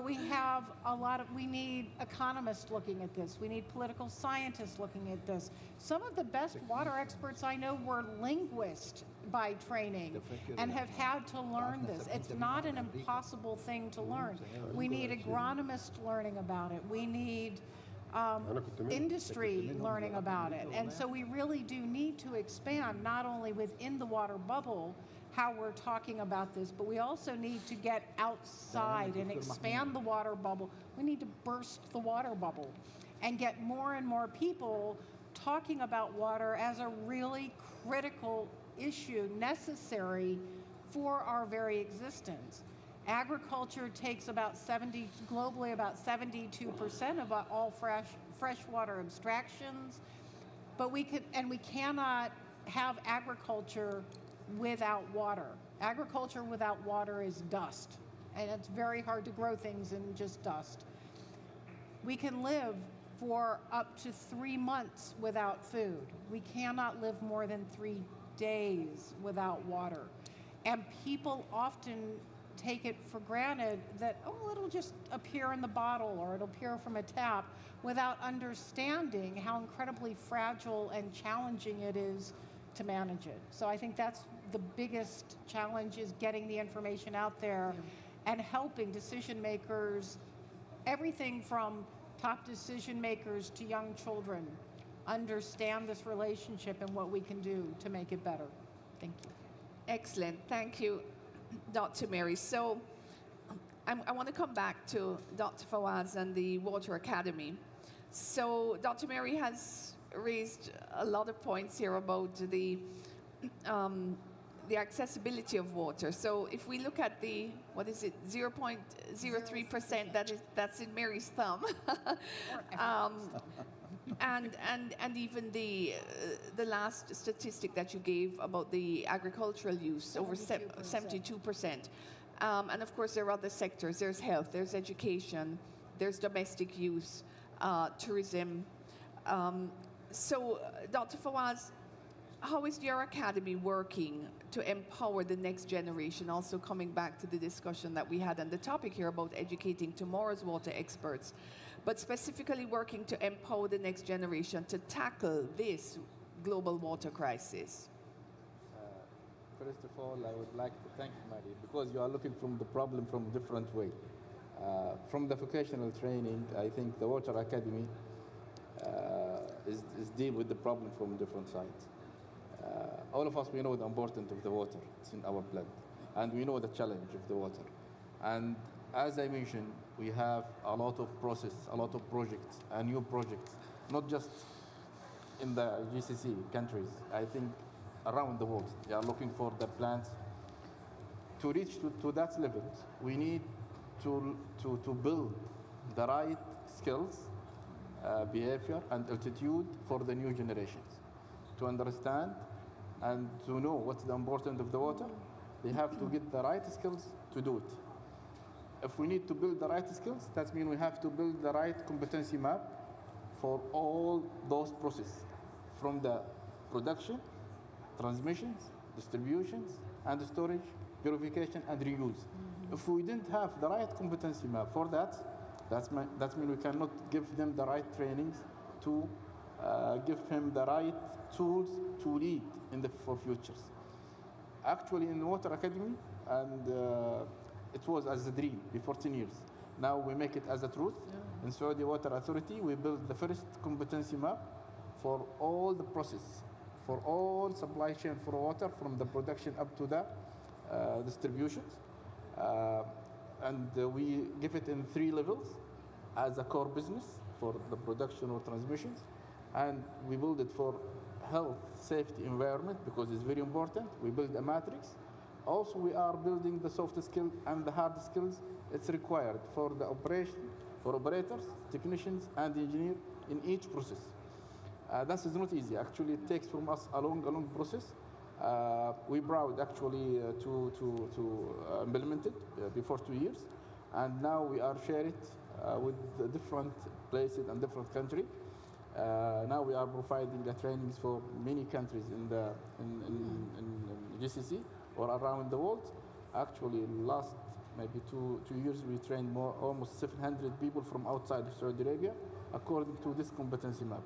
But we need economists looking at this. We need political scientists looking at this. Some of the best water experts I know were linguists by training and have had to learn this. It's not an impossible thing to learn. We need agronomists learning about it. We need industry learning about it. And so we really do need to expand not only within the water bubble how we're talking about this, but we also need to get outside and expand the water bubble. We need to burst the water bubble and get more and more people talking about water as a really critical issue necessary for our very existence. Agriculture takes globally about 72% of all freshwater abstractions, but we cannot have agriculture without water. Agriculture without water is dust, and it's very hard to grow things in just dust. We can live for up to 3 months without food. We cannot live more than 3 days without water. And people often take it for granted that, oh, it'll just appear in the bottle or it'll appear from a tap without understanding how incredibly fragile and challenging it is to manage it. So I think that's the biggest challenge, is getting the information out there and helping decision makers, everything from top decision makers to young children, understand this relationship and what we can do to make it better. Thank you. Excellent. Thank you, Dr. Mary. So I want to come back to Dr. Fawaz and the Water Academy. So Dr. Mary has raised a lot of points here about the accessibility of water. So if we look at the, 0.03%, that's in Mary's thumb. And even the last statistic that you gave about the agricultural use, over 72%. And of course there are other sectors. There's health, there's education, there's domestic use, tourism. So Dr. Fawaz, how is your academy working to empower the next generation? Also coming back to the discussion that we had on the topic here about educating tomorrow's water experts, but specifically working to empower the next generation to tackle this global water crisis. First of all, I would like to thank you, Mary, because you are looking from the problem from a different way. From the vocational training, I think the Water Academy is deal with the problem from different sides. All of us, we know the importance of the water. It's in our blood. And we know the challenge of the water. And as I mentioned, we have a lot of process, a lot of projects, and new projects, not just in the GCC countries. I think around the world, they are looking for the plans. To reach to that level, we need to build the right skills, behavior, and attitude for the new generations. To understand and to know what's the importance of the water, they have to get the right skills to do it. If we need to build the right skills, that means we have to build the right competency map for all those processes, from the production, transmissions, distributions, and storage, purification, and reuse. If we didn't have the right competency map for that, that means we cannot give them the right trainings to give him the right tools to lead for futures. Actually, in the Water Academy, and it was as a dream before 10 years. Now we make it as a truth. In Saudi Water Authority, we built the first competency map for all the process, for all supply chain for water, from the production up to the distributions. And we give it in 3 levels as a core business for the production or transmissions. And we build it for health, safety, environment, because it's very important. We build a matrix. Also, we are building the soft skills and the hard skills it's required for the operation, for operators, technicians, and engineers in each process. That is not easy. Actually, it takes from us a long process. We're proud actually to implement it before 2 years, and now we are sharing it with the different places and different countries. Now we are providing the trainings for many countries in GCC or around the world. Actually, last maybe 2 years, we trained almost 700 people from outside of Saudi Arabia according to this competency map.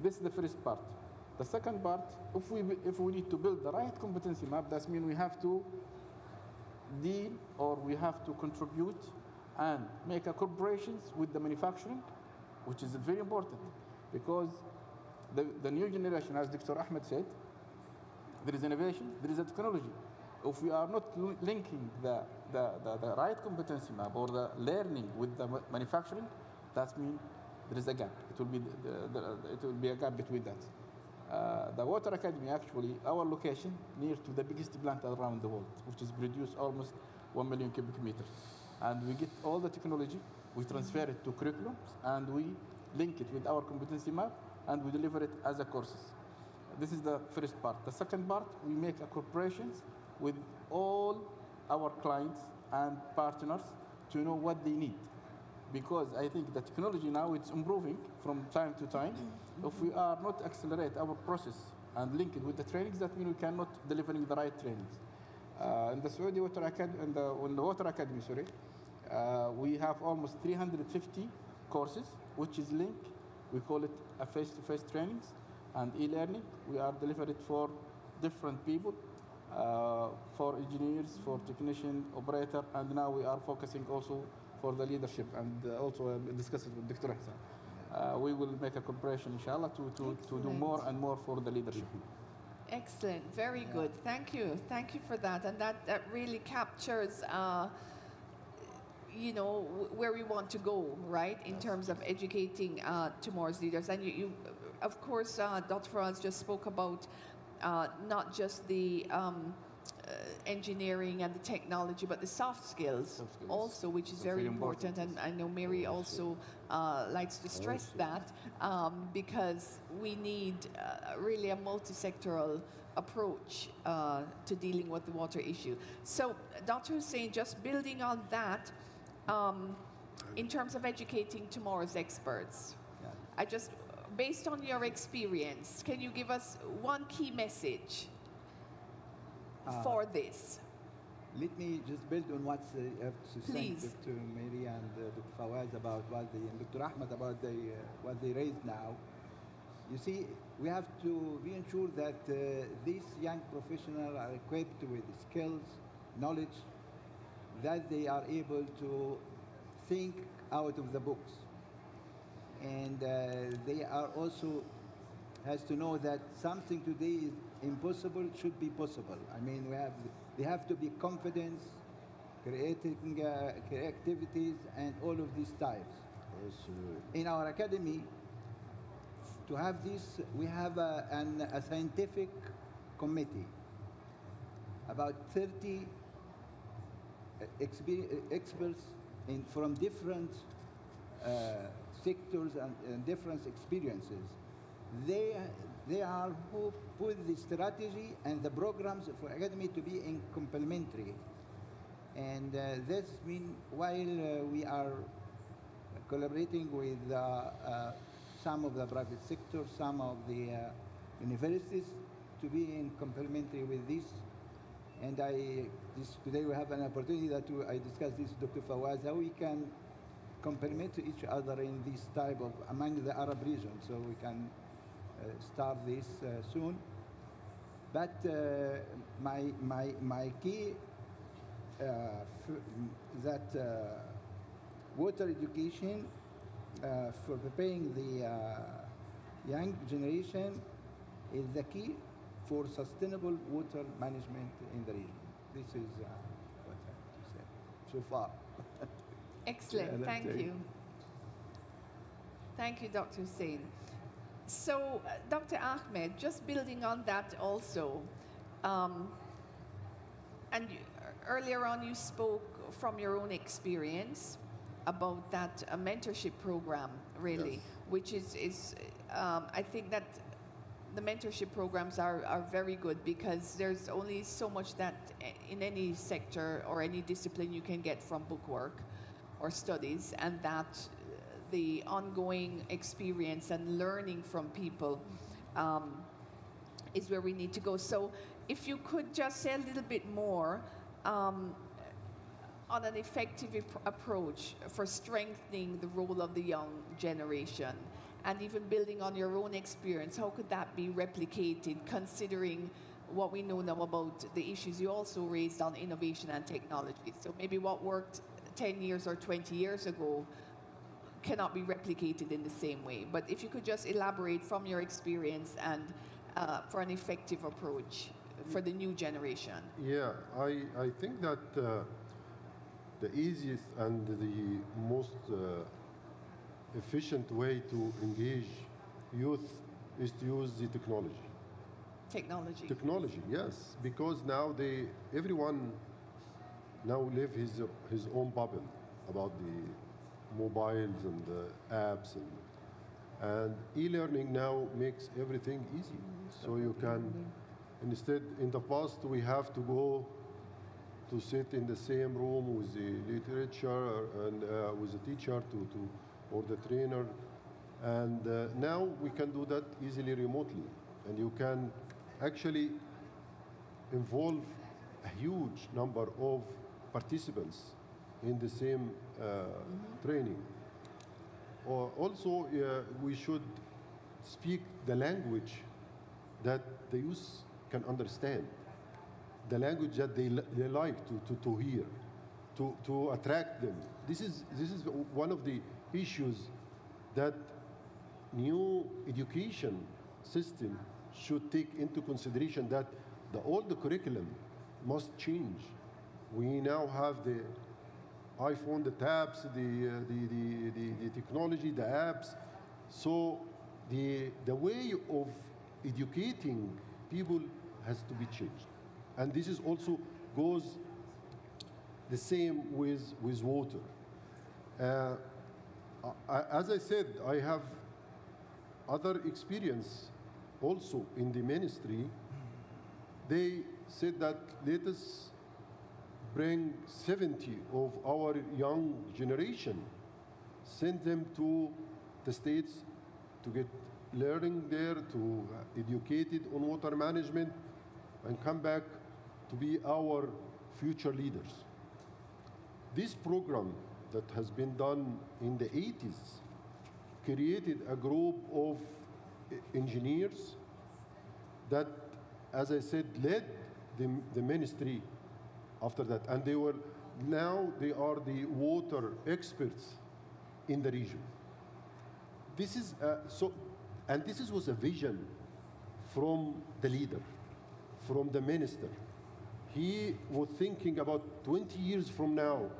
This is the first part. The second part, if we need to build the right competency map, that means we have to deal or we have to contribute and make a corporations with the manufacturing, which is very important because the new generation, as Dr. Ahmed said, there is innovation, there is a technology. If we are not linking the right competency map or the learning with the manufacturing, that means there is a gap. It will be a gap between that. The Water Academy, actually, our location near to the biggest plant around the world, which is produce almost 1 million cubic meters. And we get all the technology, we transfer it to curriculums, and we link it with our competency map, and we deliver it as a courses. This is the first part. The second part, we make a corporations with all our clients and partners to know what they need. Because I think the technology now it's improving from time to time. If we are not accelerate our process and link it with the trainings, that means we cannot delivering the right trainings. In the Saudi Water Academy, in the Water Academy, we have almost 350 courses, which is linked. We call it a face-to-face trainings and e-learning. We are delivering for different people, for engineers, for technician, operator, and now we are focusing also for the leadership and also discuss it with Dr. Hassan. We will make a cooperation, inshallah, to do more and more for the leadership. Excellent, very good. Thank you for that, and that really captures, where we want to go, right, in terms of educating tomorrow's leaders. And you of course, Dr. Faraz just spoke about not just the engineering and the technology, but the soft skills also, which is very important. And I know Mary also likes to stress that because we need really a multi-sectoral approach to dealing with the water issue. So, Dr. Hussein, just building on that, in terms of educating tomorrow's experts, based on your experience, can you give us one key message for this? Let me just build on what I have to say Please. to Mary and Dr. Fawaz about and Dr. Ahmed about what they raised now. You see, we have to be ensured that these young professionals are equipped with skills, knowledge, that they are able to think out of the books. And they are also has to know that something today is impossible should be possible. I mean, they have to be confident, creating activities, and all of these types. In our academy, to have this, we have a scientific committee, about 30 experts from different sectors and different experiences. They are who put the strategy and the programs for academy to be in complementary. And this means while we are collaborating with some of the private sector, some of the universities to be in complementary with this. And today we have an opportunity that I discussed this with Dr. Fawaz, how we can complement each other in this type of among the Arab region, so we can start this soon. But my key that water education for preparing the young generation is the key for sustainable water management in the region. This is what I have to say so far. Excellent, thank you. Thank you, Dr. Hussein. So, Dr. Ahmed, just building on that also, and earlier on you spoke from your own experience about that mentorship program, really, Yes. which is I think that the mentorship programs are very good because there's only so much that in any sector or any discipline you can get from bookwork or studies, and that the ongoing experience and learning from people is where we need to go. So if you could just say a little bit more on an effective approach for strengthening the role of the young generation and even building on your own experience, how could that be replicated considering what we know now about the issues you also raised on innovation and technology? So maybe what worked 10 years or 20 years ago cannot be replicated in the same way. But if you could just elaborate from your experience and for an effective approach for the new generation. Yeah, I think that the easiest and the most efficient way to engage youth is to use the technology. Technology. Technology, yes, because now everyone now live his own bubble about the mobiles and the apps and e-learning now makes everything easy. So you can instead in the past we have to go to sit in the same room with the literature and with the teacher or the trainer, and now we can do that easily remotely, and you can actually involve a huge number of participants in the same training. Also, we should speak the language that the youth can understand, the language that they like to hear, to attract them. This is one of the issues that new education system should take into consideration, that all the curriculum must change. We now have the iPhone, the tabs, the technology, the apps. So the way of educating people has to be changed. And this is also goes the same with water. As I said, I have other experience also in the ministry. They said that let us bring 70 of our young generation, send them to the States to get learning there, to educated on water management, and come back to be our future leaders. This program that has been done in the 80s created a group of engineers that, as I said, led the ministry after that. And they are the water experts in the region. This is this was a vision from the leader, from the minister. He was thinking about 20 years from now,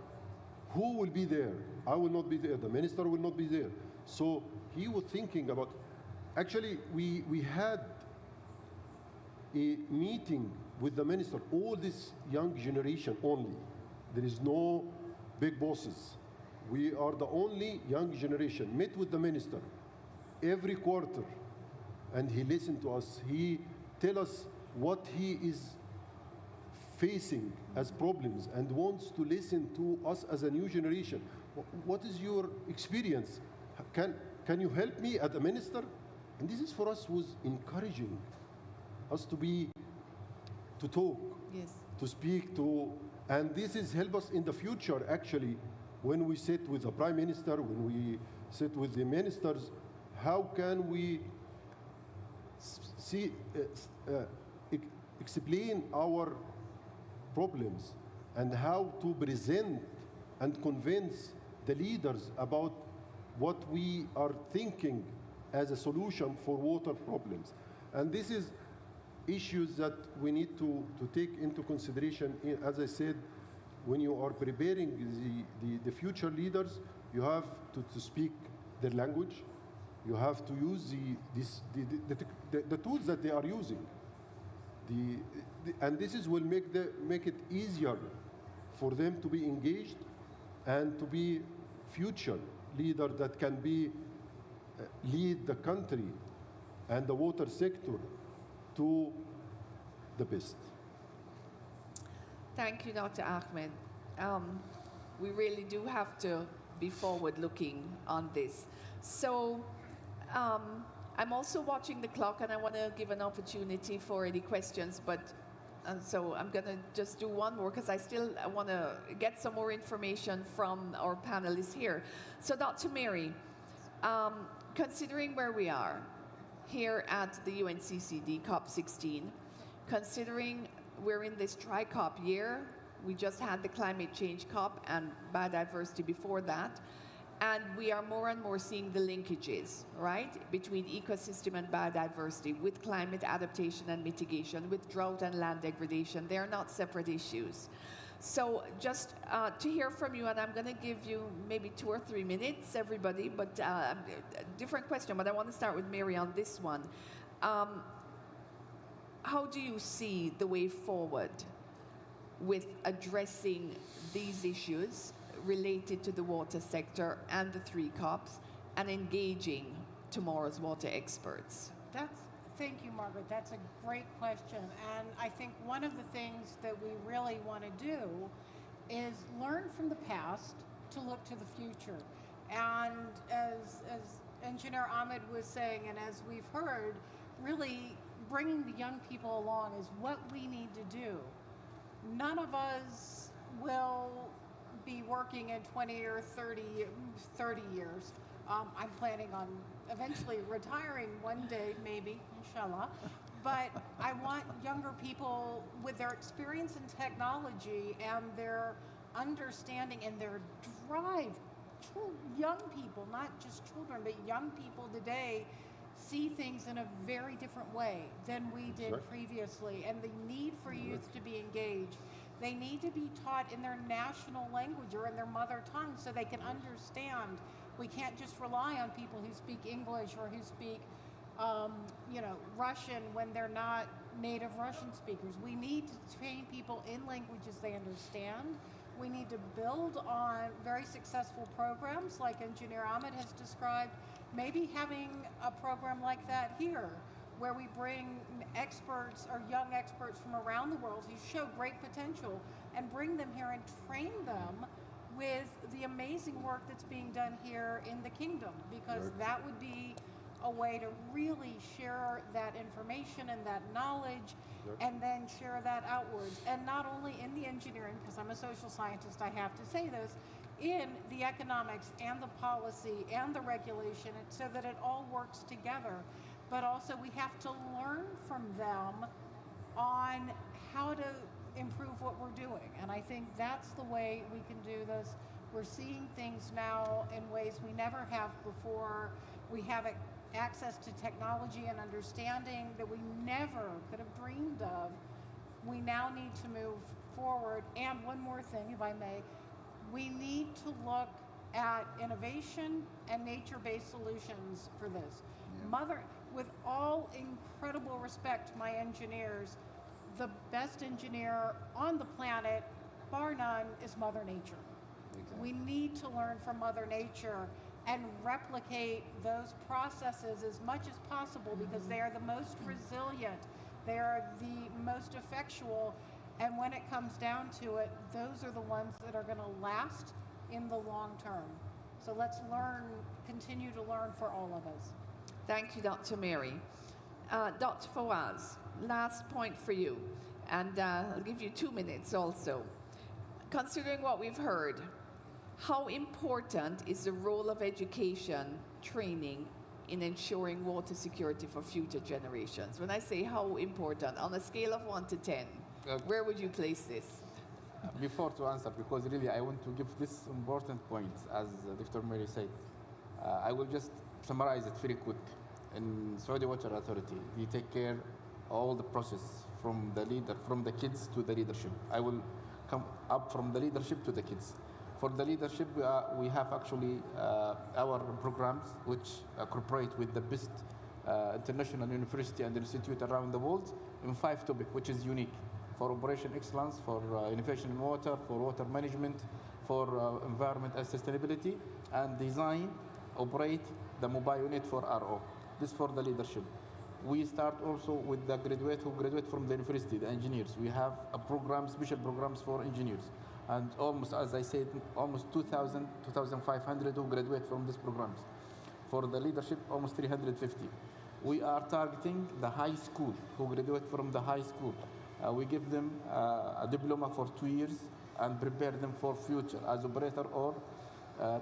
who will be there? I will not be there. The minister will not be there. So he was thinking about, actually, we had a meeting with the minister, all this young generation only. There is no big bosses. We are the only young generation. Met with the minister every quarter, and he listened to us. He tell us what he is facing as problems and wants to listen to us as a new generation. What is your experience? Can you help me as a minister? And this is for us was encouraging us to talk, Yes. to speak to, and this is help us in the future actually when we sit with the prime minister, when we sit with the ministers, how can we explain our problems and how to present and convince the leaders about what we are thinking as a solution for water problems. And this is issues that we need to take into consideration. As I said, when you are preparing the future leaders, you have to speak their language. You have to use the tools that they are using. And this will make it easier for them to be engaged and to be future leader that can lead the country and the water sector to the best. Thank you, Dr. Ahmed. We really do have to be forward-looking on this. So I'm also watching the clock, and I want to give an opportunity for any questions, but And so I'm going to just do one more because I still want to get some more information from our panelists here. So Dr. Mary, considering where we are here at the UNCCD COP16, considering we're in this dry COP year, we just had the climate change COP and biodiversity before that, and we are more and more seeing the linkages, right, between ecosystem and biodiversity, with climate adaptation and mitigation, with drought and land degradation. They are not separate issues. So just to hear from you, and I'm going to give you maybe 2 or 3 minutes, everybody, but a different question, but I want to start with Mary on this one. How do you see the way forward with addressing these issues related to the water sector and the 3 COPs and engaging tomorrow's water experts? Thank you, Margaret. That's a great question. And I think one of the things that we really want to do is learn from the past to look to the future. And as Engineer Ahmed was saying, and as we've heard, really bringing the young people along is what we need to do. None of us will be working in 20 or 30 years. I'm planning on eventually retiring one day, maybe, inshallah. But I want younger people with their experience in technology and their understanding and their drive. Young people, not just children, but young people today see things in a very different way than we did previously. And the need for youth to be engaged. They need to be taught in their national language or in their mother tongue so they can understand. We can't just rely on people who speak English or who speak, Russian when they're not native Russian speakers. We need to train people in languages they understand. We need to build on very successful programs like Engineer Ahmed has described, maybe having a program like that here, where we bring experts or young experts from around the world who show great potential and bring them here and train them with the amazing work that's being done here in the kingdom, because that would be a way to really share that information and that knowledge and then share that outwards. And not only in the engineering, because I'm a social scientist, I have to say this, in the economics and the policy and the regulation, so that it all works together. But also we have to learn from them on how to improve what we're doing. And I think that's the way we can do this. We're seeing things now in ways we never have before. We have access to technology and understanding that we never could have dreamed of. We now need to move forward. And one more thing, if I may, we need to look at innovation and nature-based solutions for this. With all incredible respect to my engineers, the best engineer on the planet, bar none, is Mother Nature. Exactly. We need to learn from Mother Nature and replicate those processes as much as possible, because they are the most resilient, they are the most effectual, and when it comes down to it, those are the ones that are going to last in the long term. So let's continue to learn for all of us. Thank you, Dr. Mary. Dr. Fawaz, last point for you, and I'll give you 2 minutes also. Considering what we've heard, how important is the role of education, training, in ensuring water security for future generations? When I say how important, on a scale of 1 to 10, where would you place this? Before to answer, because really I want to give this important point, as Dr. Mary said, I will just summarize it very quick. In Saudi Water Authority, we take care all the process from the kids to the leadership. I will come up from the leadership to the kids. For the leadership, we have actually our programs which cooperate with the best international university and institute around the world in 5 topics, which is unique for operation excellence, for innovation in water, for water management, for environment and sustainability, and design, operate the mobile unit for RO. This for the leadership. We start also with the graduate who graduate from the university, the engineers. We have a program, special programs for engineers. And almost, as I said, almost 2,000, 2,500 who graduate from these programs. For the leadership, almost 350. We are targeting the high school, who graduate from the high school. We give them a diploma for 2 years and prepare them for future as operator or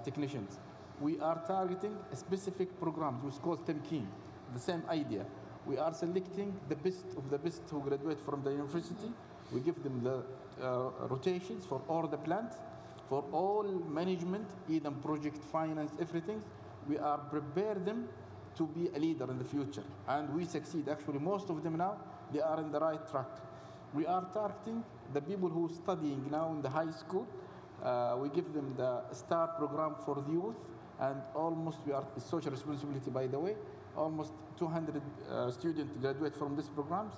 technicians. We are targeting specific programs, which is called Temkeen, the same idea. We are selecting the best of the best who graduate from the university. We give them the rotations for all the plants, for all management, even project finance, everything. We are prepare them to be a leader in the future. And we succeed. Actually, most of them now, they are in the right track. We are targeting the people who are studying now in the high school. We give them the STAR program for the youth, and almost we are social responsibility, by the way. Almost 200 students graduate from these programs.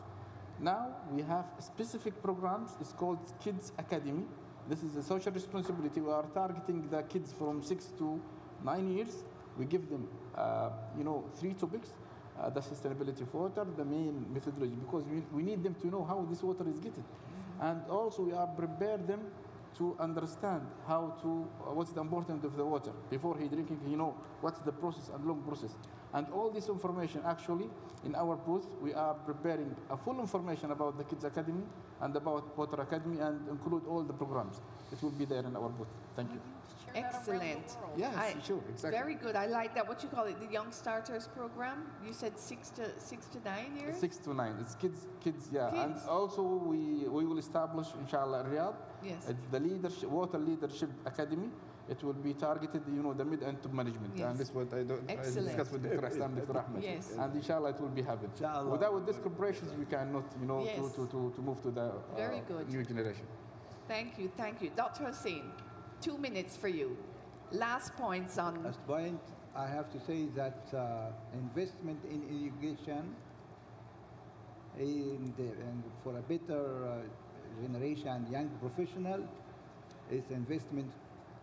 Now we have specific programs. It's called Kids Academy. This is a social responsibility. We are targeting the kids from 6 to 9 years. We give them, 3 topics: the sustainability of water, the main methodology, because we need them to know how this water is getting, and also we are prepare them to understand what's the importance of the water before he drinking. What's the process and long process, and all this information actually in our booth. We are preparing a full information about the Kids Academy and about Water Academy, and include all the programs. It will be there in our booth. Thank you. Share that around the Excellent. world. Yes, sure, exactly. Very good. I like that. What you call it, the Young Starters program? You said 6 to 9 years? 6 to 9. It's kids, yeah. And Kids. also we will establish, inshallah, Riyadh. Yes. It's the Water Leadership Academy. It will be targeted, the mid and top management. Yes. And this is what I Excellent. discussed with Dr. Hassan and Dr. Ahmed. Yes. And inshallah, it will be happening. Inshallah. Without these corporations, we cannot, Yes. to move to the Very good. new generation. Thank you. Dr. Hussein, 2 minutes for you. Last points on. Last point, I have to say that investment in education and for a better generation, young professional, is investment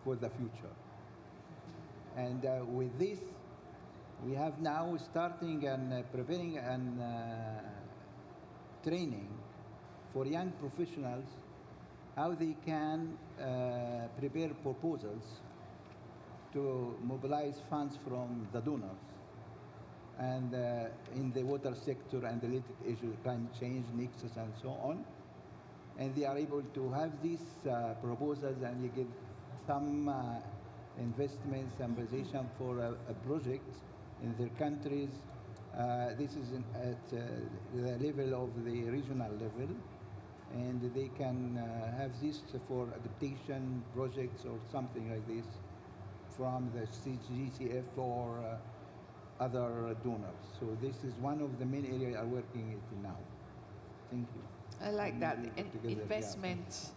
for the future. And with this, we have now starting and preparing and training for young professionals how they can prepare proposals to mobilize funds from the donors and in the water sector and related issues, climate change, nexus, and so on. And they are able to have these proposals, and you give some investments and position for a project in their countries. This is at the level of the regional level, and they can have this for adaptation projects or something like this from the GCF or other donors. So this is one of the main areas I'm working it now. Thank you. I like that. And And together, yeah. investment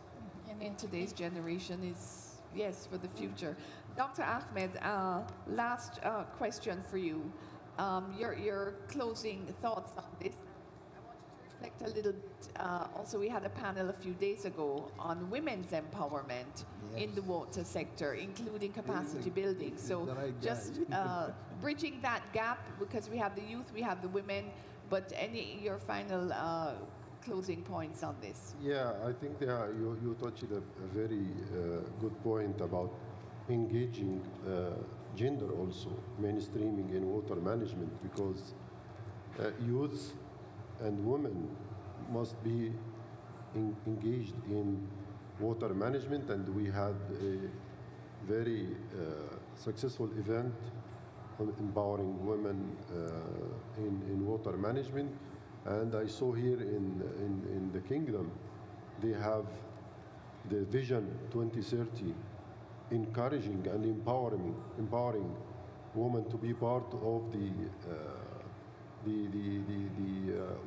in today's generation is, yes, for the future. Dr. Ahmed, last question for you. Your closing thoughts on this. I want you to reflect a little bit. Also, we had a panel a few days ago on women's empowerment in the water sector, including capacity building. So the right guy. just bridging that gap, because we have the youth, we have the women, but your final closing points on this? Yeah, I think you touched a very good point about engaging gender also, mainstreaming in water management, because youth and women must be engaged in water management, and we had a very successful event on empowering women in water management. And I saw here in the kingdom, they have the Vision 2030, encouraging and empowering women to be part of the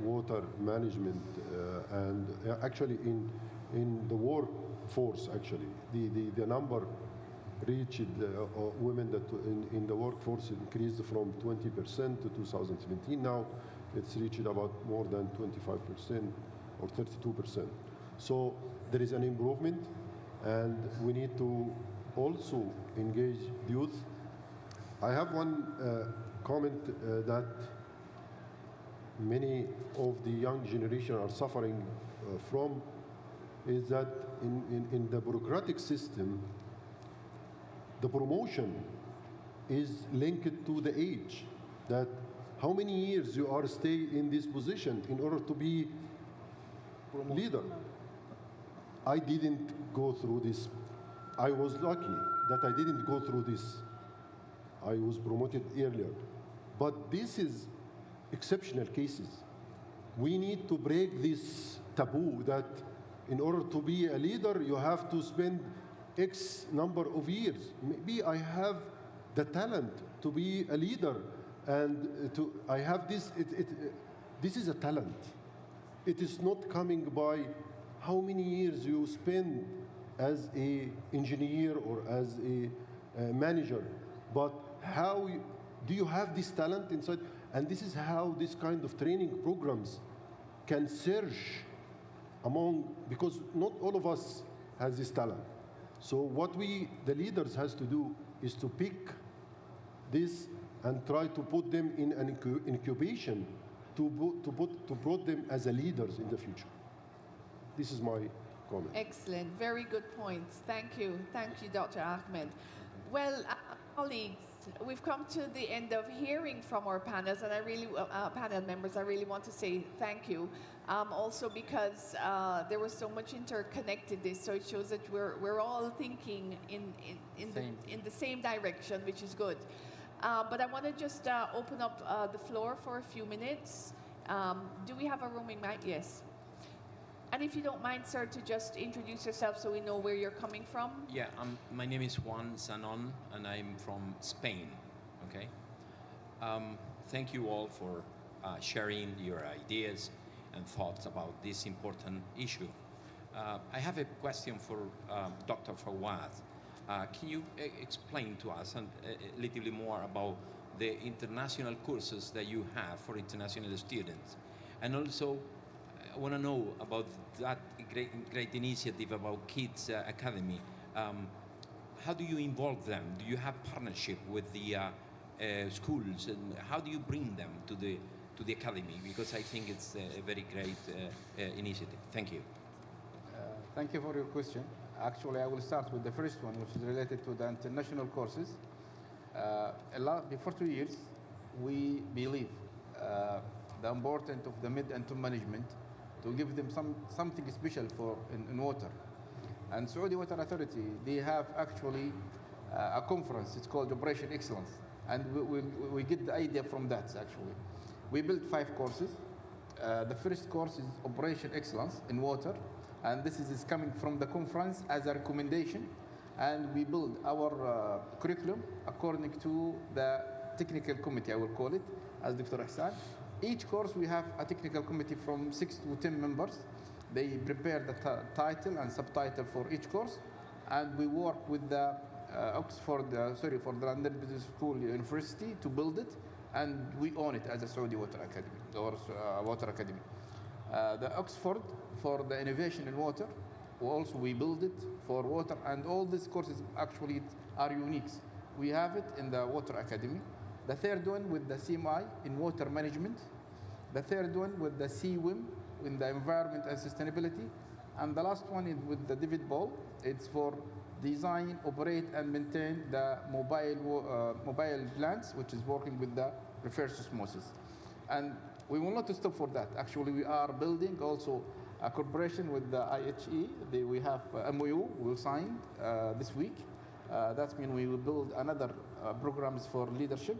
water management and actually in the workforce. Actually, the number reached women that in the workforce increased from 20% to 2017. Now it's reached about more than 25% or 32%. So there is an improvement, and we need to also engage the youth. I have one comment that many of the young generation are suffering from, is that in the bureaucratic system, the promotion is linked to the age, that how many years you are stay in this position in order to be leader. I didn't go through this. I was lucky that I didn't go through this. I was promoted earlier. But this is exceptional cases. We need to break this taboo that in order to be a leader, you have to spend X number of years. Maybe I have the talent to be a leader, and I have this. This is a talent. It is not coming by how many years you spend as a engineer or as a manager, but do you have this talent inside? And this is how this kind of training programs can surge among, because not all of us has this talent. So what the leaders has to do is to pick this and try to put them in an incubation to put them as a leaders in the future. This is my comment. Excellent. Very good points. Thank you. Thank you, Dr. Ahmed. Well, colleagues, we've come to the end of hearing from our panels, and panel members, I really want to say thank you. Also because there was so much interconnectedness, so it shows that we're all thinking in the same direction, which is good. But I want to just open up the floor for a few minutes. Do we have a roaming mic? Yes. And if you don't mind, sir, to just introduce yourself so we know where you're coming from. Yeah, my name is Juan Zanon, and I'm from Spain, okay? Thank you all for sharing your ideas and thoughts about this important issue. I have a question for Dr. Fawad. Can you explain to us a little bit more about the international courses that you have for international students? And also, I want to know about that great initiative about Kids Academy. How do you involve them? Do you have partnership with the schools, and how do you bring them to the academy? Because I think it's a very great initiative. Thank you. Thank you for your question. Actually, I will start with the first one, which is related to the international courses. Before 2 years, we believe the importance of the mid and top management to give them something special in water. And Saudi Water Authority, they have actually a conference. It's called Operation Excellence. And we get the idea from that, actually. We built 5 courses. The first course is Operation Excellence in water. And this is coming from the conference as a recommendation. And we build our curriculum according to the technical committee, I will call it, as Dr. Hassan. Each course we have a technical committee from 6 to 10 members. They prepare the title and subtitle for each course, and we work with the for the London Business School University to build it, and we own it as a Saudi Water Academy or Water Academy. The Oxford for the innovation in water, also we build it for water, and all these courses actually are unique. We have it in the Water Academy. The third one with the CMI in water management. The third one with the CWIM in the environment and sustainability. And the last one is with the David Ball. It's for design, operate, and maintain the mobile plants, which is working with the reverse osmosis. And we will not stop for that. Actually, we are building also a cooperation with the IHE. We have MOU we'll sign this week. That means we will build another programs for leadership.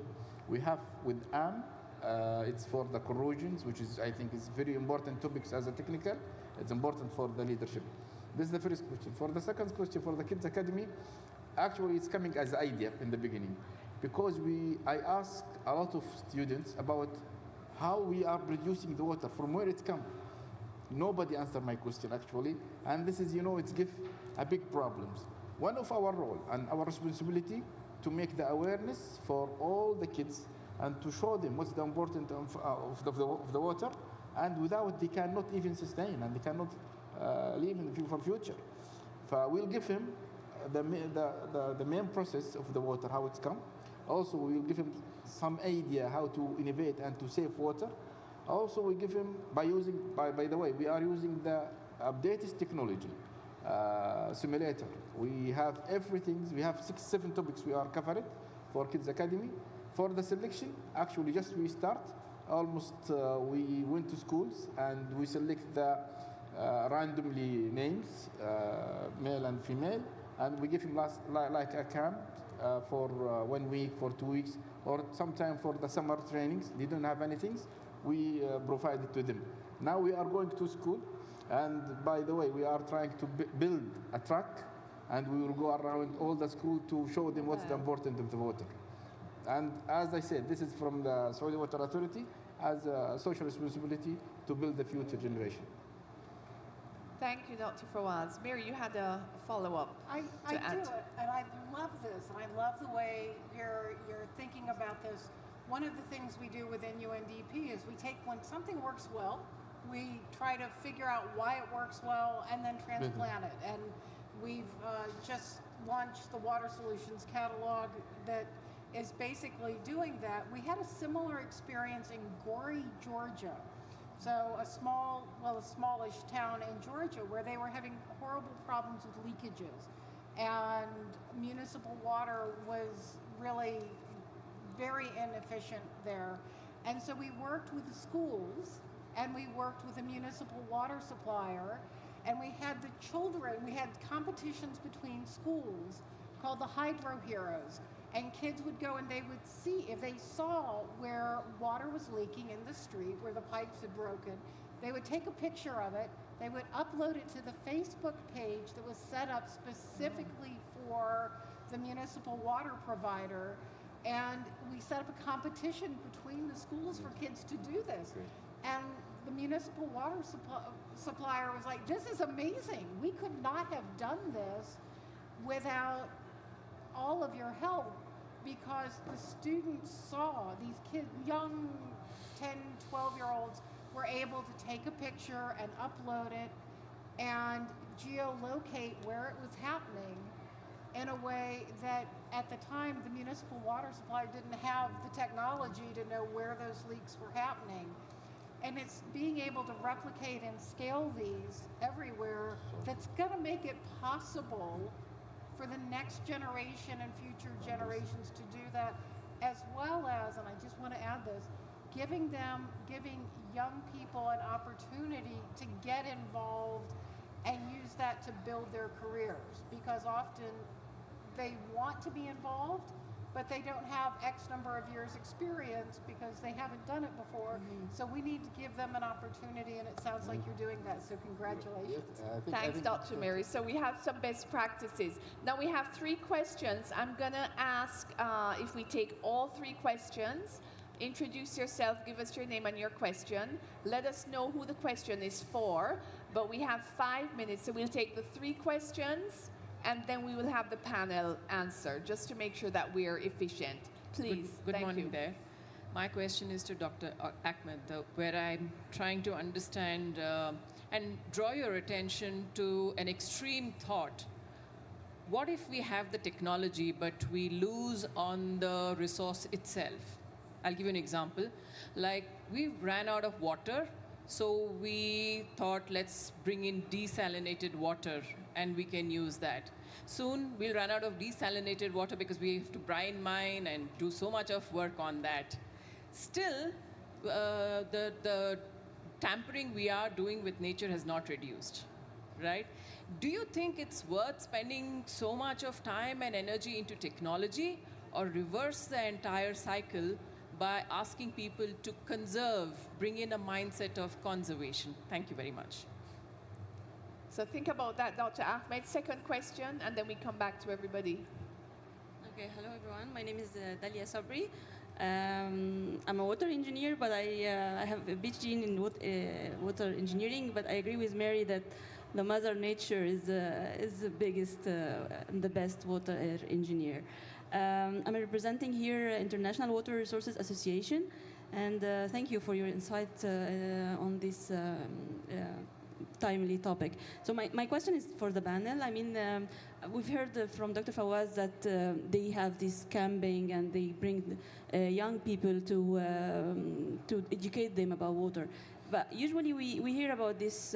We have with AM, it's for the corrosions, which is, I think, is very important topics as a technical. It's important for the leadership. This is the first question. For the second question, for the Kids Academy, actually it's coming as an idea in the beginning, because I asked a lot of students about how we are producing the water, from where it's come. Nobody answered my question actually, and this is, it's give a big problems. One of our role and our responsibility to make the awareness for all the kids and to show them what's the importance of the water, and without they cannot even sustain and they cannot live in the future. We'll give him the main process of the water, how it's come. Also, we'll give him some idea how to innovate and to save water. Also, we give him by the way, we are using the updated technology simulator. We have everything. We have 6-7 topics we are covering for Kids Academy. For the selection, actually, just we start. Almost we went to schools and we select the randomly names, male and female, and we give him like a camp for 1 week, for 2 weeks, or sometime for the summer trainings. They don't have anything. We provide it to them. Now we are going to school, and by the way, we are trying to build a truck, and we will go around all the school to show them what's the importance of the water. And as I said, this is from the Saudi Water Authority as a social responsibility to build the future generation. Thank you, Dr. Fawaz. Mary, you had a follow-up I to add. do, and I love this, and I love the way you're thinking about this. One of the things we do within UNDP is we take when something works well, we try to figure out why it works well and then transplant it. And we've just launched the Water Solutions Catalog that is basically doing that. We had a similar experience in Gorey, Georgia. So a smallish town in Georgia where they were having horrible problems with leakages. And municipal water was really very inefficient there. And so we worked with the schools and we worked with a municipal water supplier, and we had the children, we had competitions between schools called the Hydro Heroes. And kids would go and they would see, if they saw where water was leaking in the street, where the pipes had broken, they would take a picture of it, they would upload it to the Facebook page that was set up specifically for the municipal water provider. And we set up a competition between the schools for kids to do this. And the municipal water supplier was like, this is amazing. We could not have done this without all of your help, because the students saw these kids, young 10, 12-year-olds, were able to take a picture and upload it and geolocate where it was happening in a way that at the time the municipal water supplier didn't have the technology to know where those leaks were happening. And it's being able to replicate and scale these everywhere that's going to make it possible for the next generation and future generations to do that, as well as, and I just want to add this, giving young people an opportunity to get involved and use that to build their careers, because often they want to be involved, but they don't have X number of years experience because they haven't done it before. So we need to give them an opportunity, and it sounds like you're doing that, so congratulations. Thanks, Dr. Mary. So we have some best practices. Now we have 3 questions. I'm going to ask if we take all 3 questions. Introduce yourself, give us your name and your question. Let us know who the question is for, but we have 5 minutes, so we'll take the 3 questions, and then we will have the panel answer, just to make sure that we're efficient. Please, Good thank morning you. there. My question is to Dr. Ahmed, where I'm trying to understand and draw your attention to an extreme thought. What if we have the technology, but we lose on the resource itself? I'll give you an example. Like, we ran out of water, so we thought, let's bring in desalinated water, and we can use that. Soon, we'll run out of desalinated water because we have to brine mine and do so much of work on that. Still, the tampering we are doing with nature has not reduced, right? Do you think it's worth spending so much of time and energy into technology, or reverse the entire cycle by asking people to conserve, bring in a mindset of conservation? Thank you very much. So think about that, Dr. Ahmed. Second question, and then we come back to everybody. Okay, hello everyone. My name is Dalia Sabri. I'm a water engineer, but I have a PhD in water engineering. But I agree with Mary that the Mother Nature is the biggest and the best water engineer. I'm representing here International Water Resources Association, and thank you for your insight on this timely topic. So my question is for the panel. I mean, we've heard from Dr. Fawaz that they have this camping and they bring young people to educate them about water. But usually we hear about this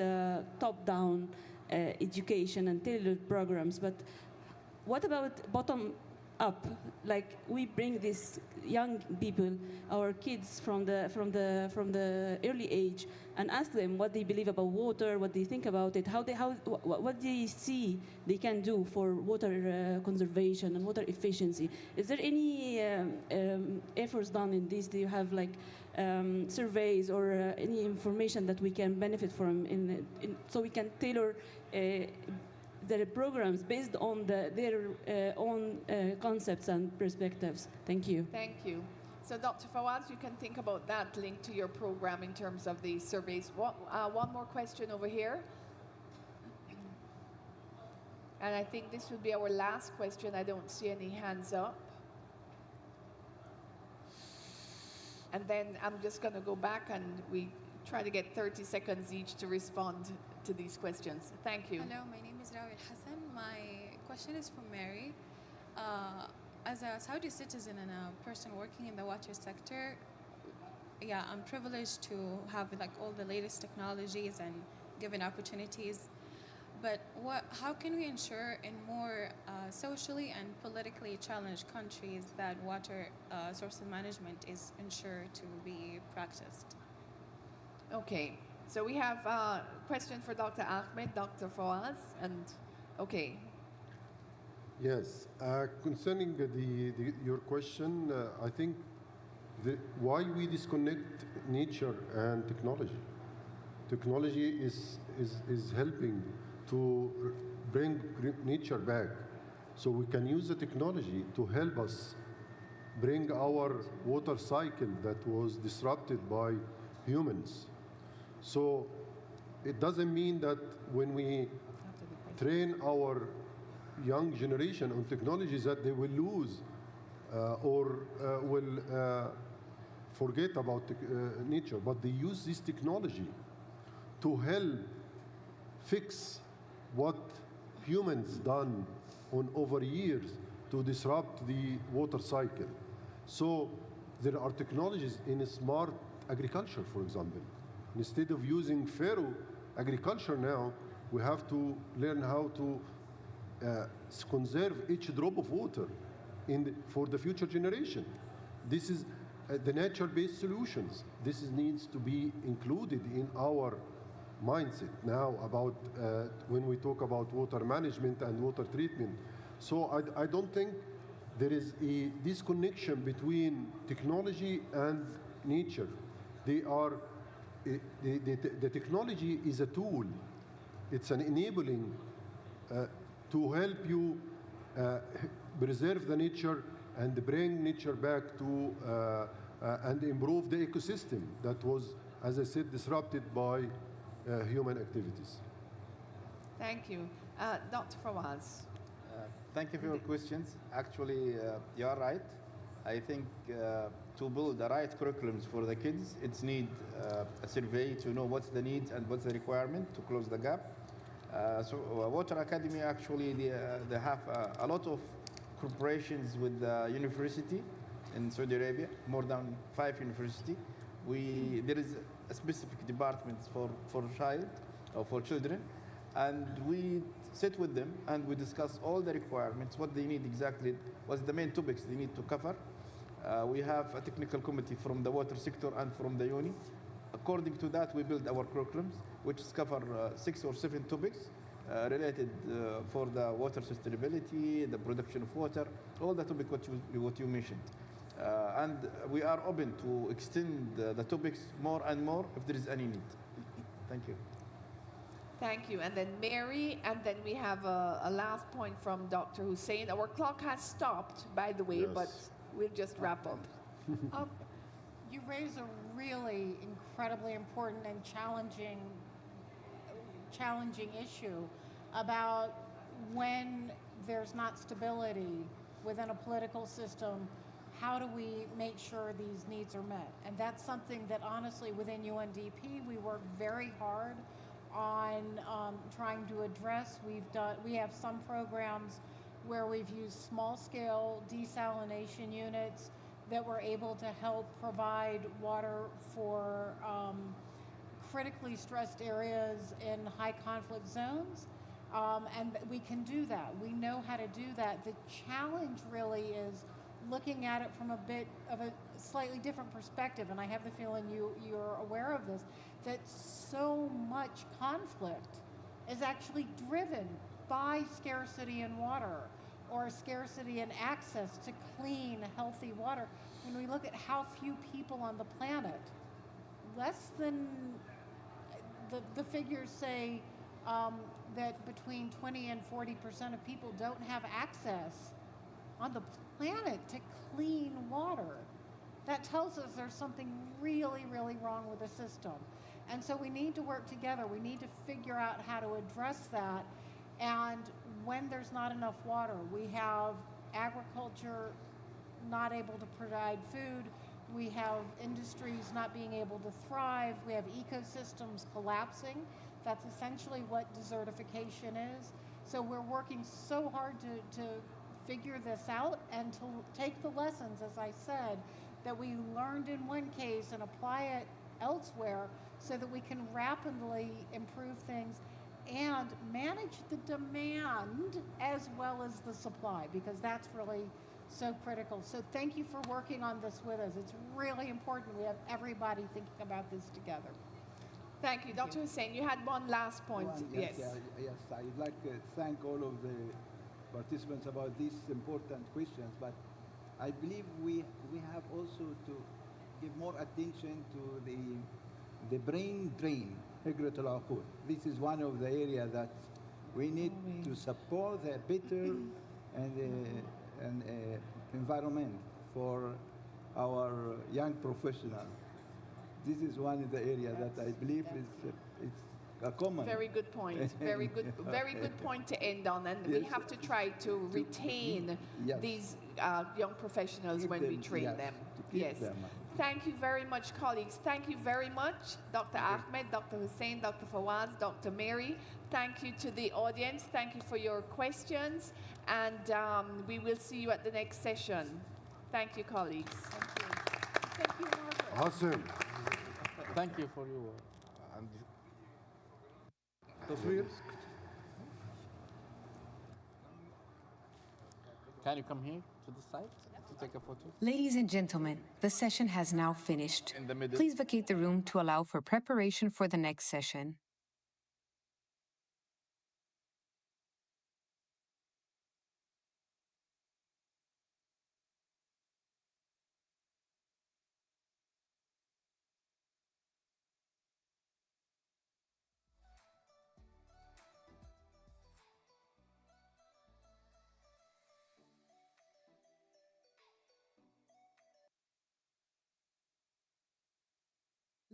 top-down education and tailored programs. But what about bottom up. Like we bring these young people, our kids from the early age, and ask them what they believe about water, what they think about it, what they see they can do for water conservation and water efficiency. Is there any efforts done in this? Do you have like surveys or any information that we can benefit from so we can tailor their programs based on their own concepts and perspectives? Thank you. Thank you. So Dr. Fawaz, you can think about that linked to your program in terms of the surveys. One more question over here. And I think this will be our last question. I don't see any hands up. And then I'm just going to go back and we try to get 30 seconds each to respond to these questions. Thank you. Hello, my name is Rawi Hassan. My question is for Mary. As a Saudi citizen and a person working in the water sector, yeah, I'm privileged to have like all the latest technologies and given opportunities. But how can we ensure in more socially and politically challenged countries that water source management is ensured to be practiced? Okay, so we have a question for Dr. Ahmed, Dr. Fawaz, and okay. Yes, concerning your question, I think why we disconnect nature and technology. Technology is helping to bring nature back, so we can use the technology to help us bring our water cycle that was disrupted by humans. So it doesn't mean that when we train our young generation on technologies that they will lose or will forget about nature, but they use this technology to help fix what humans done on over years to disrupt the water cycle. So there are technologies in smart agriculture, for example. Instead of using Pharaoh agriculture now, we have to learn how to conserve each drop of water for the future generation. This is the nature-based solutions. This needs to be included in our mindset now about when we talk about water management and water treatment. So I don't think there is a disconnection between technology and nature. They are the technology is a tool. It's an enabling to help you preserve the nature and bring nature back to and improve the ecosystem that was, as I said, disrupted by human activities. Thank you. Dr. Fawaz. Thank you for your questions. Actually, you are right. I think to build the right curriculums for the kids, it's need a survey to know what's the needs and what's the requirement to close the gap. So Water Academy, actually, they have a lot of corporations with the university in Saudi Arabia, more than 5 universities. There is a specific department for child or for children, and we sit with them and we discuss all the requirements, what they need exactly, what's the main topics they need to cover. We have a technical committee from the water sector and from the uni. According to that, we build our curriculums, which cover 6 or 7 topics related for the water sustainability, the production of water, all the topics what you mentioned. And we are open to extend the topics more and more if there is any need. Thank you. Thank you. And then Mary, and then we have a last point from Dr. Hussein. Our clock has stopped, by the way, Yes. but we'll just wrap up. You raise a really incredibly important and challenging issue about when there's not stability within a political system, how do we make sure these needs are met? And that's something that honestly within UNDP we work very hard on trying to address. We have some programs where we've used small-scale desalination units that were able to help provide water for critically stressed areas in high conflict zones. And we can do that. We know how to do that. The challenge really is looking at it from a bit of a slightly different perspective, and I have the feeling you're aware of this, that so much conflict is actually driven by scarcity in water or scarcity in access to clean, healthy water. When we look at how few people on the planet, less than, the figures say that between 20 and 40% of people don't have access on the planet to clean water. That tells us there's something really, really wrong with the system. And so we need to work together. We need to figure out how to address that. And when there's not enough water, we have agriculture not able to provide food. We have industries not being able to thrive. We have ecosystems collapsing. That's essentially what desertification is. So we're working so hard to figure this out and to take the lessons, as I said, that we learned in one case and apply it elsewhere so that we can rapidly improve things and manage the demand as well as the supply, because that's really so critical. So thank you for working on this with us. It's really important we have everybody thinking about this together. Thank you. Dr. Hussein, you had one last point. Yes, I'd like to thank all of the participants about these important questions, but I believe we have also to give more attention to the brain drain, هجرة العقول. This is one of the areas that we need to support a better and environment for our young professionals. This is one of the areas that I believe is it's a common. Very good point. Very good point to end on. And we have to try to retain these young professionals when we train them. Yes. Thank you very much, colleagues. Thank you very much, Dr. Ahmed, Dr. Hussein, Dr. Fawaz, Dr. Mary. Thank you to the audience. Thank you for your questions. And we will see you at the next session. Thank you, colleagues. Thank you, Margaret. Awesome. Thank you for your. تصوير. Can you come here to the side to take a photo? Ladies and gentlemen, the session has now finished. In the middle. Please vacate the room to allow for preparation for the next session.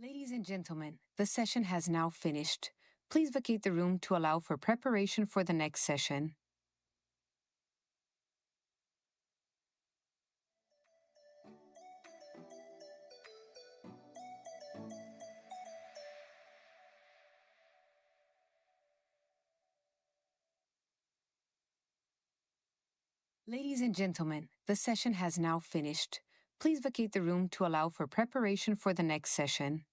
Ladies and gentlemen, the session has now finished. Please vacate the room to allow for preparation for the next session. Ladies and gentlemen, the session has now finished. Please vacate the room to allow for preparation for the next session.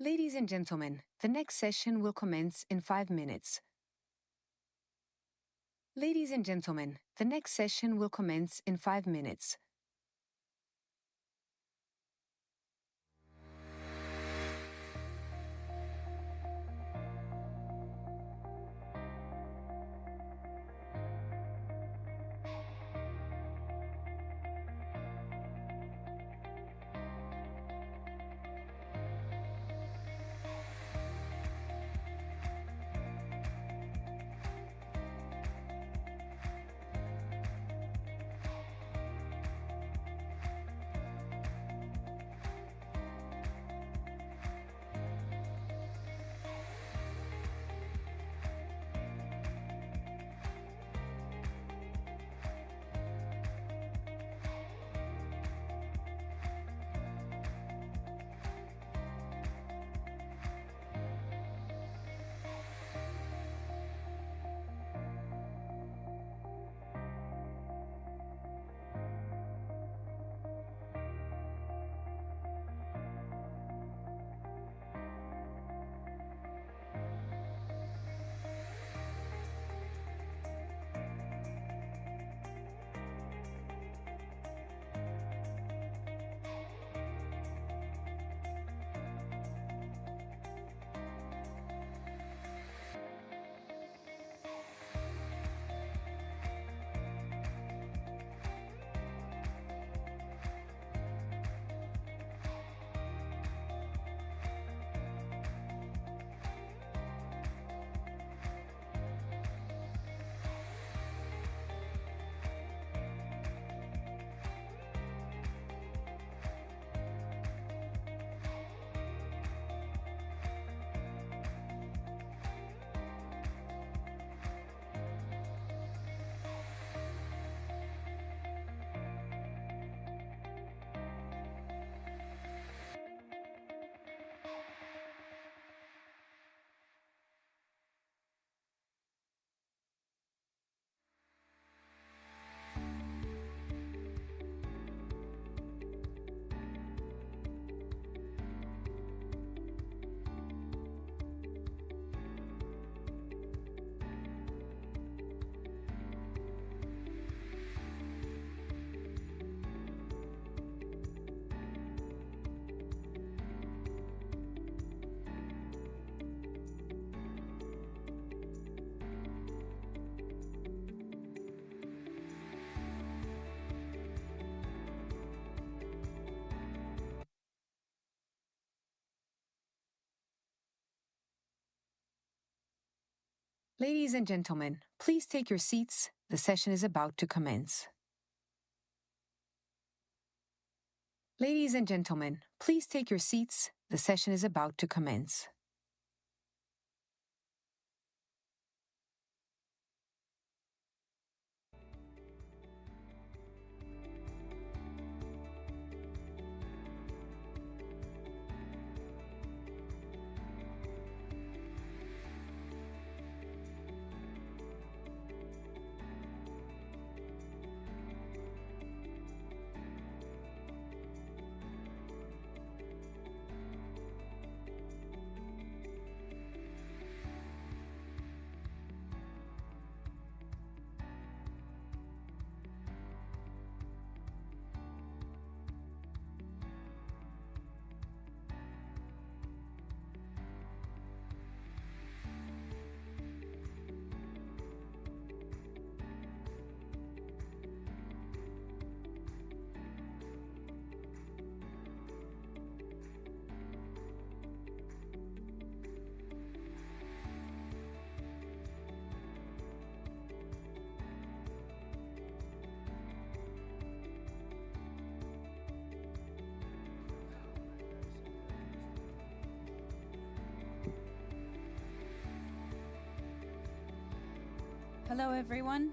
Ladies and gentlemen, the next session will commence in 5 minutes. Ladies and gentlemen, the next session will commence in 5 minutes. Ladies and gentlemen, please take your seats. The session is about to commence. Ladies and gentlemen, please take your seats. The session is about to commence. Hello, everyone.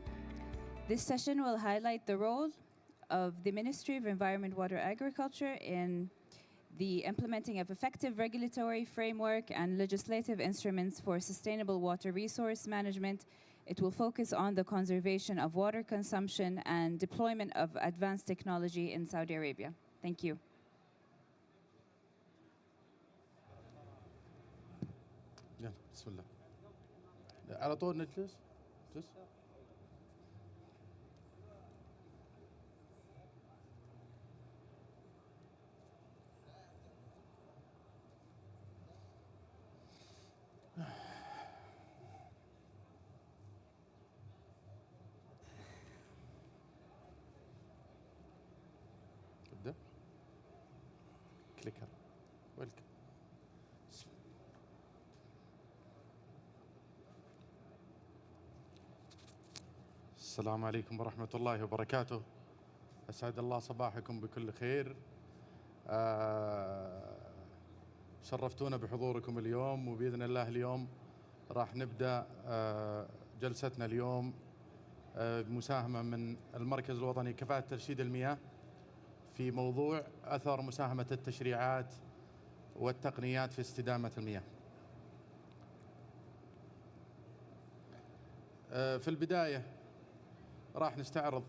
This session will highlight the role of the Ministry of Environment, Water, Agriculture in the implementing of effective regulatory framework and legislative instruments for sustainable water resource management. It will focus on the conservation of water consumption and deployment of advanced technology in Saudi Arabia. Thank you. بسم الله. على طول نجلس. ابدأ. كليكر. ويلكم. السلام عليكم ورحمة الله وبركاته. أسعد الله صباحكم بكل خير. شرفتونا بحضوركم اليوم، وبإذن الله اليوم راح نبدأ جلستنا اليوم بمساهمة من المركز الوطني لكفاءة ترشيد المياه في موضوع أثر مساهمة التشريعات والتقنيات في استدامة المياه. في البداية راح نستعرض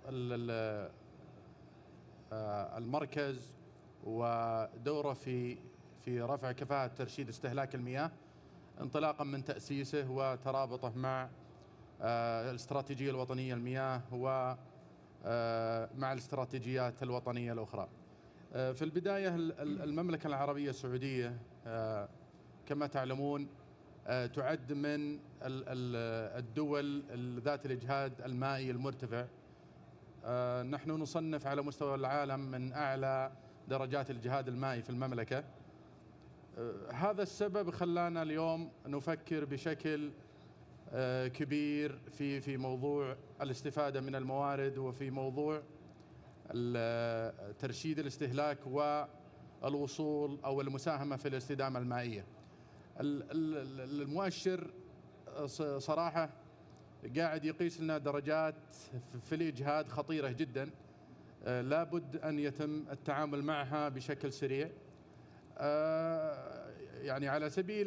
المركز ودوره في رفع كفاءة ترشيد استهلاك المياه، انطلاقا من تأسيسه وترابطه مع الاستراتيجية الوطنية للمياه ومع الاستراتيجيات الوطنية الأخرى. في البداية المملكة العربية السعودية كما تعلمون تعد من الدول ذات الإجهاد المائي المرتفع. نحن نصنف على مستوى العالم من أعلى درجات الإجهاد المائي في المملكة. هذا السبب خلانا اليوم نفكر بشكل كبير في موضوع الاستفادة من الموارد، وفي موضوع ترشيد الاستهلاك والوصول أو المساهمة في الاستدامة المائية. المؤشر صراحة قاعد يقيس لنا درجات في الإجهاد خطيرة جدا، لابد أن يتم التعامل معها بشكل سريع. يعني على سبيل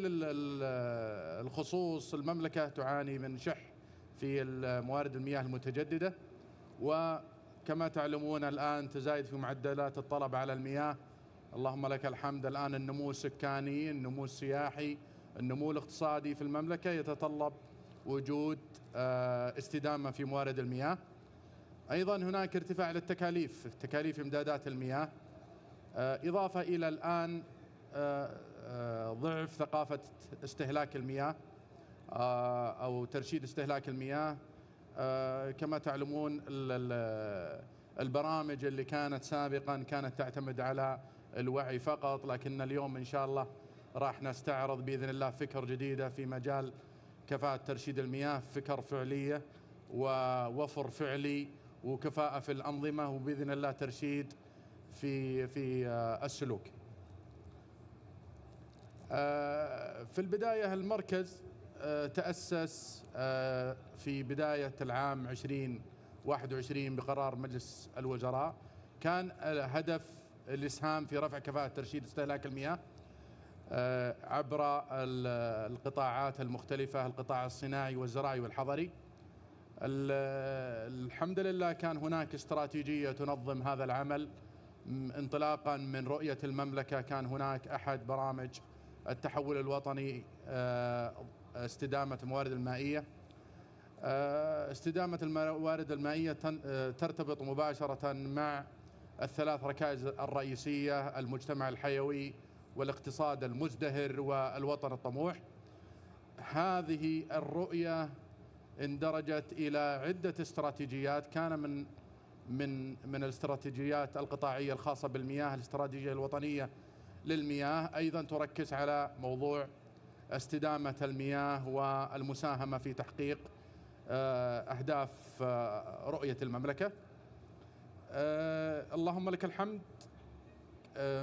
الخصوص المملكة تعاني من شح في موارد المياه المتجددة، وكما تعلمون الآن تزايد في معدلات الطلب على المياه. اللهم لك الحمد. الآن النمو السكاني، النمو السياحي، النمو الاقتصادي في المملكة يتطلب وجود استدامة في موارد المياه. أيضا هناك ارتفاع للتكاليف، تكاليف إمدادات المياه، إضافة إلى الآن ضعف ثقافة استهلاك المياه أو ترشيد استهلاك المياه. كما تعلمون البرامج اللي كانت سابقا كانت تعتمد على الوعي فقط، لكن اليوم إن شاء الله راح نستعرض بإذن الله فكر جديدة في مجال كفاءة ترشيد المياه، فكر فعلية ووفر فعلي وكفاءة في الأنظمة، وبإذن الله ترشيد في السلوك. في البداية المركز تأسس في بداية العام 2021 بقرار مجلس الوزراء. كان هدف الإسهام في رفع كفاءة ترشيد استهلاك المياه عبر القطاعات المختلفة، القطاع الصناعي والزراعي والحضري. الحمد لله كان هناك استراتيجية تنظم هذا العمل انطلاقا من رؤية المملكة. كان هناك أحد برامج التحول الوطني استدامة الموارد المائية. استدامة الموارد المائية ترتبط مباشرة مع الثلاث ركائز الرئيسية: المجتمع الحيوي والاقتصاد المزدهر والوطن الطموح. هذه الرؤية اندرجت إلى عدة استراتيجيات. كان من الاستراتيجيات القطاعية الخاصة بالمياه الاستراتيجية الوطنية للمياه، أيضا تركز على موضوع استدامة المياه والمساهمة في تحقيق أهداف رؤية المملكة. اللهم لك الحمد.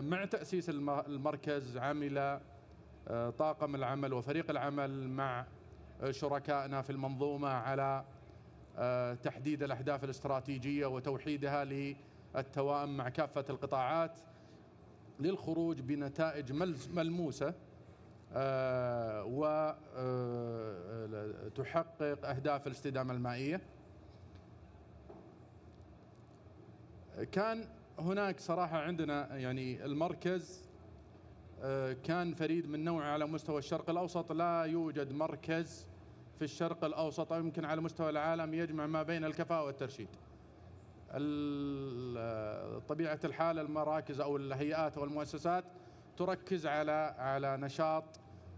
مع تأسيس المركز عمل طاقم العمل وفريق العمل مع شركائنا في المنظومة على تحديد الأهداف الاستراتيجية وتوحيدها للتوائم مع كافة القطاعات للخروج بنتائج ملموسة وتحقق أهداف الاستدامة المائية. كان هناك صراحة عندنا يعني المركز كان فريد من نوعه على مستوى الشرق الأوسط. لا يوجد مركز في الشرق الأوسط أو يمكن على مستوى العالم يجمع ما بين الكفاءة والترشيد. طبيعة الحال المراكز أو الهيئات أو المؤسسات تركز على نشاط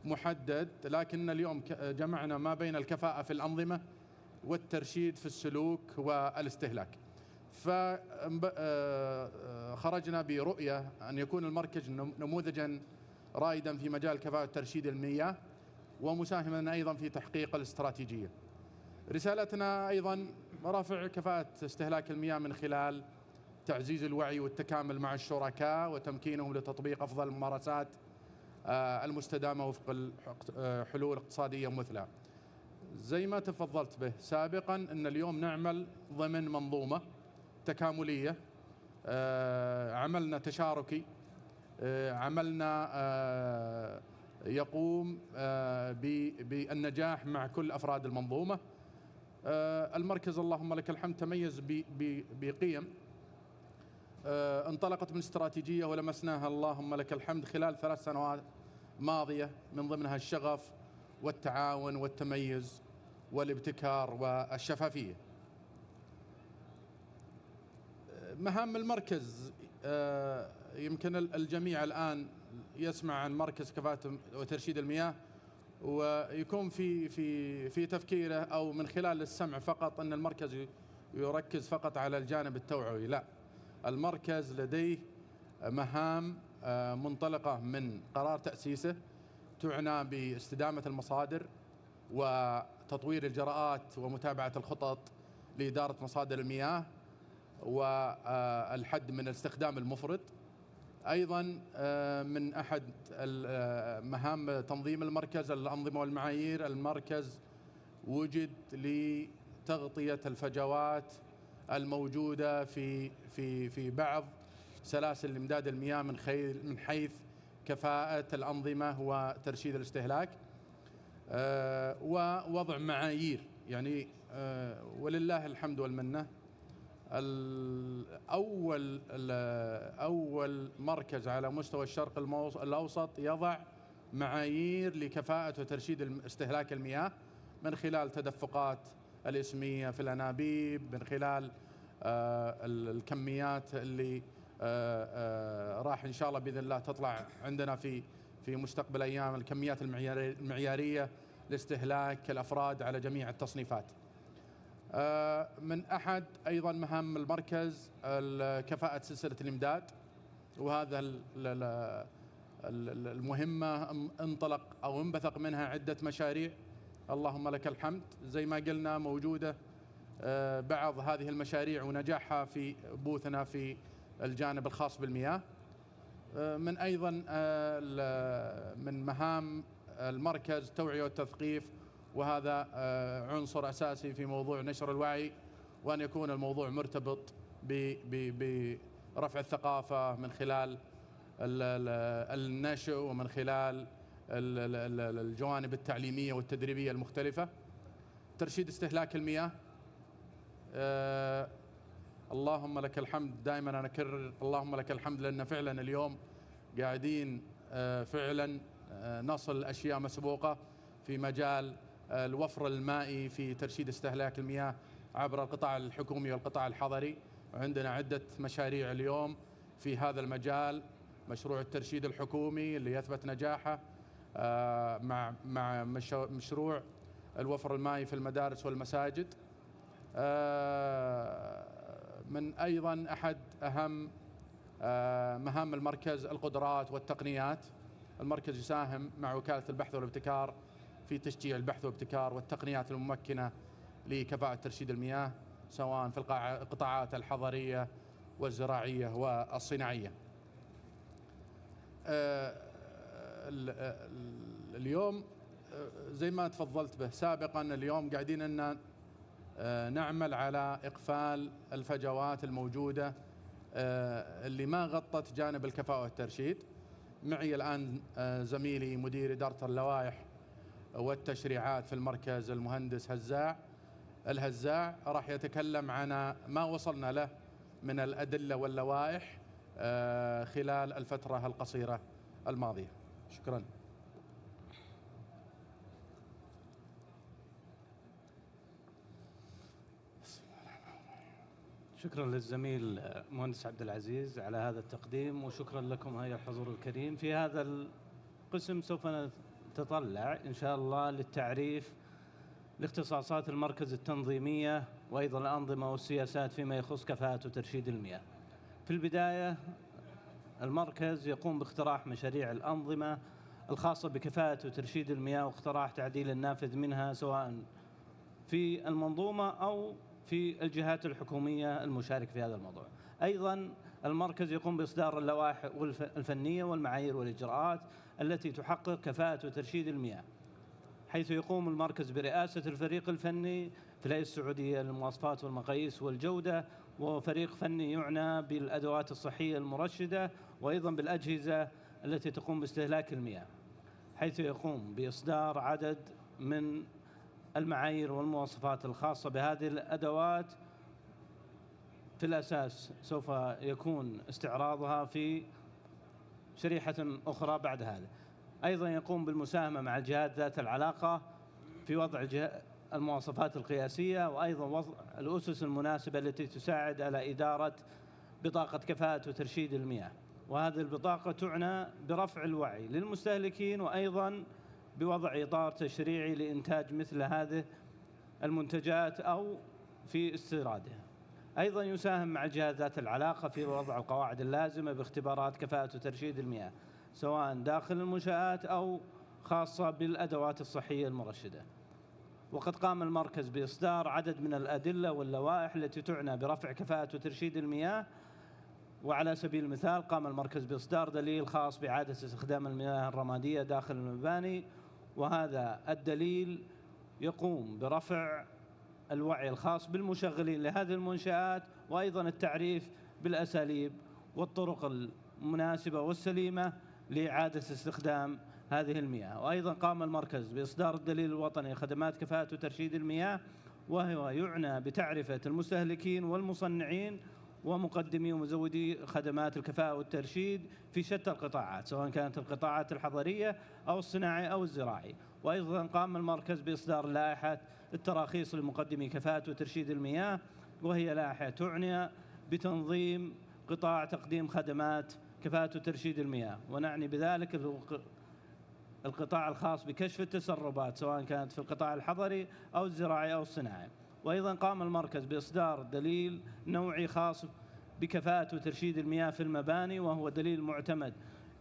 محدد، لكن اليوم جمعنا ما بين الكفاءة في الأنظمة والترشيد في السلوك والاستهلاك. فخرجنا برؤية أن يكون المركز نموذجا رائدا في مجال كفاءة ترشيد المياه ومساهما أيضا في تحقيق الاستراتيجية. رسالتنا أيضا رفع كفاءة استهلاك المياه من خلال تعزيز الوعي والتكامل مع الشركاء وتمكينهم لتطبيق أفضل الممارسات المستدامة وفق حلول اقتصادية مثلى. زي ما تفضلت به سابقا أن اليوم نعمل ضمن منظومة تكاملية، عملنا تشاركي، عملنا يقوم بالنجاح مع كل أفراد المنظومة. المركز اللهم لك الحمد تميز بقيم انطلقت من استراتيجية ولمسناها اللهم لك الحمد خلال 3 سنوات ماضية، من ضمنها الشغف والتعاون والتميز والابتكار والشفافية. مهام المركز، يمكن الجميع الآن يسمع عن مركز كفاءة وترشيد المياه ويكون في تفكيره أو من خلال السمع فقط أن المركز يركز فقط على الجانب التوعوي. لا، المركز لديه مهام منطلقة من قرار تأسيسه تعنى باستدامة المصادر وتطوير الجرآت ومتابعة الخطط لإدارة مصادر المياه والحد من الاستخدام المفرط. أيضا من أحد مهام تنظيم المركز الأنظمة والمعايير. المركز وجد لتغطية الفجوات الموجودة في بعض سلاسل إمداد المياه من حيث كفاءة الأنظمة وترشيد الاستهلاك، ووضع معايير. يعني ولله الحمد والمنة أول مركز على مستوى الشرق الأوسط يضع معايير لكفاءة وترشيد استهلاك المياه من خلال تدفقات الإسمية في الأنابيب، من خلال الكميات اللي راح إن شاء الله بإذن الله تطلع عندنا في مستقبل أيام، الكميات المعيارية لاستهلاك الأفراد على جميع التصنيفات. من أحد أيضا مهام المركز كفاءة سلسلة الإمداد، وهذا المهمة انطلق أو انبثق منها عدة مشاريع اللهم لك الحمد. زي ما قلنا موجودة بعض هذه المشاريع ونجاحها في بوثنا في الجانب الخاص بالمياه. من أيضا من مهام المركز توعية والتثقيف، وهذا عنصر أساسي في موضوع نشر الوعي، وأن يكون الموضوع مرتبط برفع الثقافة من خلال النشء ومن خلال الجوانب التعليمية والتدريبية المختلفة. ترشيد استهلاك المياه، اللهم لك الحمد. دائما أنا أكرر اللهم لك الحمد، لأن فعلا اليوم قاعدين فعلا نصل أشياء مسبوقة في مجال الوفر المائي في ترشيد استهلاك المياه عبر القطاع الحكومي والقطاع الحضري. عندنا عدة مشاريع اليوم في هذا المجال. مشروع الترشيد الحكومي اللي يثبت نجاحه مع مشروع الوفر المائي في المدارس والمساجد. من أيضا أحد أهم مهام المركز القدرات والتقنيات. المركز يساهم مع وكالة البحث والابتكار في تشجيع البحث والابتكار والتقنيات الممكنة لكفاءة ترشيد المياه، سواء في القطاعات الحضرية والزراعية والصناعية. اليوم زي ما تفضلت به سابقا، اليوم قاعدين أن نعمل على إقفال الفجوات الموجودة اللي ما غطت جانب الكفاءة والترشيد. معي الآن زميلي مدير إدارة اللوائح والتشريعات في المركز المهندس الهزاع راح يتكلم عن ما وصلنا له من الأدلة واللوائح خلال الفترة القصيرة الماضية. شكرا. شكرا للزميل مهندس عبد العزيز على هذا التقديم، وشكرا لكم أيها الحضور الكريم. في هذا القسم سوف نتطلع إن شاء الله للتعريف لاختصاصات المركز التنظيمية وأيضا الأنظمة والسياسات فيما يخص كفاءة وترشيد المياه. في البداية المركز يقوم باقتراح مشاريع الأنظمة الخاصة بكفاءة وترشيد المياه واقتراح تعديل النافذ منها سواء في المنظومة أو في الجهات الحكومية المشاركة في هذا الموضوع. أيضا المركز يقوم بإصدار اللوائح الفنية والمعايير والإجراءات التي تحقق كفاءة وترشيد المياه، حيث يقوم المركز برئاسة الفريق الفني في الهيئة السعودية للمواصفات والمقاييس والجودة، وفريق فني يعنى بالأدوات الصحية المرشدة وأيضا بالأجهزة التي تقوم باستهلاك المياه، حيث يقوم بإصدار عدد من المعايير والمواصفات الخاصة بهذه الأدوات. في الأساس سوف يكون استعراضها في شريحة أخرى بعد هذا. أيضا يقوم بالمساهمة مع الجهات ذات العلاقة في وضع المواصفات القياسية وأيضا وضع الأسس المناسبة التي تساعد على إدارة بطاقة كفاءة وترشيد المياه، وهذه البطاقة تعنى برفع الوعي للمستهلكين وأيضا بوضع إطار تشريعي لإنتاج مثل هذه المنتجات أو في استيرادها. أيضا يساهم مع الجهات ذات العلاقة في وضع القواعد اللازمة باختبارات كفاءة وترشيد المياه سواء داخل المنشآت أو خاصة بالأدوات الصحية المرشدة. وقد قام المركز بإصدار عدد من الأدلة واللوائح التي تعنى برفع كفاءة وترشيد المياه، وعلى سبيل المثال قام المركز بإصدار دليل خاص بإعادة استخدام المياه الرمادية داخل المباني، وهذا الدليل يقوم برفع الوعي الخاص بالمشغلين لهذه المنشآت وأيضا التعريف بالأساليب والطرق المناسبة والسليمة لإعادة استخدام هذه المياه. وأيضا قام المركز بإصدار الدليل الوطني لخدمات كفاءة وترشيد المياه، وهو يعنى بتعرفة المستهلكين والمصنعين ومقدمي ومزودي خدمات الكفاءة والترشيد في شتى القطاعات سواء كانت القطاعات الحضرية أو الصناعي أو الزراعي. وأيضا قام المركز بإصدار لائحة التراخيص لمقدمي كفاءة وترشيد المياه، وهي لائحة تعني بتنظيم قطاع تقديم خدمات كفاءة وترشيد المياه، ونعني بذلك القطاع الخاص بكشف التسربات سواء كانت في القطاع الحضري أو الزراعي أو الصناعي. وأيضا قام المركز بإصدار دليل نوعي خاص بكفاءة وترشيد المياه في المباني، وهو دليل معتمد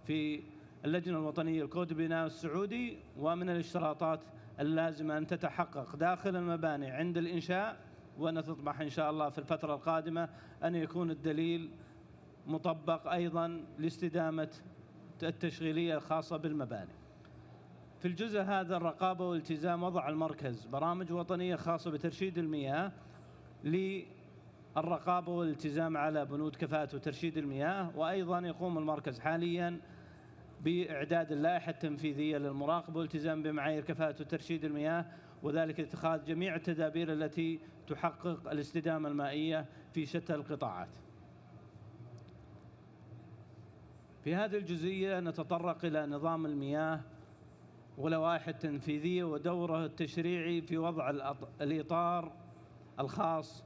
في اللجنة الوطنية لكود البناء السعودي، ومن الاشتراطات اللازمة أن تتحقق داخل المباني عند الإنشاء، ونطمح إن شاء الله في الفترة القادمة أن يكون الدليل مطبق أيضا لاستدامة التشغيلية الخاصة بالمباني. في الجزء هذا الرقابة والالتزام وضع المركز برامج وطنية خاصة بترشيد المياه للرقابة والالتزام على بنود كفاءة وترشيد المياه. وأيضا يقوم المركز حاليا بإعداد اللائحة التنفيذية للمراقبة والالتزام بمعايير كفاءة وترشيد المياه، وذلك اتخاذ جميع التدابير التي تحقق الاستدامة المائية في شتى القطاعات. في هذه الجزئية نتطرق إلى نظام المياه ولوائح التنفيذية ودوره التشريعي في وضع الإطار الخاص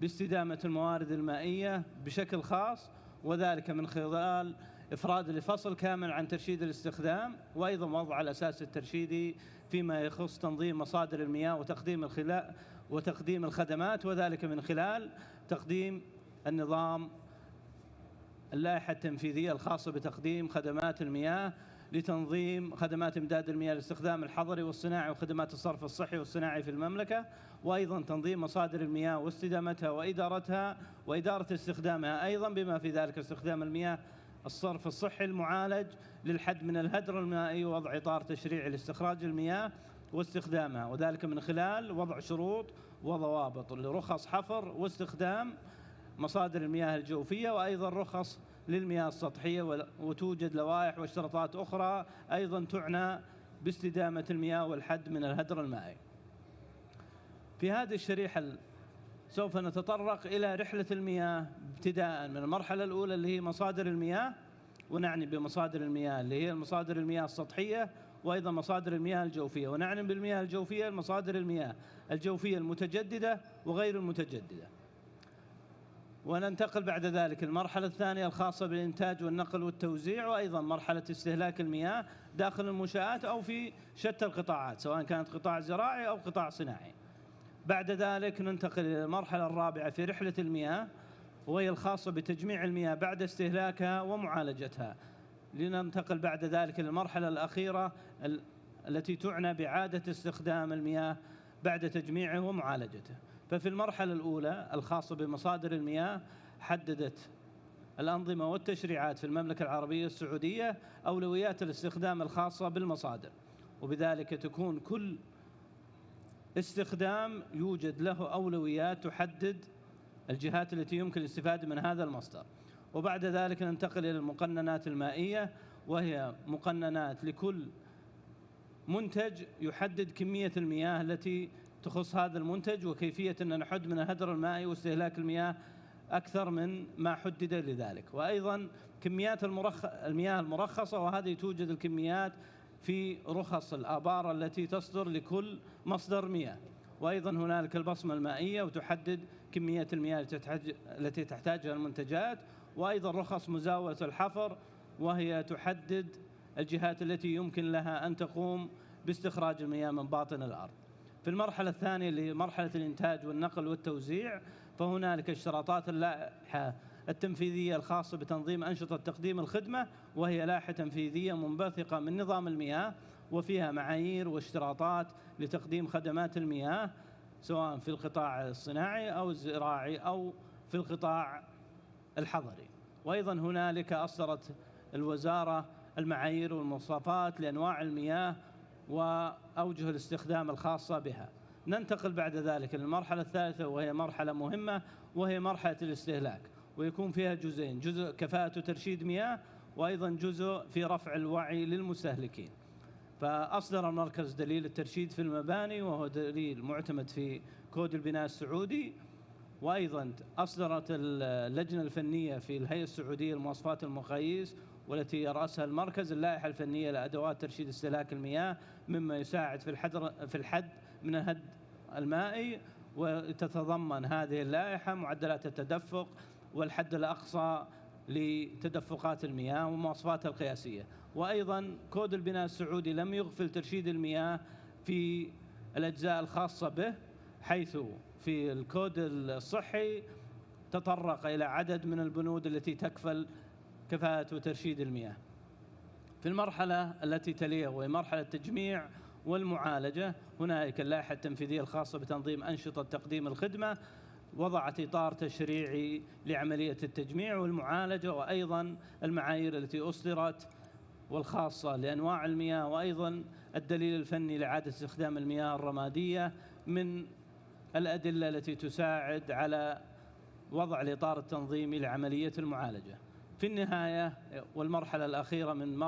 باستدامة الموارد المائية بشكل خاص، وذلك من خلال إفراد لفصل كامل عن ترشيد الاستخدام، وأيضا وضع الأساس الترشيدي فيما يخص تنظيم مصادر المياه وتقديم الخدمات، وذلك من خلال تقديم النظام اللائحة التنفيذية الخاصة بتقديم خدمات المياه لتنظيم خدمات إمداد المياه للاستخدام الحضري والصناعي وخدمات الصرف الصحي والصناعي في المملكة، وأيضا تنظيم مصادر المياه واستدامتها وإدارتها وإدارة استخدامها، أيضا بما في ذلك استخدام المياه الصرف الصحي المعالج للحد من الهدر المائي، ووضع إطار تشريعي لاستخراج المياه واستخدامها، وذلك من خلال وضع شروط وضوابط لرخص حفر واستخدام مصادر المياه الجوفية، وأيضا رخص للمياه السطحية، وتوجد لوائح واشتراطات أخرى أيضا تعنى باستدامة المياه والحد من الهدر المائي. في هذه الشريحة سوف نتطرق إلى رحلة المياه ابتداء من المرحلة الأولى اللي هي مصادر المياه، ونعني بمصادر المياه اللي هي المصادر المياه السطحية وأيضا مصادر المياه الجوفية. ونعني بالمياه الجوفية مصادر المياه الجوفية المتجددة وغير المتجددة. وننتقل بعد ذلك المرحلة الثانية الخاصة بالإنتاج والنقل والتوزيع، وأيضا مرحلة استهلاك المياه داخل المنشآت أو في شتى القطاعات سواء كانت قطاع زراعي أو قطاع صناعي. بعد ذلك ننتقل إلى المرحلة الرابعة في رحلة المياه، وهي الخاصة بتجميع المياه بعد استهلاكها ومعالجتها. لننتقل بعد ذلك إلى المرحلة الأخيرة التي تعنى بإعادة استخدام المياه بعد تجميعه ومعالجته. ففي المرحلة الأولى الخاصة بمصادر المياه حددت الأنظمة والتشريعات في المملكة العربية السعودية أولويات الاستخدام الخاصة بالمصادر، وبذلك تكون كل استخدام يوجد له أولويات تحدد الجهات التي يمكن الاستفادة من هذا المصدر. وبعد ذلك ننتقل إلى المقننات المائية، وهي مقننات لكل منتج يحدد كمية المياه التي تخص هذا المنتج وكيفية أن نحد من الهدر المائي واستهلاك المياه أكثر من ما حدد لذلك. وأيضا كميات المياه المرخصة، وهذه توجد الكميات في رخص الآبار التي تصدر لكل مصدر مياه. وأيضا هنالك البصمة المائية وتحدد كمية المياه التي تحتاجها المنتجات. وأيضا رخص مزاولة الحفر، وهي تحدد الجهات التي يمكن لها أن تقوم باستخراج المياه من باطن الأرض. في المرحلة الثانية اللي هي مرحلة الإنتاج والنقل والتوزيع، فهنالك اشتراطات اللائحة التنفيذية الخاصة بتنظيم أنشطة تقديم الخدمة، وهي لائحة تنفيذية منبثقة من نظام المياه، وفيها معايير واشتراطات لتقديم خدمات المياه سواء في القطاع الصناعي أو الزراعي أو في القطاع الحضري. وأيضا هنالك أصدرت الوزارة المعايير والمواصفات لأنواع المياه وأوجه الاستخدام الخاصة بها. ننتقل بعد ذلك للمرحلة الثالثة، وهي مرحلة مهمة، وهي مرحلة الاستهلاك، ويكون فيها جزئين: جزء كفاءة وترشيد مياه، وأيضا جزء في رفع الوعي للمستهلكين. فأصدر المركز دليل الترشيد في المباني، وهو دليل معتمد في كود البناء السعودي. وأيضا أصدرت اللجنة الفنية في الهيئة السعودية لمواصفات المقاييس، والتي يرأسها المركز، اللائحة الفنية لأدوات ترشيد استهلاك المياه، مما يساعد في الحد من الهدر المائي. وتتضمن هذه اللائحة معدلات التدفق والحد الأقصى لتدفقات المياه ومواصفاتها القياسية. وأيضا كود البناء السعودي لم يغفل ترشيد المياه في الأجزاء الخاصة به، حيث في الكود الصحي تطرق إلى عدد من البنود التي تكفل كفاءة وترشيد المياه. في المرحلة التي تليها وهي مرحلة التجميع والمعالجة، هنالك اللائحة التنفيذية الخاصة بتنظيم أنشطة تقديم الخدمة، وضعت إطار تشريعي لعملية التجميع والمعالجة، وأيضا المعايير التي أصدرت والخاصة لأنواع المياه، وأيضا الدليل الفني لإعادة استخدام المياه الرمادية من الأدلة التي تساعد على وضع الإطار التنظيمي لعملية المعالجة. في النهاية والمرحلة الأخيرة من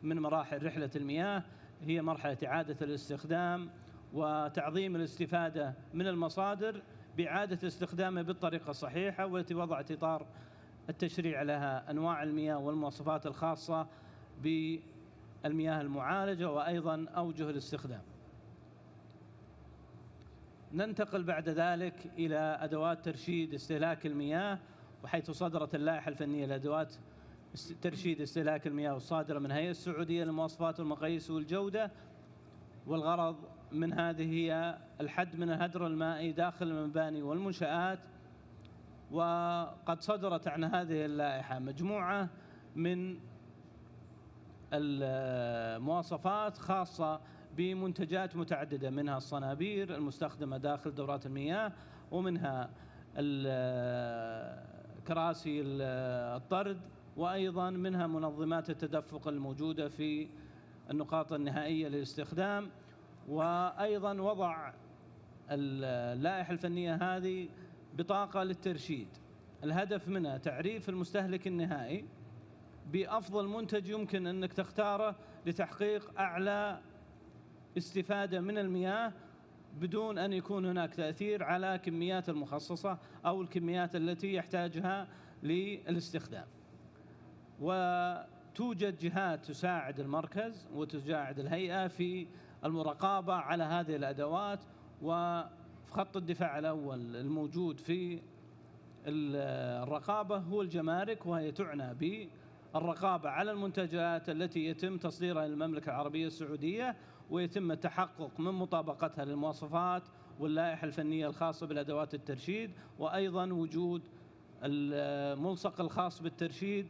مراحل رحلة المياه هي مرحلة إعادة الاستخدام وتعظيم الاستفادة من المصادر بإعادة استخدامها بالطريقة الصحيحة، والتي وضعت إطار التشريع لها أنواع المياه والمواصفات الخاصة بالمياه المعالجة وأيضا أوجه الاستخدام. ننتقل بعد ذلك إلى أدوات ترشيد استهلاك المياه، وحيث صدرت اللائحة الفنية لأدوات ترشيد استهلاك المياه الصادرة من الهيئة السعودية للمواصفات والمقاييس والجودة. والغرض من هذه هي الحد من الهدر المائي داخل المباني والمنشآت. وقد صدرت عن هذه اللائحة مجموعة من المواصفات خاصة بمنتجات متعددة، منها الصنابير المستخدمة داخل دورات المياه، ومنها كراسي الطرد، وأيضا منها منظمات التدفق الموجودة في النقاط النهائية للاستخدام. وأيضا وضع اللائحة الفنية هذه بطاقة للترشيد، الهدف منها تعريف المستهلك النهائي بأفضل منتج يمكن أنك تختاره لتحقيق أعلى استفادة من المياه بدون أن يكون هناك تأثير على كميات المخصصة أو الكميات التي يحتاجها للاستخدام. وتوجد جهات تساعد المركز وتساعد الهيئة في المراقبة على هذه الأدوات. وفي خط الدفاع الأول الموجود في الرقابة هو الجمارك، وهي تعنى بالرقابة على المنتجات التي يتم تصديرها للمملكة العربية السعودية، ويتم التحقق من مطابقتها للمواصفات واللائحة الفنية الخاصة بالأدوات الترشيد، وأيضا وجود الملصق الخاص بالترشيد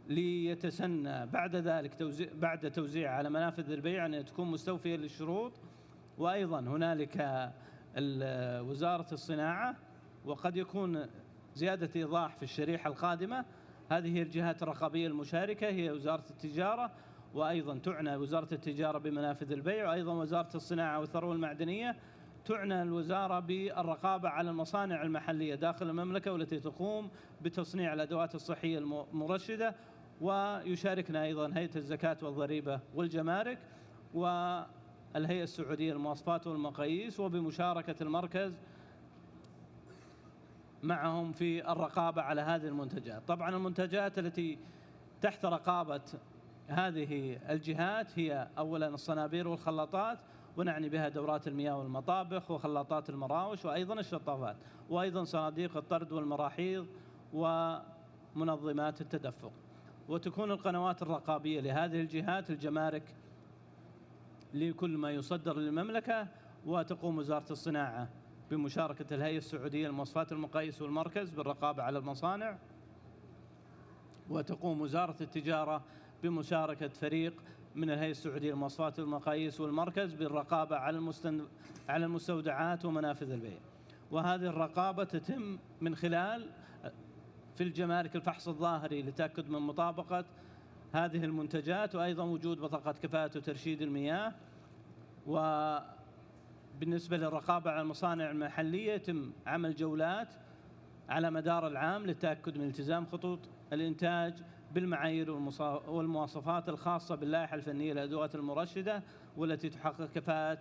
ليتسنى بعد ذلك بعد توزيعها على منافذ البيع أن تكون مستوفية للشروط. وأيضا هنالك وزارة الصناعة، وقد يكون زيادة إيضاح في الشريحة القادمة. هذه هي الجهات الرقابية المشاركة، هي وزارة التجارة، وأيضا تعنى وزارة التجارة بمنافذ البيع، وأيضا وزارة الصناعة والثروة المعدنية. تعنى الوزارة بالرقابة على المصانع المحلية داخل المملكة والتي تقوم بتصنيع الأدوات الصحية المرشدة. ويشاركنا أيضا هيئة الزكاة والضريبة والجمارك والهيئة السعودية للمواصفات والمقاييس، وبمشاركة المركز معهم في الرقابة على هذه المنتجات. طبعا المنتجات التي تحت رقابة هذه الجهات هي أولا الصنابير والخلاطات، ونعني بها دورات المياه والمطابخ وخلاطات المراوش، وأيضا الشطافات، وأيضا صناديق الطرد والمراحيض ومنظمات التدفق. وتكون القنوات الرقابية لهذه الجهات الجمارك لكل ما يصدر للمملكة، وتقوم وزارة الصناعة بمشاركة الهيئة السعودية للمواصفات المقاييس والمركز بالرقابة على المصانع، وتقوم وزارة التجارة بمشاركة فريق من الهيئة السعودية للمواصفات والمقاييس والمركز بالرقابة على المستودعات ومنافذ البيع. وهذه الرقابة تتم من خلال في الجمارك الفحص الظاهري لتأكد من مطابقة هذه المنتجات، وأيضا وجود بطاقة كفاءة وترشيد المياه. وبالنسبة للرقابة على المصانع المحلية يتم عمل جولات على مدار العام للتأكد من التزام خطوط الإنتاج بالمعايير والمواصفات الخاصة باللائحة الفنية للأدوات المرشدة والتي تحقق كفاءة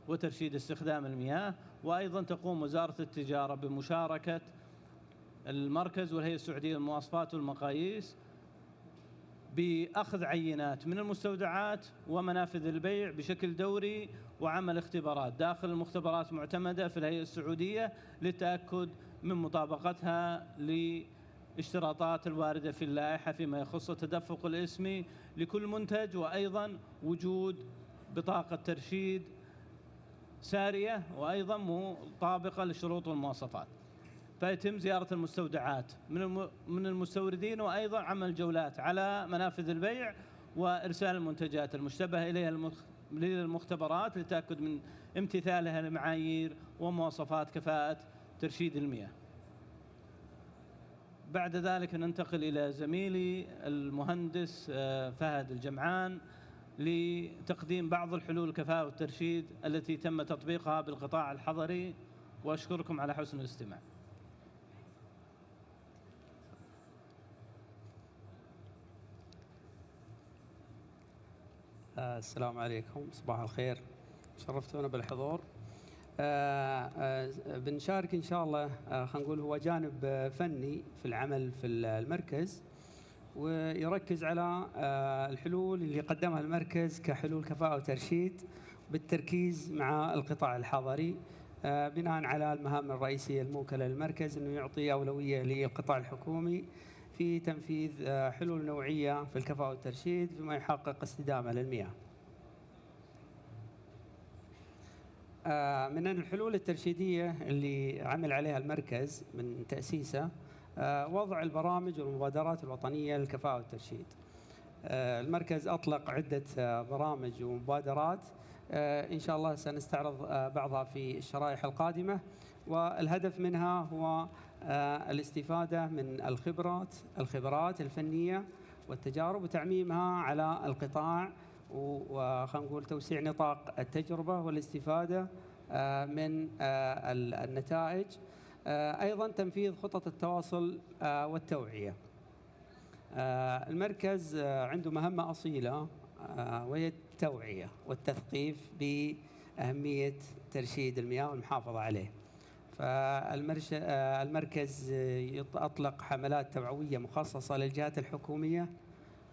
وترشيد استخدام المياه. وأيضا تقوم وزارة التجارة بمشاركة المركز والهيئة السعودية للمواصفات والمقاييس بأخذ عينات من المستودعات ومنافذ البيع بشكل دوري، وعمل اختبارات داخل المختبرات معتمدة في الهيئة السعودية للتأكد من مطابقتها لاشتراطات الواردة في اللائحة فيما يخص التدفق الاسمي لكل منتج، وأيضا وجود بطاقة ترشيد سارية وأيضا مطابقة للشروط والمواصفات. فيتم زيارة المستودعات من المستوردين، وأيضا عمل جولات على منافذ البيع وإرسال المنتجات المشتبه إليها للمختبرات للتأكد من امتثالها لمعايير ومواصفات كفاءة ترشيد المياه. بعد ذلك ننتقل إلى زميلي المهندس فهد الجمعان لتقديم بعض الحلول الكفاءة والترشيد التي تم تطبيقها بالقطاع الحضري، وأشكركم على حسن الاستماع. السلام عليكم، صباح الخير، شرفتونا بالحضور. بنشارك إن شاء الله، خلينا نقول هو جانب فني في العمل في المركز، ويركز على الحلول اللي قدمها المركز كحلول كفاءة وترشيد بالتركيز مع القطاع الحضري، بناء على المهام الرئيسية الموكلة للمركز أنه يعطي أولوية للقطاع الحكومي في تنفيذ حلول نوعية في الكفاءة والترشيد فيما يحقق استدامة للمياه. من الحلول الترشيدية اللي عمل عليها المركز من تأسيسه وضع البرامج والمبادرات الوطنية للكفاءة والترشيد. المركز أطلق عدة برامج ومبادرات، إن شاء الله سنستعرض بعضها في الشرائح القادمة، والهدف منها هو الاستفادة من الخبرات الفنية والتجارب وتعميمها على القطاع، وخلينا نقول توسيع نطاق التجربة والاستفادة من النتائج. أيضا تنفيذ خطط التواصل والتوعية. المركز عنده مهمة أصيلة وهي التوعية والتثقيف بأهمية ترشيد المياه والمحافظة عليه. فالمركز أطلق حملات توعوية مخصصة للجهات الحكومية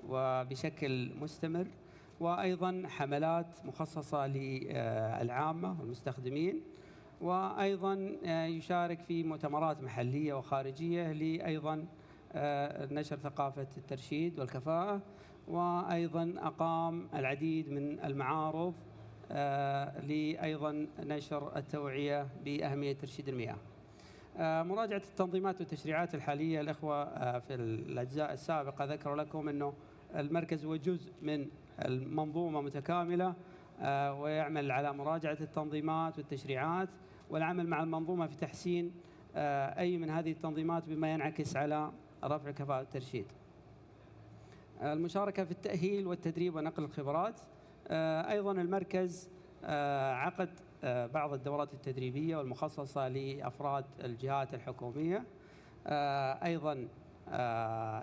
وبشكل مستمر، وأيضا حملات مخصصة للعامة والمستخدمين، وأيضا يشارك في مؤتمرات محلية وخارجية لأيضا نشر ثقافة الترشيد والكفاءة، وأيضا أقام العديد من المعارض لأيضا نشر التوعية بأهمية ترشيد المياه. مراجعة التنظيمات والتشريعات الحالية، الأخوة في الأجزاء السابقة ذكروا لكم أنه المركز هو جزء من المنظومة متكاملة، ويعمل على مراجعة التنظيمات والتشريعات والعمل مع المنظومة في تحسين أي من هذه التنظيمات بما ينعكس على رفع كفاءة الترشيد. المشاركة في التأهيل والتدريب ونقل الخبرات. أيضا المركز عقد بعض الدورات التدريبية والمخصصة لأفراد الجهات الحكومية. أيضا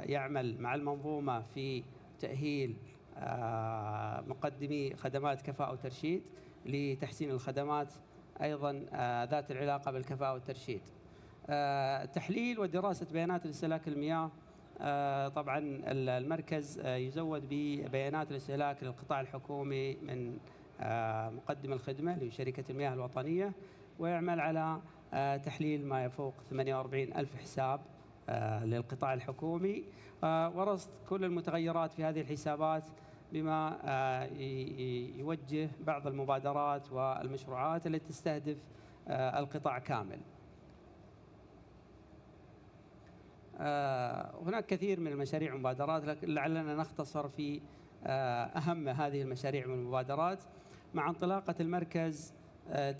يعمل مع المنظومة في تأهيل مقدمي خدمات كفاءة وترشيد لتحسين الخدمات أيضا ذات العلاقة بالكفاءة والترشيد. تحليل ودراسة بيانات الاستهلاك المياه. طبعا المركز يزود ببيانات الاستهلاك للقطاع الحكومي من مقدم الخدمة لشركة المياه الوطنية، ويعمل على تحليل ما يفوق 48 ألف حساب للقطاع الحكومي، ورصد كل المتغيرات في هذه الحسابات بما يوجه بعض المبادرات والمشروعات التي تستهدف القطاع كامل. هناك كثير من المشاريع والمبادرات، لكن لعلنا نختصر في أهم هذه المشاريع والمبادرات. مع انطلاقة المركز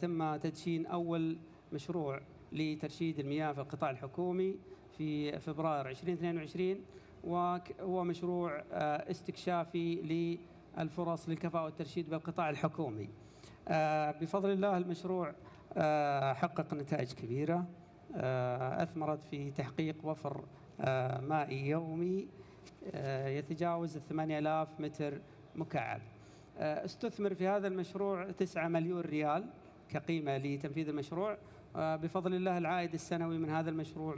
تم تدشين أول مشروع لترشيد المياه في القطاع الحكومي في فبراير 2022، وهو مشروع استكشافي للفرص للكفاءة والترشيد بالقطاع الحكومي. بفضل الله المشروع حقق نتائج كبيرة أثمرت في تحقيق وفر مائي يومي يتجاوز 8000 متر مكعب. استثمر في هذا المشروع 9 مليون ريال كقيمة لتنفيذ المشروع. بفضل الله العائد السنوي من هذا المشروع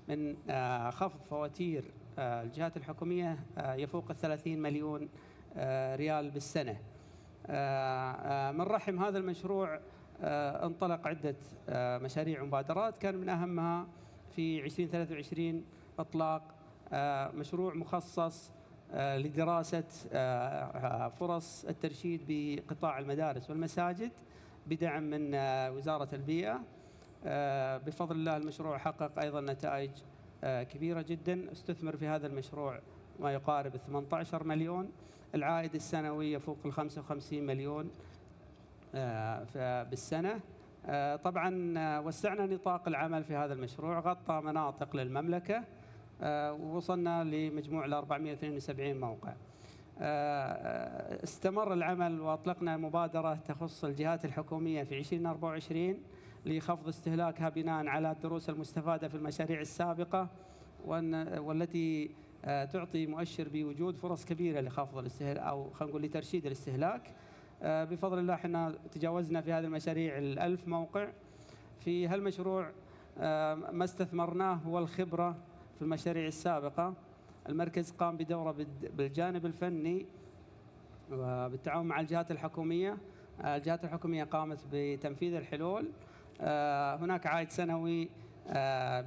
من خفض فواتير الجهات الحكومية يفوق 30 مليون ريال بالسنة. من رحم هذا المشروع انطلق عدة مشاريع ومبادرات، كان من أهمها في 2023 إطلاق مشروع مخصص لدراسة فرص الترشيد بقطاع المدارس والمساجد بدعم من وزارة البيئة. بفضل الله المشروع حقق أيضا نتائج كبيرة جدا. استثمر في هذا المشروع ما يقارب 18 مليون، العائد السنوي يفوق 55 مليون بالسنة. طبعا وسعنا نطاق العمل في هذا المشروع، غطى مناطق للمملكة ووصلنا لمجموع 472 موقع. استمر العمل وأطلقنا مبادرة تخص الجهات الحكومية في 2024 لخفض استهلاكها بناء على الدروس المستفادة في المشاريع السابقة، والتي تعطي مؤشر بوجود فرص كبيرة لخفض الاستهلاك، أو خلينا نقول لترشيد الاستهلاك. بفضل الله احنا تجاوزنا في هذه المشاريع 1000 موقع. في هالمشروع ما استثمرناه هو الخبرة في المشاريع السابقة. المركز قام بدورة بالجانب الفني وبالتعاون مع الجهات الحكومية. الجهات الحكومية قامت بتنفيذ الحلول. هناك عائد سنوي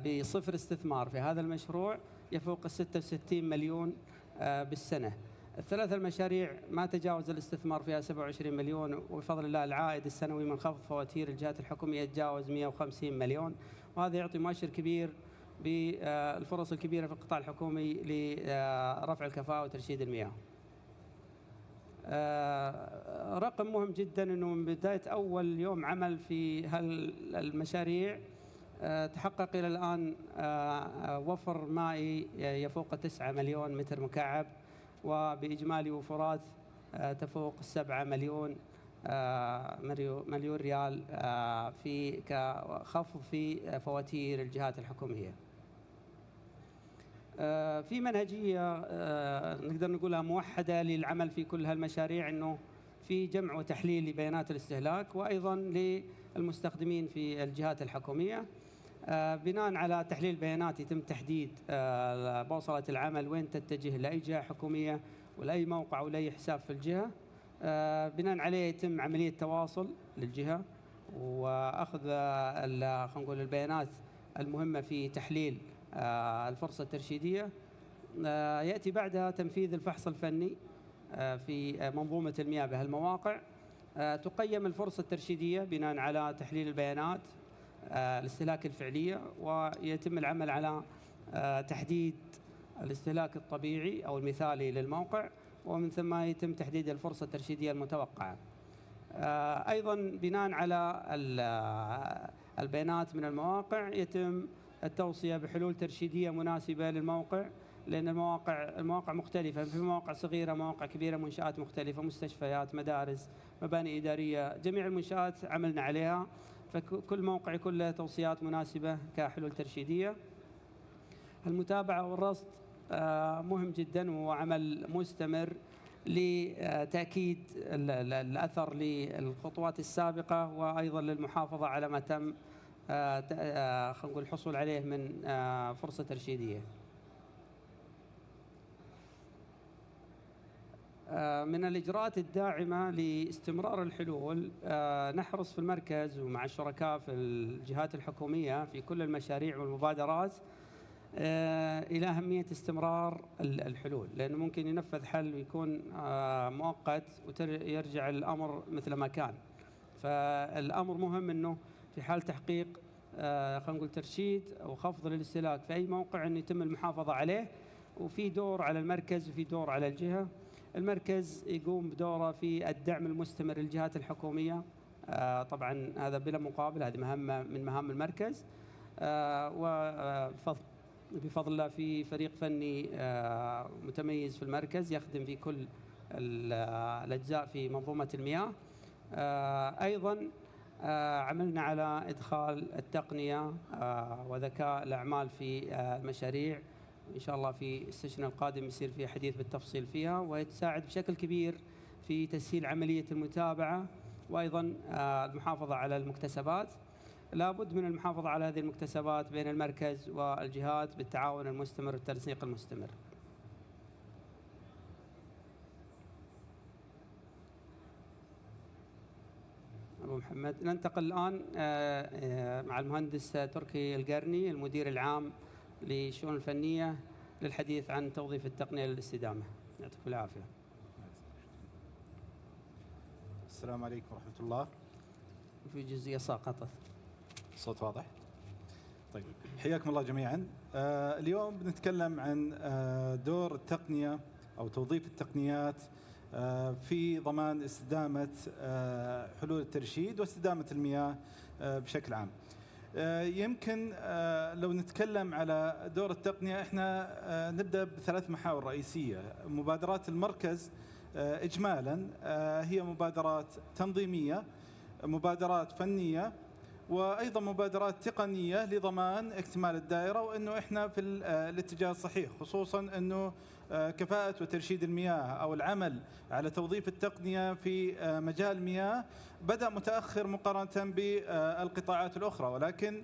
بصفر استثمار في هذا المشروع يفوق 66 مليون بالسنة. الثلاث المشاريع ما تجاوز الاستثمار فيها 27 مليون، وبفضل الله العائد السنوي من خفض فواتير الجهات الحكومية يتجاوز 150 مليون، وهذا يعطي مؤشر كبير بالفرص الكبيرة في القطاع الحكومي لرفع الكفاءة وترشيد المياه. رقم مهم جدا أنه من بداية أول يوم عمل في هالمشاريع تحقق إلى الآن وفر مائي يفوق 9 مليون متر مكعب، وبإجمالي وفرات تفوق 7 مليون ريال في كخفض في فواتير الجهات الحكومية. في منهجية نقدر نقولها موحدة للعمل في كل هالمشاريع، أنه في جمع وتحليل لبيانات الاستهلاك، وأيضا للمستخدمين في الجهات الحكومية. بناء على تحليل البيانات يتم تحديد بوصلة العمل وين تتجه لأي جهة حكومية ولأي موقع ولأي حساب في الجهة. بناء عليه يتم عملية تواصل للجهة وأخذ خلينا نقول البيانات المهمة في تحليل الفرصة الترشيدية. يأتي بعدها تنفيذ الفحص الفني في منظومة المياه بهالمواقع. تقيم الفرصة الترشيدية بناء على تحليل البيانات الاستهلاك الفعلية، ويتم العمل على تحديد الاستهلاك الطبيعي أو المثالي للموقع، ومن ثم يتم تحديد الفرصة الترشيدية المتوقعة. أيضا بناء على البيانات من المواقع يتم التوصية بحلول ترشيدية مناسبة للموقع، لأن المواقع مختلفة، في مواقع صغيرة، مواقع كبيرة، منشآت مختلفة، مستشفيات، مدارس، مباني إدارية، جميع المنشآت عملنا عليها، فكل موقع يكون له توصيات مناسبة كحلول ترشيدية. المتابعة والرصد مهم جدا، وهو عمل مستمر لتأكيد الأثر للخطوات السابقة، وأيضا للمحافظة على ما تم خلينا نقول الحصول عليه من فرصة ترشيدية. من الإجراءات الداعمة لاستمرار الحلول، نحرص في المركز ومع الشركاء في الجهات الحكومية في كل المشاريع والمبادرات إلى أهمية استمرار الحلول، لأنه ممكن ينفذ حل ويكون مؤقت ويرجع الأمر مثل ما كان. فالأمر مهم أنه في حال تحقيق خلينا نقول ترشيد أو خفض للاستهلاك في أي موقع أن يتم المحافظة عليه، وفي دور على المركز وفي دور على الجهة. المركز يقوم بدوره في الدعم المستمر للجهات الحكومية، طبعا هذا بلا مقابل، هذه مهمة من مهام المركز. وبفضل الله في فريق فني متميز في المركز يخدم في كل الأجزاء في منظومة المياه. أيضا عملنا على إدخال التقنية وذكاء الأعمال في المشاريع، إن شاء الله في السيشن القادم يصير فيه حديث بالتفصيل فيها، وتساعد بشكل كبير في تسهيل عملية المتابعة، وأيضا المحافظة على المكتسبات. لابد من المحافظة على هذه المكتسبات بين المركز والجهات بالتعاون المستمر والتنسيق المستمر. أبو محمد، ننتقل الآن مع المهندس تركي القرني المدير العام للشؤون الفنية للحديث عن توظيف التقنية للاستدامة. يعطيكم العافية. السلام عليكم ورحمة الله. في جزئية ساقطت. الصوت واضح؟ طيب، حياكم الله جميعا. اليوم بنتكلم عن دور التقنية أو توظيف التقنيات في ضمان استدامة حلول الترشيد واستدامة المياه بشكل عام. يمكن لو نتكلم على دور التقنية، احنا نبدأ بثلاث محاور رئيسية. مبادرات المركز إجمالا هي مبادرات تنظيمية، مبادرات فنية، وأيضا مبادرات تقنية لضمان اكتمال الدائرة، وأنه إحنا في الاتجاه الصحيح، خصوصا أنه كفاءة وترشيد المياه أو العمل على توظيف التقنية في مجال المياه بدأ متأخر مقارنة بالقطاعات الأخرى، ولكن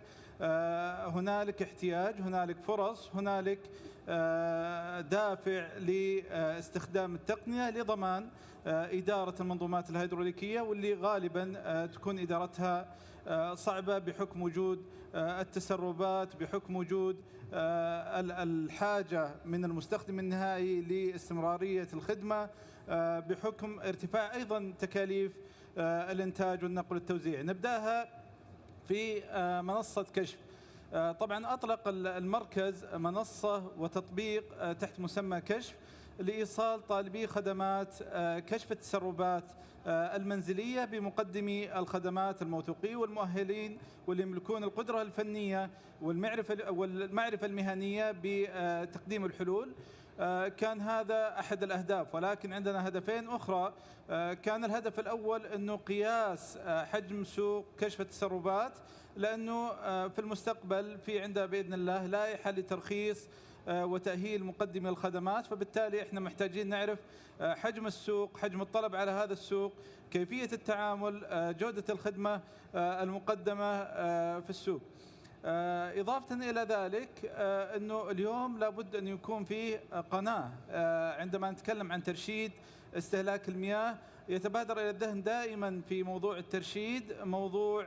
هنالك احتياج، هنالك فرص، هنالك دافع لاستخدام التقنية لضمان إدارة المنظومات الهيدروليكية، واللي غالبا تكون إدارتها صعبة بحكم وجود التسربات، بحكم وجود الحاجة من المستخدم النهائي لاستمرارية الخدمة، بحكم ارتفاع أيضا تكاليف الإنتاج والنقل والتوزيع. نبدأها في منصة كشف. طبعا أطلق المركز منصة وتطبيق تحت مسمى كشف لإيصال طالبي خدمات كشف التسربات المنزلية بمقدمي الخدمات الموثوقين والمؤهلين واللي يملكون القدرة الفنية والمعرفة المهنية بتقديم الحلول. كان هذا أحد الأهداف، ولكن عندنا هدفين أخرى. كان الهدف الأول أنه قياس حجم سوق كشف التسربات، لأنه في المستقبل في عندها بإذن الله لائحة لترخيص وتأهيل مقدمي الخدمات. فبالتالي احنا محتاجين نعرف حجم السوق، حجم الطلب على هذا السوق، كيفية التعامل، جودة الخدمة المقدمة في السوق. إضافة إلى ذلك أنه اليوم لابد أن يكون فيه قناة. عندما نتكلم عن ترشيد استهلاك المياه يتبادر إلى الذهن دائما في موضوع الترشيد موضوع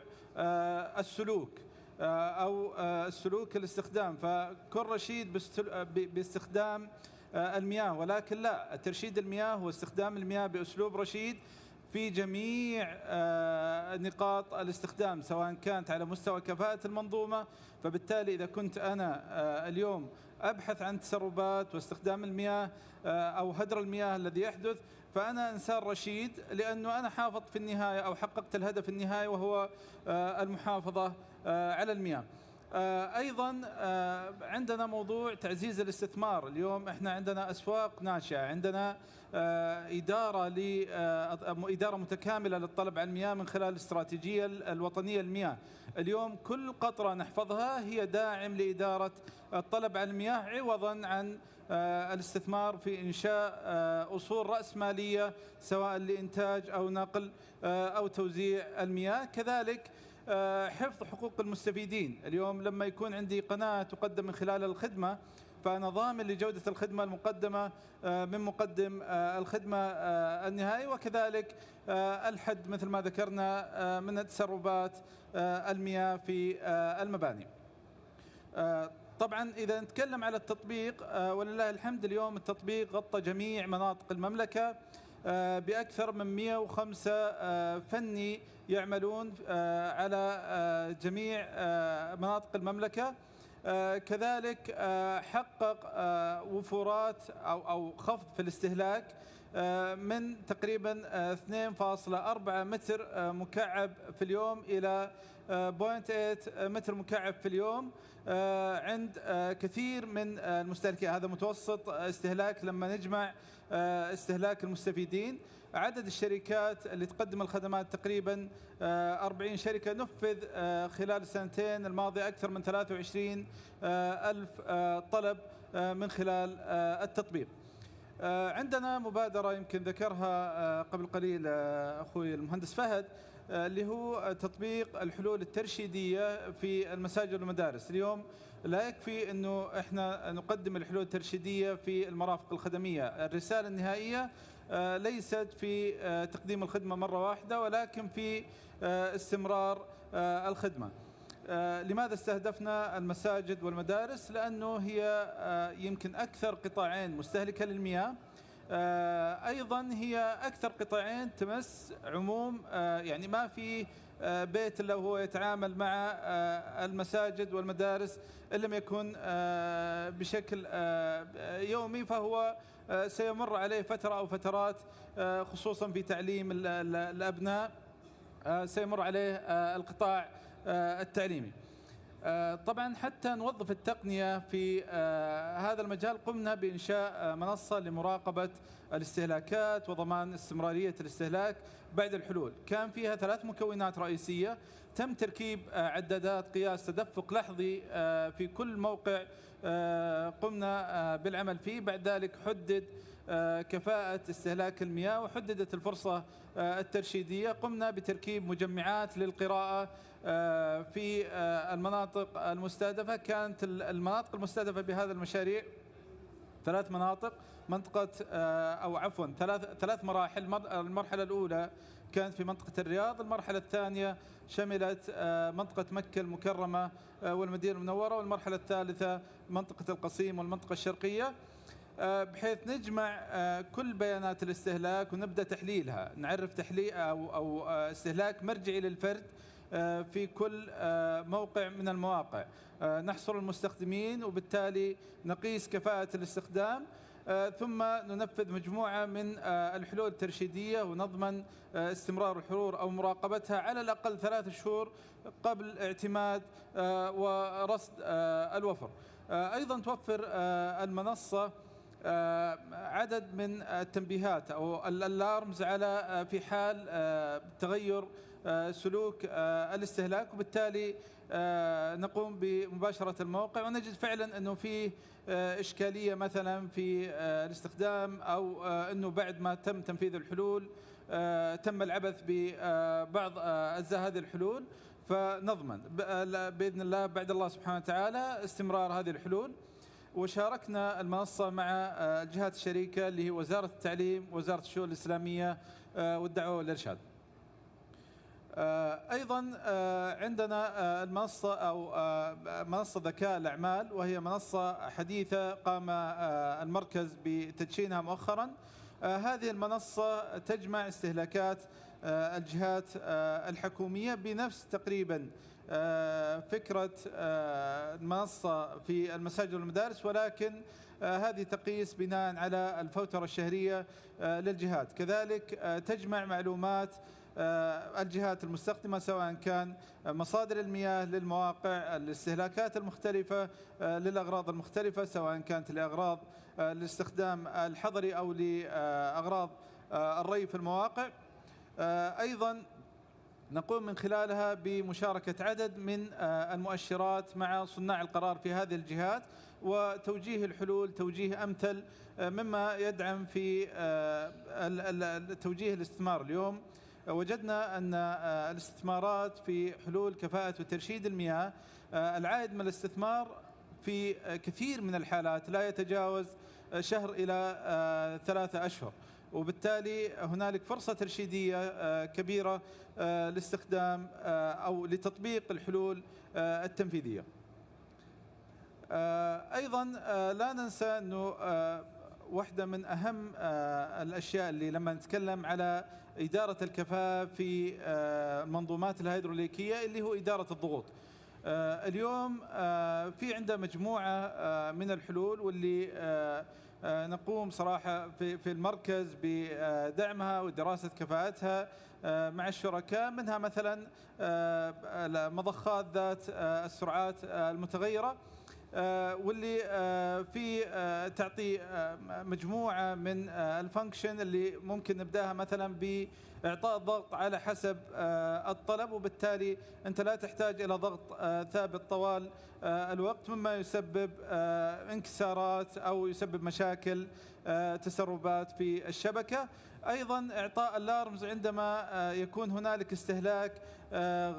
السلوك أو السلوك الاستخدام، فكن رشيد باستخدام المياه، ولكن لا، ترشيد المياه هو استخدام المياه بأسلوب رشيد في جميع نقاط الاستخدام، سواء كانت على مستوى كفاءة المنظومة. فبالتالي إذا كنت أنا اليوم أبحث عن تسربات واستخدام المياه أو هدر المياه الذي يحدث، فأنا إنسان رشيد، لأنه أنا حافظت في النهاية أو حققت الهدف النهائي وهو المحافظة على المياه. أيضا عندنا موضوع تعزيز الاستثمار. اليوم احنا عندنا أسواق ناشئة، عندنا إدارة متكاملة للطلب على المياه من خلال الاستراتيجية الوطنية للمياه. اليوم كل قطرة نحفظها هي داعم لإدارة الطلب على المياه، عوضا عن الاستثمار في إنشاء أصول رأسمالية سواء لإنتاج أو نقل أو توزيع المياه. كذلك حفظ حقوق المستفيدين. اليوم لما يكون عندي قناة تقدم من خلال الخدمة، فأنا ضامن لجودة الخدمة المقدمة من مقدم الخدمة النهائي، وكذلك الحد مثل ما ذكرنا من تسربات المياه في المباني. طبعا إذا نتكلم على التطبيق، ولله الحمد اليوم التطبيق غطى جميع مناطق المملكة بأكثر من 105 فني يعملون على جميع مناطق المملكة. كذلك حقق وفورات أو خفض في الاستهلاك من تقريبا 2.4 متر مكعب في اليوم إلى 0.8 متر مكعب في اليوم عند كثير من المستهلكين. هذا متوسط استهلاك لما نجمع استهلاك المستفيدين. عدد الشركات اللي تقدم الخدمات تقريبا 40 شركة. نفذ خلال السنتين الماضية أكثر من 23 ألف طلب من خلال التطبيق. عندنا مبادرة يمكن ذكرها قبل قليل أخوي المهندس فهد، اللي هو تطبيق الحلول الترشيدية في المساجد والمدارس. اليوم لا يكفي أنه إحنا نقدم الحلول الترشيدية في المرافق الخدمية. الرسالة النهائية ليست في تقديم الخدمة مرة واحدة، ولكن في استمرار الخدمة. لماذا استهدفنا المساجد والمدارس؟ لأنه هي يمكن أكثر قطاعين مستهلكة للمياه، أيضا هي أكثر قطاعين تمس عموم، يعني ما في بيت إلا هو يتعامل مع المساجد والمدارس إن لم يكن بشكل يومي، فهو سيمر عليه فترة أو فترات، خصوصا في تعليم الأبناء سيمر عليه القطاع التعليمي. طبعا حتى نوظف التقنية في هذا المجال قمنا بإنشاء منصة لمراقبة الاستهلاكات وضمان استمرارية الاستهلاك بعد الحلول. كان فيها 3 مكونات رئيسية. تم تركيب عدادات قياس تدفق لحظي في كل موقع قمنا بالعمل فيه. بعد ذلك حدد كفاءة استهلاك المياه وحددت الفرصة الترشيدية. قمنا بتركيب مجمعات للقراءة في المناطق المستهدفة. كانت المناطق المستهدفة بهذا المشاريع 3 مناطق، منطقة أو عفوا 3 مراحل. المرحلة الأولى كانت في منطقة الرياض، المرحلة الثانية شملت منطقة مكة المكرمة والمدينة المنورة، والمرحلة الثالثة منطقة القصيم والمنطقة الشرقية، بحيث نجمع كل بيانات الاستهلاك ونبدأ تحليلها. نعرف تحليل أو استهلاك مرجعي للفرد في كل موقع من المواقع. نحصر المستخدمين وبالتالي نقيس كفاءة الاستخدام، ثم ننفذ مجموعة من الحلول الترشيدية ونضمن استمرار الحلول أو مراقبتها على الأقل 3 شهور قبل اعتماد ورصد الوفر. أيضا توفر المنصة عدد من التنبيهات أو الألارمز على في حال تغير سلوك الاستهلاك، وبالتالي نقوم بمباشرة الموقع ونجد فعلا أنه في إشكالية مثلا في الاستخدام، أو أنه بعد ما تم تنفيذ الحلول تم العبث ببعض أجزاء هذه الحلول. فنضمن بإذن الله بعد الله سبحانه وتعالى استمرار هذه الحلول. وشاركنا المنصة مع الجهات الشريكة اللي هي وزارة التعليم، وزارة الشؤون الإسلامية، والدعوة والإرشاد. أيضا عندنا المنصة أو منصة ذكاء الأعمال، وهي منصة حديثة قام المركز بتدشينها مؤخرا. هذه المنصة تجمع استهلاكات الجهات الحكومية بنفس تقريبا فكرة المنصة في المساجد والمدارس، ولكن هذه تقيس بناء على الفوترة الشهرية للجهات. كذلك تجمع معلومات الجهات المستخدمة، سواء كان مصادر المياه للمواقع، الاستهلاكات المختلفة للأغراض المختلفة، سواء كانت لأغراض الاستخدام الحضري أو لأغراض الري في المواقع. أيضا نقوم من خلالها بمشاركة عدد من المؤشرات مع صناع القرار في هذه الجهات، وتوجيه الحلول توجيه أمثل مما يدعم في توجيه الاستثمار. اليوم وجدنا أن الاستثمارات في حلول كفاءة وترشيد المياه، العائد من الاستثمار في كثير من الحالات لا يتجاوز شهر إلى 3 أشهر، وبالتالي هنالك فرصة ترشيدية كبيرة لاستخدام أو لتطبيق الحلول التنفيذية. أيضا لا ننسى أنه واحدة من أهم الأشياء اللي لما نتكلم على إدارة الكفاءة في المنظومات الهيدروليكية اللي هو إدارة الضغوط. اليوم في عندنا مجموعة من الحلول، واللي نقوم صراحة في المركز بدعمها ودراسة كفاءتها مع الشركاء. منها مثلا مضخات ذات السرعات المتغيرة، واللي في تعطي مجموعة من الفانكشن اللي ممكن نبداها مثلا بإعطاء ضغط على حسب الطلب، وبالتالي أنت لا تحتاج إلى ضغط ثابت طوال الوقت، مما يسبب انكسارات أو يسبب مشاكل تسربات في الشبكة. أيضا إعطاء الارمز عندما يكون هنالك استهلاك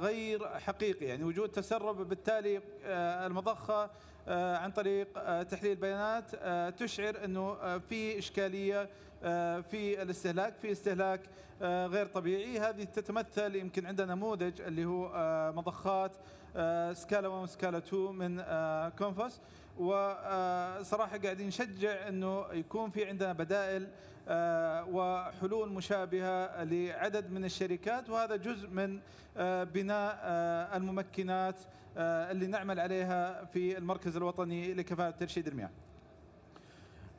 غير حقيقي، يعني وجود تسرب، بالتالي المضخة عن طريق تحليل البيانات تشعر أنه في إشكالية في الاستهلاك، في استهلاك غير طبيعي. هذه تتمثل، يمكن عندنا نموذج اللي هو مضخات سكالا 1 وسكالا 2 من كونفوس، وصراحة قاعدين نشجع أنه يكون في عندنا بدائل وحلول مشابهة لعدد من الشركات، وهذا جزء من بناء الممكنات اللي نعمل عليها في المركز الوطني لكفاءة ترشيد المياه.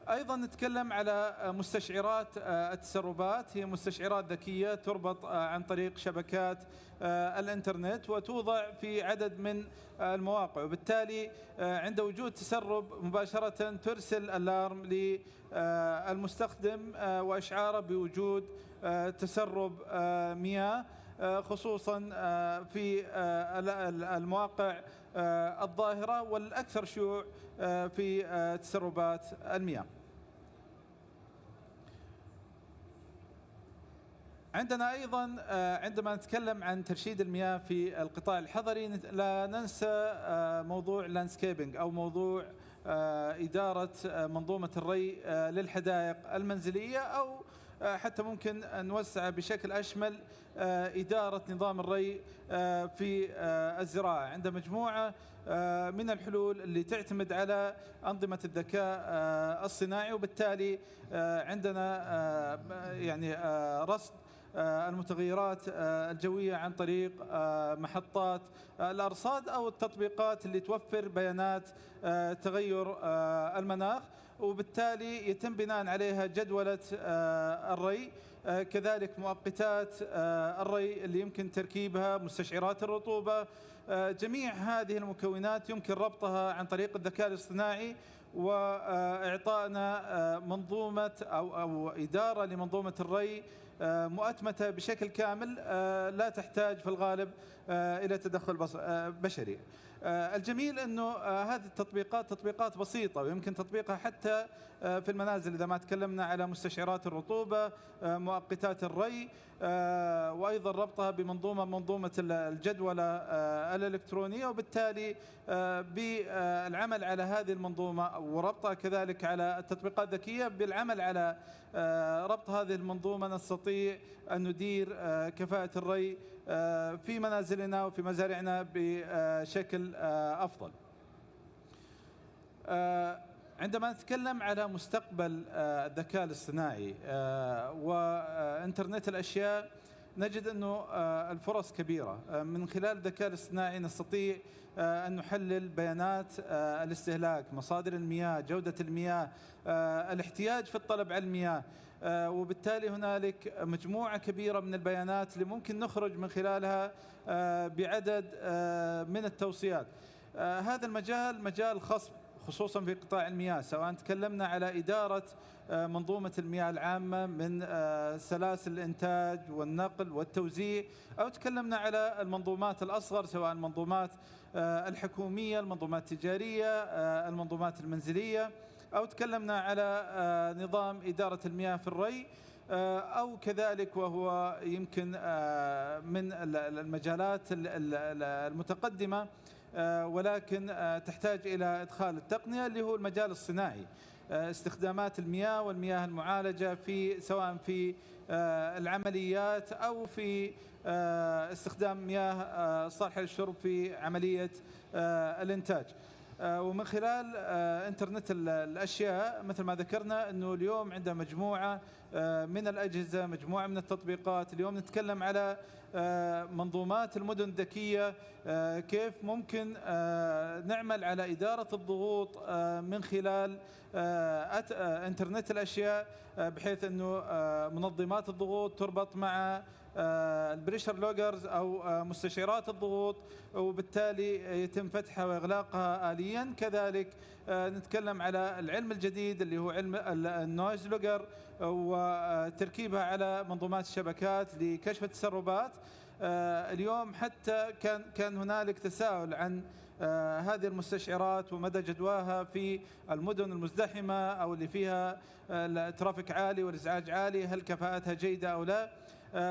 أيضا نتكلم على مستشعرات التسربات. هي مستشعرات ذكية تربط عن طريق شبكات الإنترنت وتوضع في عدد من المواقع، وبالتالي عند وجود تسرب مباشرة ترسل الارم للمستخدم وإشعاره بوجود تسرب مياه، خصوصا في المواقع الظاهرة والأكثر شيوع في تسربات المياه. عندنا أيضا عندما نتكلم عن ترشيد المياه في القطاع الحضري لا ننسى موضوع لاندسكيبنج أو موضوع إدارة منظومة الري للحدائق المنزلية، أو حتى ممكن نوسع بشكل أشمل إدارة نظام الري في الزراعة. عند مجموعة من الحلول اللي تعتمد على أنظمة الذكاء الصناعي، وبالتالي عندنا يعني رصد المتغيرات الجوية عن طريق محطات الأرصاد أو التطبيقات اللي توفر بيانات تغير المناخ، وبالتالي يتم بناء عليها جدولة الري. كذلك مؤقتات الري اللي يمكن تركيبها، مستشعرات الرطوبة، جميع هذه المكونات يمكن ربطها عن طريق الذكاء الاصطناعي وإعطائنا منظومة أو إدارة لمنظومة الري مؤتمتة بشكل كامل، لا تحتاج في الغالب إلى تدخل بشري. الجميل أنه هذه التطبيقات تطبيقات بسيطة ويمكن تطبيقها حتى في المنازل إذا ما تكلمنا على مستشعرات الرطوبة، مؤقتات الري، وأيضا ربطها بمنظومة الجدولة الإلكترونية، وبالتالي بالعمل على هذه المنظومة وربطها كذلك على التطبيقات الذكية، بالعمل على ربط هذه المنظومة نستطيع أن ندير كفاءة الري في منازلنا وفي مزارعنا بشكل أفضل. عندما نتكلم على مستقبل الذكاء الاصطناعي وإنترنت الأشياء، نجد أنه الفرص كبيرة. من خلال الذكاء الاصطناعي نستطيع أن نحلل بيانات الاستهلاك، مصادر المياه، جودة المياه، الاحتياج في الطلب على المياه، وبالتالي هنالك مجموعة كبيرة من البيانات اللي ممكن نخرج من خلالها بعدد من التوصيات. هذا المجال مجال خاص خصوصا في قطاع المياه، سواء تكلمنا على إدارة منظومة المياه العامة من سلاسل الإنتاج والنقل والتوزيع، أو تكلمنا على المنظومات الأصغر سواء المنظومات الحكومية، المنظومات التجارية، المنظومات المنزلية، أو تكلمنا على نظام إدارة المياه في الري، أو كذلك وهو يمكن من المجالات المتقدمة ولكن تحتاج إلى إدخال التقنية اللي هو المجال الصناعي، استخدامات المياه والمياه المعالجة في سواء في العمليات أو في استخدام مياه صالحة للشرب في عملية الإنتاج. ومن خلال إنترنت الأشياء مثل ما ذكرنا أنه اليوم عندنا مجموعة من الأجهزة، مجموعة من التطبيقات. اليوم نتكلم على منظومات المدن الذكية، كيف ممكن نعمل على إدارة الضغوط من خلال إنترنت الأشياء، بحيث أنه منظمات الضغوط تربط مع البريشر لوجرز أو مستشعرات الضغوط، وبالتالي يتم فتحها وإغلاقها آليا. كذلك نتكلم على العلم الجديد اللي هو علم النويز لوجر وتركيبها على منظومات الشبكات لكشف التسربات. اليوم حتى كان هنالك تساؤل عن هذه المستشعرات ومدى جدواها في المدن المزدحمة أو اللي فيها الترافيك عالي والإزعاج عالي، هل كفاءتها جيدة أو لا؟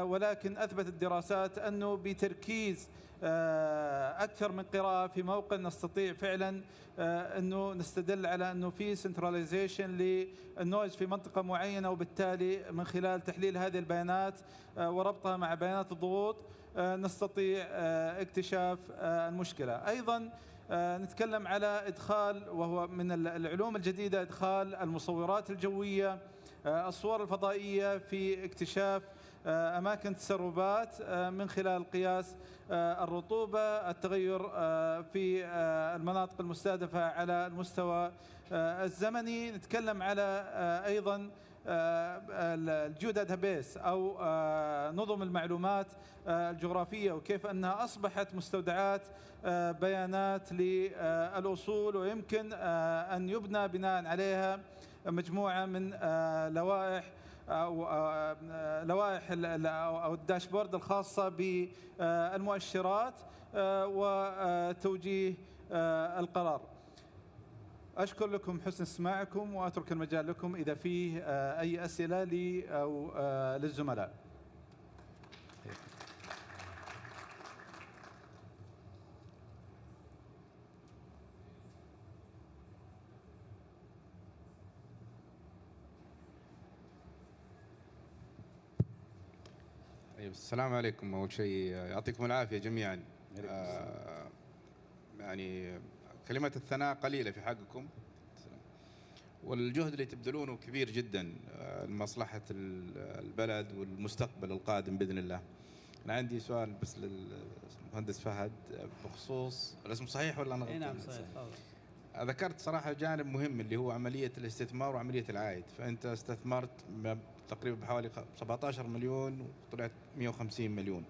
ولكن أثبتت الدراسات أنه بتركيز أكثر من قراءة في موقع نستطيع فعلا أنه نستدل على أنه في سنتراليزيشن للنويز في منطقة معينة، وبالتالي من خلال تحليل هذه البيانات وربطها مع بيانات الضغوط نستطيع اكتشاف المشكلة. أيضا نتكلم على إدخال، وهو من العلوم الجديدة، إدخال المصورات الجوية، الصور الفضائية في اكتشاف أماكن تسربات من خلال قياس الرطوبة، التغير في المناطق المستهدفة على المستوى الزمني. نتكلم على أيضا الجيو داتابيس أو نظم المعلومات الجغرافية، وكيف أنها أصبحت مستودعات بيانات للأصول، ويمكن أن يبنى بناء عليها مجموعة من لوائح أو الداشبورد الخاصة بالمؤشرات وتوجيه القرار. أشكر لكم حسن استماعكم وأترك المجال لكم إذا فيه أي أسئلة لي أو للزملاء. السلام عليكم. أول شيء يعطيكم العافية جميعا. يعني كلمة الثناء قليلة في حقكم، والجهد اللي تبذلونه كبير جدا لمصلحة البلد والمستقبل القادم بإذن الله. أنا عندي سؤال بس للمهندس فهد بخصوص الاسم صحيح ولا أنا غلطان؟ نعم صحيح. ذكرت صراحة جانب مهم اللي هو عملية الاستثمار وعملية العائد. فأنت استثمرت تقريبا بحوالي 17 مليون وطلعت 150 مليون،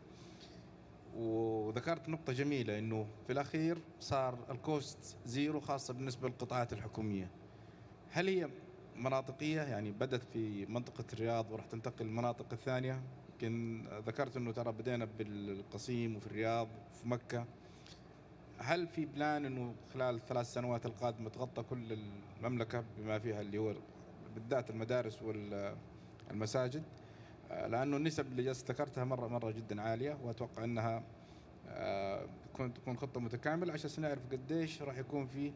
وذكرت نقطة جميلة إنه في الأخير صار الكوست زيرو خاصة بالنسبة للقطاعات الحكومية. هل هي مناطقيه يعني بدت في منطقه الرياض وراح تنتقل للمناطق الثانيه؟ يمكن ذكرت انه ترى بدينا بالقصيم وفي الرياض وفي مكه. هل في بلان انه خلال الثلاث سنوات القادمه تغطى كل المملكه بما فيها اللي هو بالذات المدارس والمساجد؟ لانه النسب اللي جالس ذكرتها مره جدا عاليه، واتوقع انها تكون خطه متكامله عشان نعرف قديش راح يكون في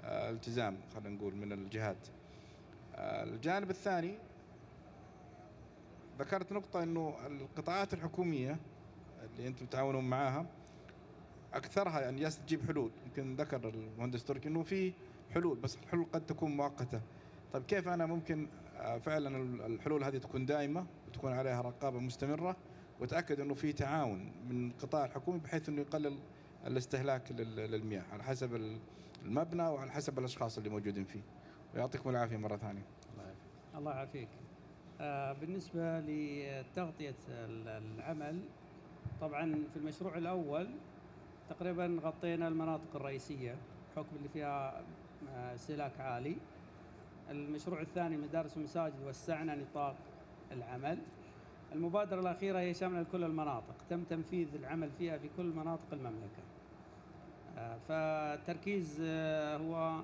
التزام، خلينا نقول، من الجهات. الجانب الثاني ذكرت نقطه انه القطاعات الحكوميه اللي انتم تتعاونون معاها اكثرها يعني جالسه تجيب حلول. يمكن ذكر المهندس تركي انه في حلول، بس الحلول قد تكون مؤقته. طيب كيف انا ممكن فعلا الحلول هذه تكون دائمه وتكون عليها رقابه مستمره، وتاكد انه في تعاون من القطاع الحكومي بحيث انه يقلل الاستهلاك للمياه على حسب المبنى وعلى حسب الاشخاص اللي موجودين فيه. ويعطيكم العافيه مره ثانيه. الله يعافيك. بالنسبة لتغطية العمل، طبعا في المشروع الأول تقريبا غطينا المناطق الرئيسية بحكم اللي فيها استهلاك عالي. المشروع الثاني مدارس ومساجد وسعنا نطاق العمل. المبادرة الأخيرة هي شاملة لكل المناطق، تم تنفيذ العمل فيها في كل مناطق المملكة. فالتركيز هو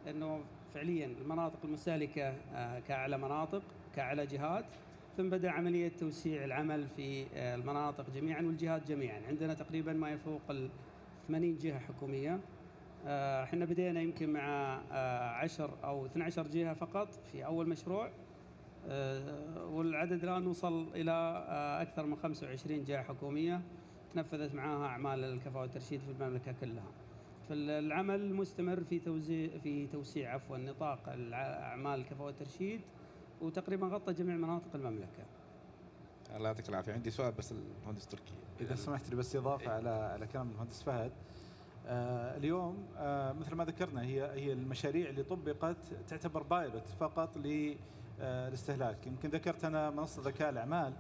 أنه فعليا المناطق المستهلكة كأعلى مناطق كأعلى جهات، ثم بدأ عملية توسيع العمل في المناطق جميعا والجهات جميعا. عندنا تقريبا ما يفوق 80 جهة حكومية. احنا بدينا يمكن مع 10 أو 12 جهة فقط في أول مشروع، والعدد الآن وصل إلى أكثر من 25 جهة حكومية تنفذت معها أعمال الكفاءة والترشيد في المملكة كلها. فالعمل مستمر في توسيع نطاق أعمال الكفاءة والترشيد، وتقريبا غطى جميع مناطق المملكة. الله يعطيك العافيه. عندي سؤال بس المهندس تركي، اذا سمحت لي بس اضافه على كلام المهندس فهد. اليوم مثل ما ذكرنا هي المشاريع اللي طبقت تعتبر بايلوت فقط للاستهلاك. يمكن ذكرت انا منصه ذكاء الاعمال.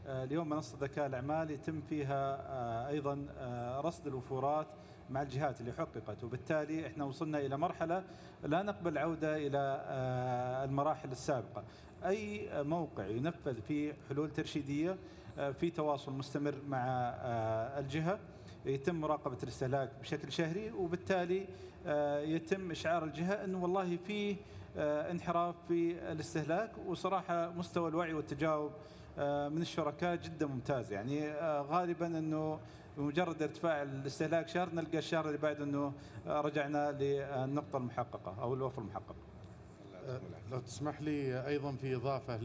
اليوم منصه ذكاء الاعمال يتم فيها ايضا رصد الوفورات مع الجهات اللي حققت، وبالتالي احنا وصلنا الى مرحله لا نقبل عوده الى المراحل السابقه. اي موقع ينفذ فيه حلول ترشيديه في تواصل مستمر مع الجهه، يتم مراقبه الاستهلاك بشكل شهري، وبالتالي يتم اشعار الجهه انه والله في انحراف في الاستهلاك. وصراحه مستوى الوعي والتجاوب من الشركاء جدا ممتاز. يعني غالبا انه بمجرد ارتفاع الاستهلاك شهر نلقى الشهر اللي بعده انه رجعنا للنقطه المحققه او الوفر المحقق. لو تسمح لي ايضا في اضافه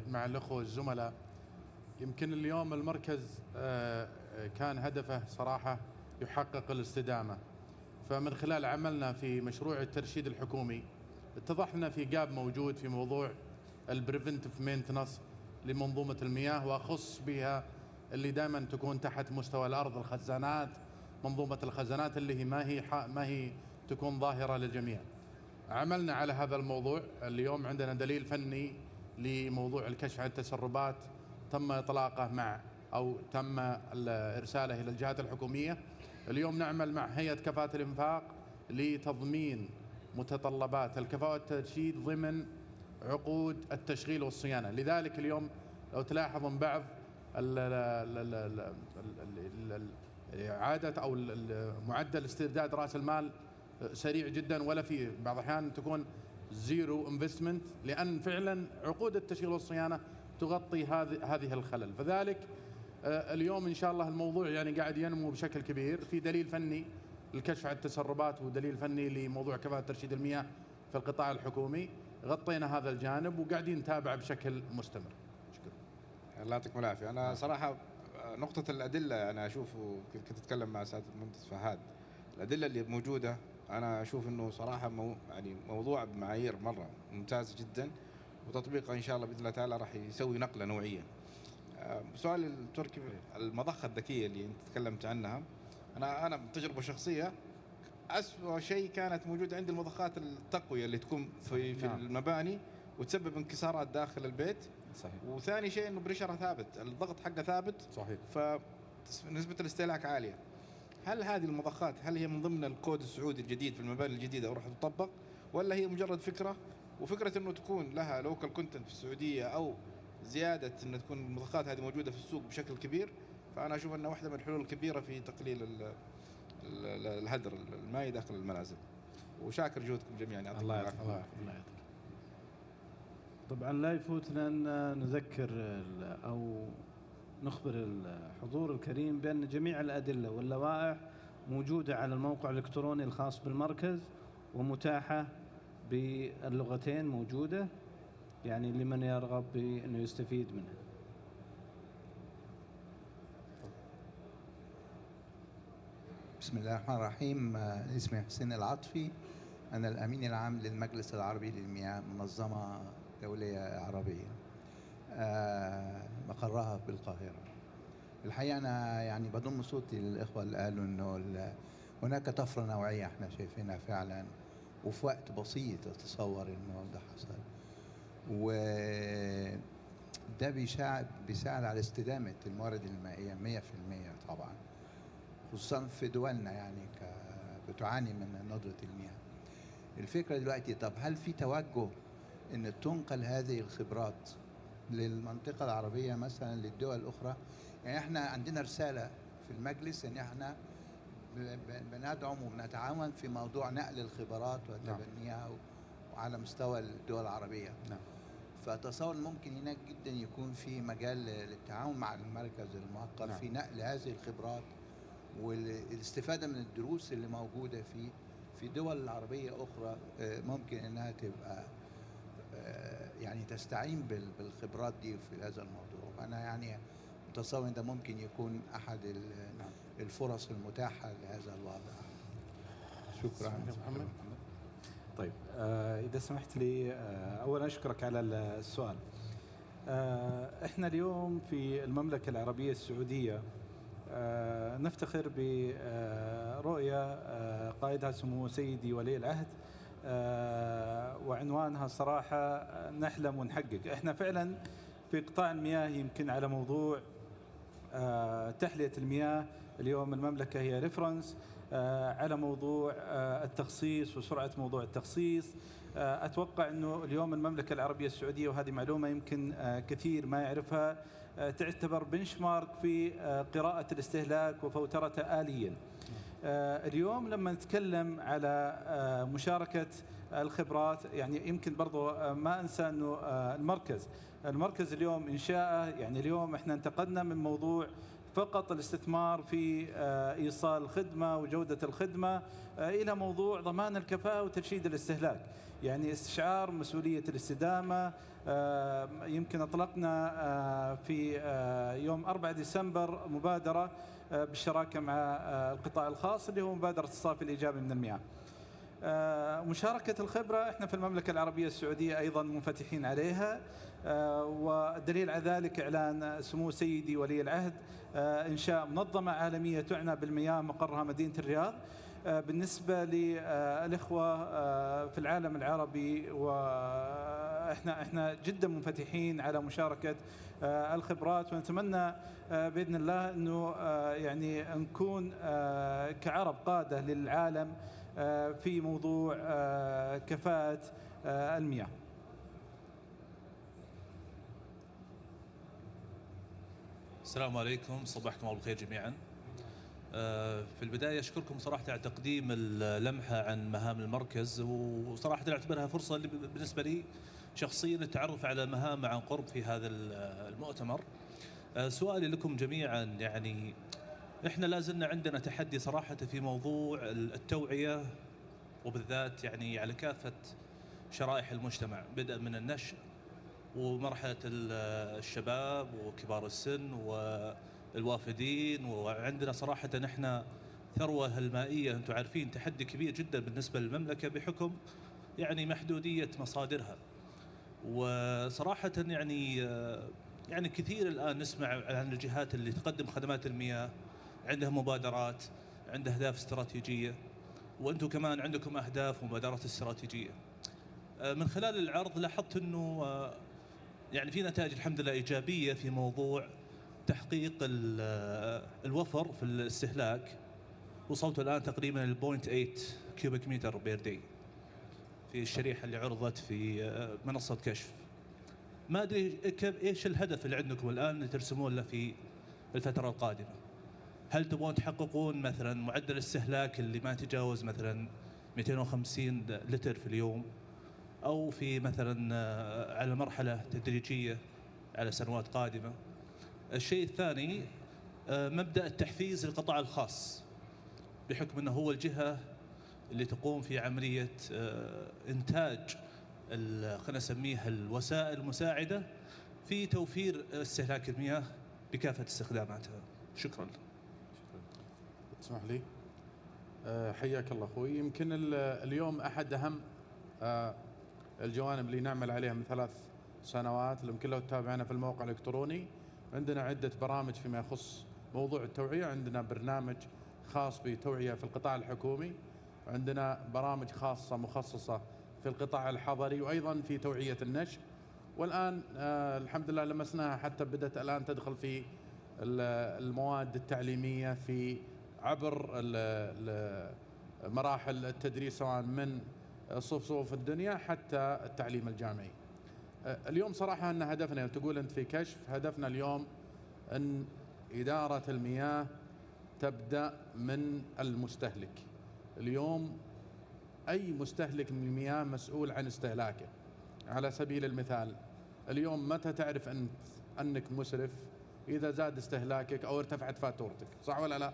مع الاخوه الزملاء، يمكن اليوم المركز كان هدفه صراحه يحقق الاستدامه. فمن خلال عملنا في مشروع الترشيد الحكومي اتضح لنا في جاب موجود في موضوع البريفنتيف مينتنس لمنظومه المياه، واخص بها اللي دائما تكون تحت مستوى الارض، الخزانات، منظومه الخزانات اللي هي ما هي تكون ظاهره للجميع. عملنا على هذا الموضوع. اليوم عندنا دليل فني لموضوع الكشف عن التسربات تم اطلاقه تم ارساله الى الجهات الحكوميه. اليوم نعمل مع هيئه كفاءه الانفاق لتضمين متطلبات الكفاءه والترشيد ضمن عقود التشغيل والصيانه. لذلك اليوم لو تلاحظون بعض إعادة أو معدل استرداد رأس المال سريع جدا، ولا في بعض الأحيان تكون زيرو انفستمنت، لأن فعلا عقود التشغيل والصيانة تغطي هذه الخلل. فذلك اليوم إن شاء الله الموضوع يعني قاعد ينمو بشكل كبير. في دليل فني للكشف عن التسربات ودليل فني لموضوع كفاءة ترشيد المياه في القطاع الحكومي. غطينا هذا الجانب وقاعدين نتابع بشكل مستمر. الله يعطيكم العافيه. انا صراحه نقطه الادله انا اشوف، كنت اتكلم مع سياده المهندس فهد، الادله اللي موجوده انا اشوف انه صراحه يعني موضوع بمعايير مره ممتازه جدا، وتطبيقها ان شاء الله باذن الله تعالى راح يسوي نقله نوعيه. سؤال التركي، المضخه الذكيه اللي انت تكلمت عنها، انا بتجربه شخصيه أسوأ شيء كانت موجوده عندي المضخات التقويه اللي تكون في المباني وتسبب انكسارات داخل البيت. صحيح. وثاني شيء انه بريشرها ثابت، الضغط حقه ثابت. صحيح. فنسبه الاستهلاك عاليه. هل هذه المضخات هل هي من ضمن الكود السعودي الجديد في المباني الجديده وراح تطبق، ولا هي مجرد فكره وفكره انه تكون لها لوكال كونتنت في السعوديه او زياده انه تكون المضخات هذه موجوده في السوق بشكل كبير، فانا اشوف انها واحده من الحلول الكبيره في تقليل الهدر المائي داخل المنازل. وشاكر جهودكم جميعا، يعطيكم الله العافيه. يعطيك. الله يعطيك. طبعا لا يفوتنا ان نذكر او نخبر الحضور الكريم بان جميع الادله واللوائح موجوده على الموقع الالكتروني الخاص بالمركز ومتاحه باللغتين موجوده، يعني لمن يرغب بانه يستفيد منها. بسم الله الرحمن الرحيم. اسمي حسين العطفي، أنا الأمين العام للمجلس العربي للمياه، منظمة دولية عربية مقرها بالقاهرة. الحقيقة أنا يعني بضم صوتي للإخوة اللي قالوا إنه هناك طفرة نوعية احنا شايفينها فعلا، وفي وقت بسيط أتصور إنه ده حصل، وده بيساعد على استدامة الموارد المائية 100% طبعا، خصوصا في دولنا يعني بتعاني من ندرة المياه. الفكرة دلوقتي، طب هل في توجه ان تنقل هذه الخبرات للمنطقة العربية مثلا للدول الأخرى؟ يعني احنا عندنا رسالة في المجلس ان احنا بندعم وبنتعاون في موضوع نقل الخبرات وتبنيها وعلى مستوى الدول العربية. نعم. فأتصور ممكن هناك جدا يكون في مجال للتعاون مع المركز الموقر. نعم. في نقل هذه الخبرات والاستفادة من الدروس اللي موجودة في دول عربية أخرى، ممكن أنها تبقى يعني تستعين بالخبرات دي في هذا الموضوع. أنا يعني متصور أن ده ممكن يكون أحد الفرص المتاحة لهذا الوضع. شكرا محمد. طيب إذا سمحت لي أولا أشكرك على السؤال. إحنا اليوم في المملكة العربية السعودية نفتخر برؤية قائدها سمو سيدي ولي العهد، وعنوانها صراحة نحلم ونحقق. احنا فعلا في قطاع المياه يمكن على موضوع تحلية المياه اليوم المملكة هي ريفرنس على موضوع التخصيص وسرعة موضوع التخصيص. أتوقع أنه اليوم المملكة العربية السعودية، وهذه معلومة يمكن كثير ما يعرفها، تعتبر بنش مارك في قراءة الاستهلاك وفوترته آليا. اليوم لما نتكلم على مشاركة الخبرات، يعني يمكن برضو ما أنسى أنه المركز اليوم إنشاءه، يعني اليوم إحنا انتقلنا من موضوع فقط الاستثمار في إيصال الخدمة وجودة الخدمة إلى موضوع ضمان الكفاءة وترشيد الاستهلاك، يعني استشعار مسؤولية الاستدامة. يمكن أطلقنا في يوم 4 ديسمبر مبادرة بالشراكة مع القطاع الخاص اللي هو مبادرة الصافي الإيجابي من المياه. مشاركة الخبرة احنا في المملكة العربية السعودية أيضا منفتحين عليها، والدليل على ذلك إعلان سمو سيدي ولي العهد إنشاء منظمة عالمية تعنى بالمياه مقرها مدينة الرياض. بالنسبة للإخوة في العالم العربي، وإحنا جدا منفتحين على مشاركة الخبرات، ونتمنى بإذن الله أنه يعني نكون كعرب قادة للعالم في موضوع كفاءة المياه. السلام عليكم، صباحكم الله بالخير جميعا. في البداية أشكركم صراحة على تقديم اللمحة عن مهام المركز، وصراحة أعتبرها فرصة بالنسبة لي شخصيا للتعرف على مهام عن قرب في هذا المؤتمر. سؤالي لكم جميعا، يعني إحنا لازلنا عندنا تحدي صراحة في موضوع التوعية، وبالذات يعني على كافة شرائح المجتمع، بدءا من النشء ومرحلة الشباب وكبار السن والوافدين. وعندنا صراحة نحن ثروة المائية، أنتم عارفين تحدي كبير جدا بالنسبة للمملكة بحكم يعني محدودية مصادرها. وصراحة يعني كثير الآن نسمع عن الجهات اللي تقدم خدمات المياه، عندها مبادرات، عندها أهداف استراتيجية، وأنتم كمان عندكم أهداف ومبادرات استراتيجية. من خلال العرض لاحظت أنه يعني في نتائج الحمد لله إيجابية في موضوع تحقيق الوفر في الاستهلاك. وصلت الآن تقريبا 0.8 كيوبيك متر بير داي. في الشريحة اللي عرضت في منصة كشف. ما أدري إيش الهدف اللي عندكم الآن اللي ترسمون له في الفترة القادمة؟ هل تبغون تحققون مثلا معدل استهلاك اللي ما يتجاوز مثلا 250 لتر في اليوم، أو في مثلا على مرحلة تدريجية على سنوات قادمة؟ الشيء الثاني مبدأ التحفيز للقطاع الخاص، بحكم أنه هو الجهة اللي تقوم في عملية إنتاج خلينا نسميها الوسائل المساعدة في توفير استهلاك المياه بكافة استخداماتها. شكرا. تسمح لي؟ حياك الله أخوي. يمكن اليوم أحد أهم الجوانب اللي نعمل عليها من 3 سنوات، اللي يمكن لو تتابعنا في الموقع الإلكتروني، عندنا عدة برامج فيما يخص موضوع التوعية. عندنا برنامج خاص بتوعية في القطاع الحكومي، عندنا برامج خاصة مخصصة في القطاع الحضري، وأيضا في توعية النشء. والآن الحمد لله لمسناها حتى بدأت الآن تدخل في المواد التعليمية في عبر مراحل التدريس، سواء من صفوف الدنيا حتى التعليم الجامعي. اليوم صراحة أن هدفنا، تقول أنت في كشف، هدفنا اليوم أن إدارة المياه تبدأ من المستهلك. اليوم أي مستهلك من المياه مسؤول عن استهلاكه. على سبيل المثال، اليوم متى تعرف أنت أنك مسرف؟ إذا زاد استهلاكك أو ارتفعت فاتورتك، صح ولا لا؟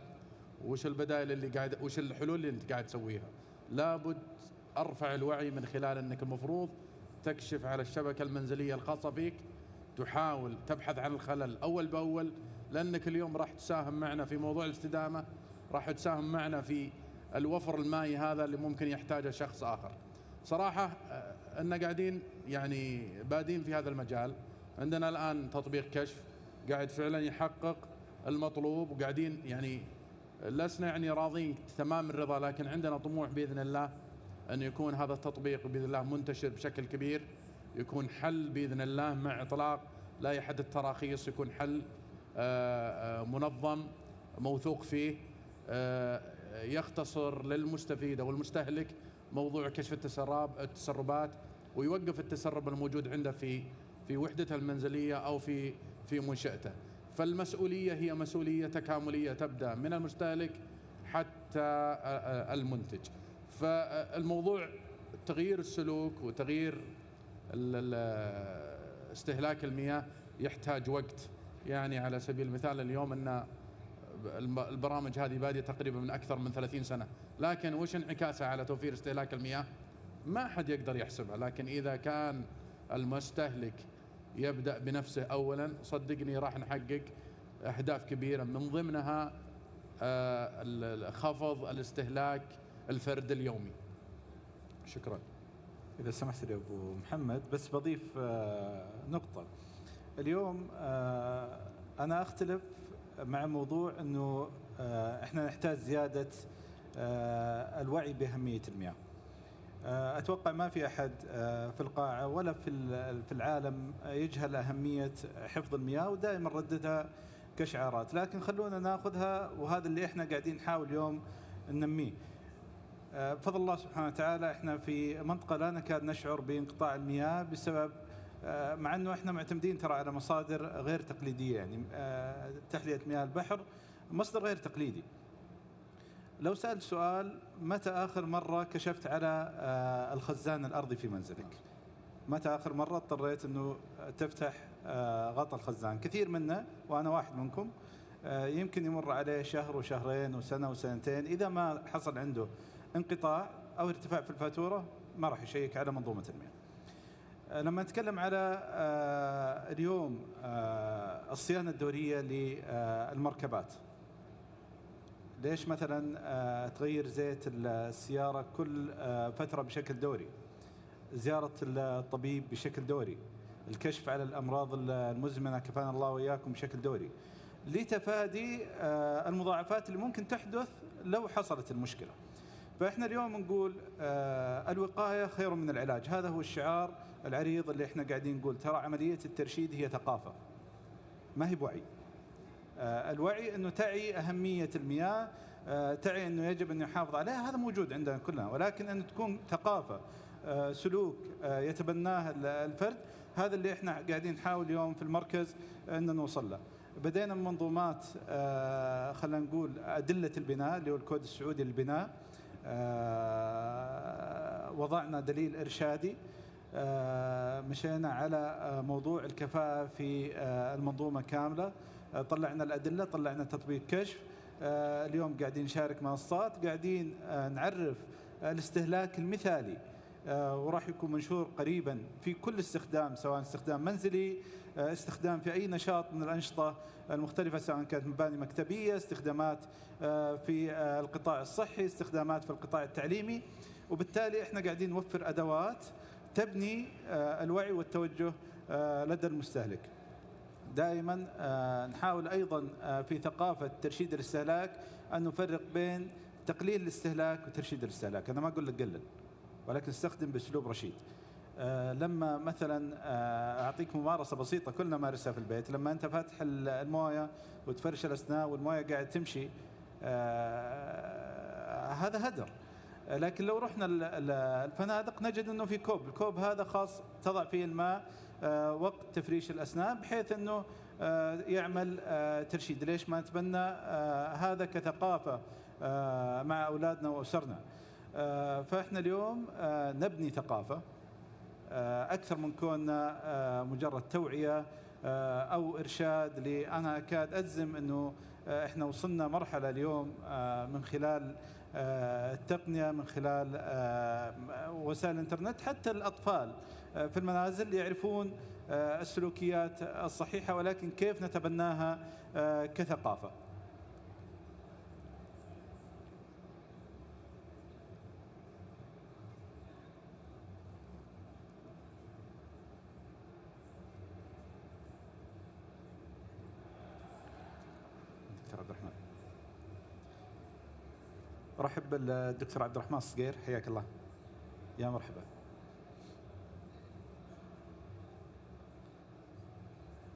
وش البدائل اللي قاعد، وش الحلول اللي أنت قاعد تسويها؟ لابد أرفع الوعي من خلال أنك المفروض تكشف على الشبكة المنزلية الخاصة فيك، تحاول تبحث عن الخلل أول بأول، لأنك اليوم راح تساهم معنا في موضوع الاستدامة، راح تساهم معنا في الوفر المائي هذا اللي ممكن يحتاجه شخص آخر. صراحة أن قاعدين يعني بادين في هذا المجال. عندنا الآن تطبيق كشف قاعد فعلا يحقق المطلوب، وقاعدين يعني لسنا يعني راضين تمام الرضا، لكن عندنا طموح بإذن الله أن يكون هذا التطبيق بإذن الله منتشر بشكل كبير، يكون حل بإذن الله مع إطلاق لائحة التراخيص، يكون حل منظم موثوق فيه، يختصر للمستفيد أو المستهلك موضوع كشف التسربات، ويوقف التسرب الموجود عنده في وحدته المنزلية أو في منشأته. فالمسؤولية هي مسؤولية تكاملية تبدأ من المستهلك حتى المنتج. فالموضوع تغيير السلوك وتغيير استهلاك المياه يحتاج وقت. يعني على سبيل المثال اليوم أن البرامج هذه بادية تقريبا من أكثر من 30 سنة، لكن وش انعكاسها على توفير استهلاك المياه؟ ما حد يقدر يحسبها. لكن إذا كان المستهلك يبدأ بنفسه أولا، صدقني راح نحقق أهداف كبيرة، من ضمنها خفض الاستهلاك الفرد اليومي. شكرا. إذا سمحت لي أبو محمد، بس بضيف نقطة. اليوم أنا أختلف مع موضوع أنه إحنا نحتاج زيادة الوعي بأهمية المياه. أتوقع ما في أحد في القاعة ولا في العالم يجهل أهمية حفظ المياه، ودائما رددها كشعارات، لكن خلونا ناخذها، وهذا اللي إحنا قاعدين نحاول اليوم ننميه. بفضل الله سبحانه وتعالى احنا في منطقة لا نكاد نشعر بانقطاع المياه بسبب مع انه احنا معتمدين ترى على مصادر غير تقليدية، يعني تحلية مياه البحر مصدر غير تقليدي. لو سألت سؤال، متى آخر مرة كشفت على الخزان الأرضي في منزلك؟ متى آخر مرة اضطريت انه تفتح غطاء الخزان؟ كثير منا وانا واحد منكم يمكن يمر عليه شهر وشهرين وسنة وسنتين، إذا ما حصل عنده انقطاع أو ارتفاع في الفاتورة ما راح يشيك على منظومة المياه. لما نتكلم على اليوم الصيانة الدورية للمركبات، ليش مثلا تغير زيت السيارة كل فترة بشكل دوري، زيارة الطبيب بشكل دوري، الكشف على الأمراض المزمنة كفانا الله وإياكم بشكل دوري، لتفادي المضاعفات اللي ممكن تحدث لو حصلت المشكلة. فإحنا اليوم نقول الوقاية خير من العلاج، هذا هو الشعار العريض اللي إحنا قاعدين نقول. ترى عملية الترشيد هي ثقافة ما هي بوعي. الوعي أنه تعي أهمية المياه، تعي أنه يجب أن يحافظ عليها، هذا موجود عندنا كلنا، ولكن أن تكون ثقافة سلوك يتبناه الفرد. هذا اللي احنا قاعدين نحاول اليوم في المركز ان نوصل له. بدينا من منظومات خلينا نقول أدلة البناء اللي هو الكود السعودي للبناء. وضعنا دليل إرشادي. مشينا على موضوع الكفاءة في المنظومة كاملة. طلعنا الأدلة، طلعنا تطبيق كشف. اليوم قاعدين نشارك منصات، قاعدين نعرف الاستهلاك المثالي، وراح يكون منشور قريبا في كل استخدام، سواء استخدام منزلي، استخدام في أي نشاط من الأنشطة المختلفة، سواء كانت مباني مكتبية، استخدامات في القطاع الصحي، استخدامات في القطاع التعليمي. وبالتالي احنا قاعدين نوفر أدوات تبني الوعي والتوجه لدى المستهلك. دائما نحاول أيضا في ثقافة ترشيد الاستهلاك أن نفرق بين تقليل الاستهلاك وترشيد الاستهلاك. أنا ما أقول لك قلل، ولكن استخدم بأسلوب رشيد. لما مثلا أعطيك ممارسة بسيطة كلنا نمارسها في البيت، لما أنت فاتح الموية وتفرش الأسنان والموية قاعد تمشي، هذا هدر. لكن لو رحنا الفنادق نجد أنه في كوب، الكوب هذا خاص تضع فيه الماء وقت تفريش الأسنان بحيث أنه يعمل ترشيد. ليش ما نتبنى هذا كثقافة مع أولادنا وأسرنا؟ فإحنا اليوم نبني ثقافة أكثر من كوننا مجرد توعية أو إرشاد. أنا أكاد أجزم أنه إحنا وصلنا مرحلة اليوم من خلال التقنية، من خلال وسائل الإنترنت، حتى الأطفال في المنازل يعرفون السلوكيات الصحيحة، ولكن كيف نتبناها كثقافة. دكتور عبد الرحمن، رحب بالدكتور عبد الرحمن الصقير، حياك الله. يا مرحبا.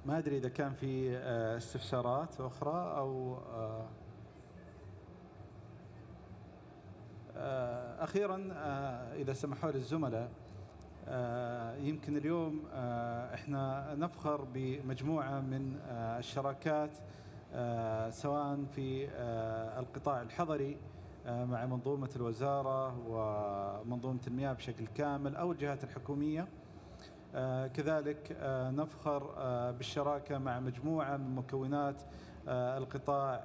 ما أدري إذا كان في استفسارات أخرى أو أخيرا إذا سمحوا لي الزملاء، يمكن اليوم إحنا نفخر بمجموعة من الشراكات سواء في القطاع الحضري مع منظومة الوزارة ومنظومة المياه بشكل كامل أو الجهات الحكومية. كذلك نفخر بالشراكة مع مجموعة من مكونات القطاع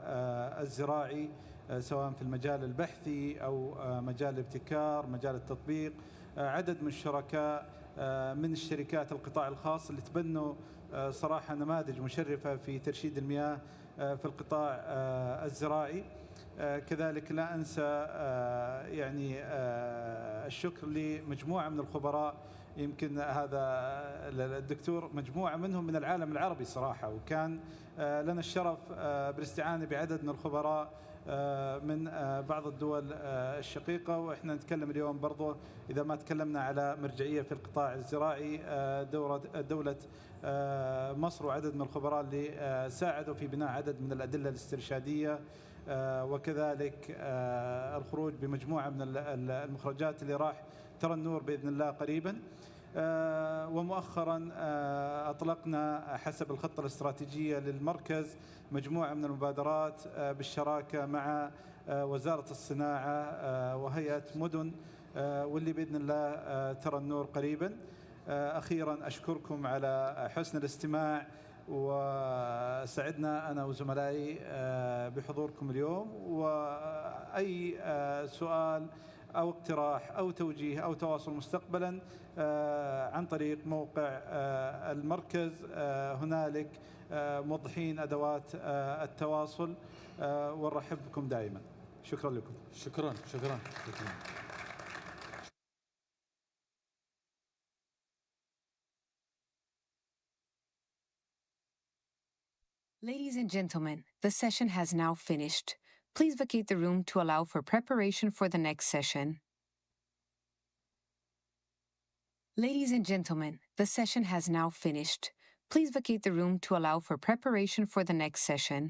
الزراعي سواء في المجال البحثي أو مجال الابتكار، مجال التطبيق. عدد من الشركاء من الشركات القطاع الخاص اللي تبنوا صراحة نماذج مشرفة في ترشيد المياه في القطاع الزراعي. كذلك لا أنسى يعني الشكر لمجموعة من الخبراء، يمكن هذا الدكتور مجموعة منهم من العالم العربي صراحة، وكان لنا الشرف بالاستعانة بعدد من الخبراء من بعض الدول الشقيقة. وإحنا نتكلم اليوم برضو إذا ما تكلمنا على مرجعية في القطاع الزراعي دولة مصر، وعدد من الخبراء اللي ساعدوا في بناء عدد من الأدلة الاسترشادية، وكذلك الخروج بمجموعة من المخرجات اللي راح ترى النور بإذن الله قريبا. ومؤخرا أطلقنا حسب الخطة الاستراتيجية للمركز مجموعة من المبادرات بالشراكة مع وزارة الصناعة وهيئة مدن، واللي بإذن الله ترى النور قريبا. أخيرا أشكركم على حسن الاستماع، وسعدنا أنا وزملائي بحضوركم اليوم. وأي سؤال أو اقتراح أو توجيه أو تواصل مستقبلا عن طريق موقع المركز، هنالك موضحين أدوات التواصل، ونرحب بكم دائما. شكرا لكم. شكرا. Ladies and gentlemen, the session has now finished. Please vacate the room to allow for preparation for the next session. Ladies and gentlemen, the session has now finished. Please vacate the room to allow for preparation for the next session.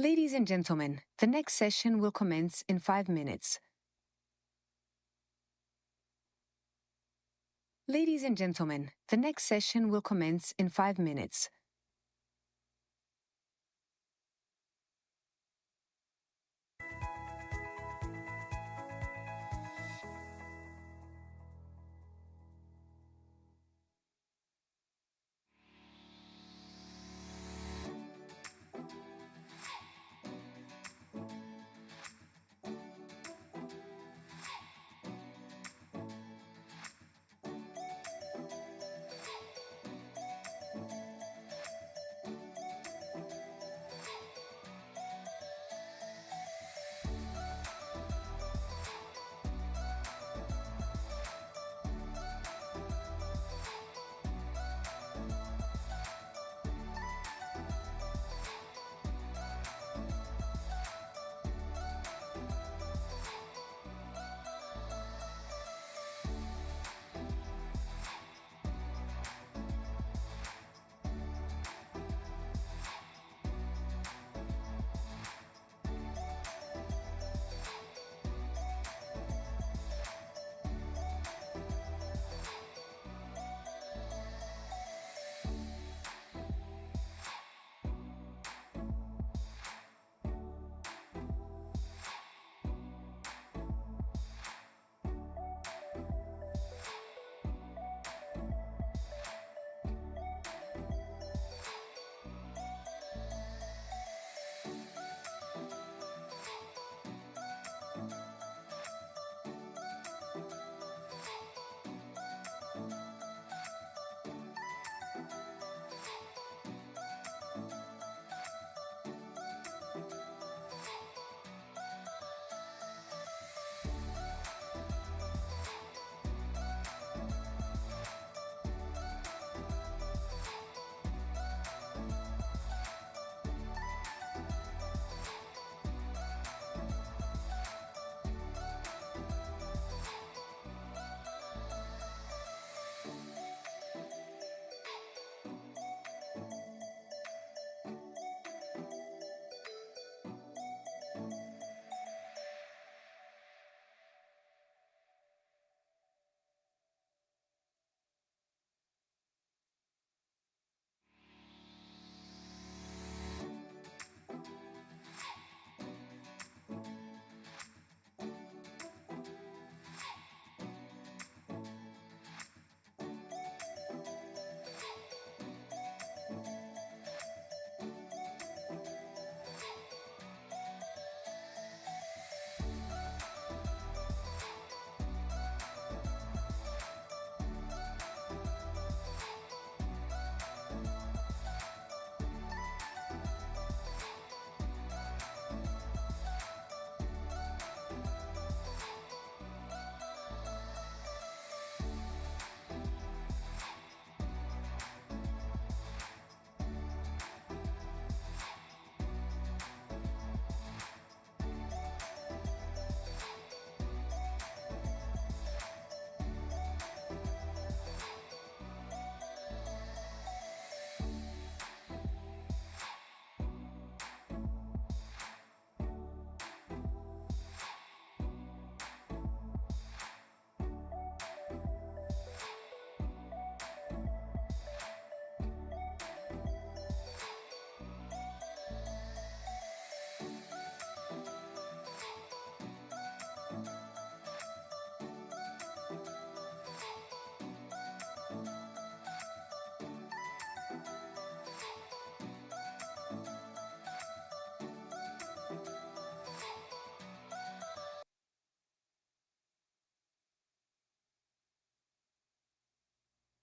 Ladies and gentlemen, the next session will commence in 5 minutes. Ladies and gentlemen, the next session will commence in 5 minutes.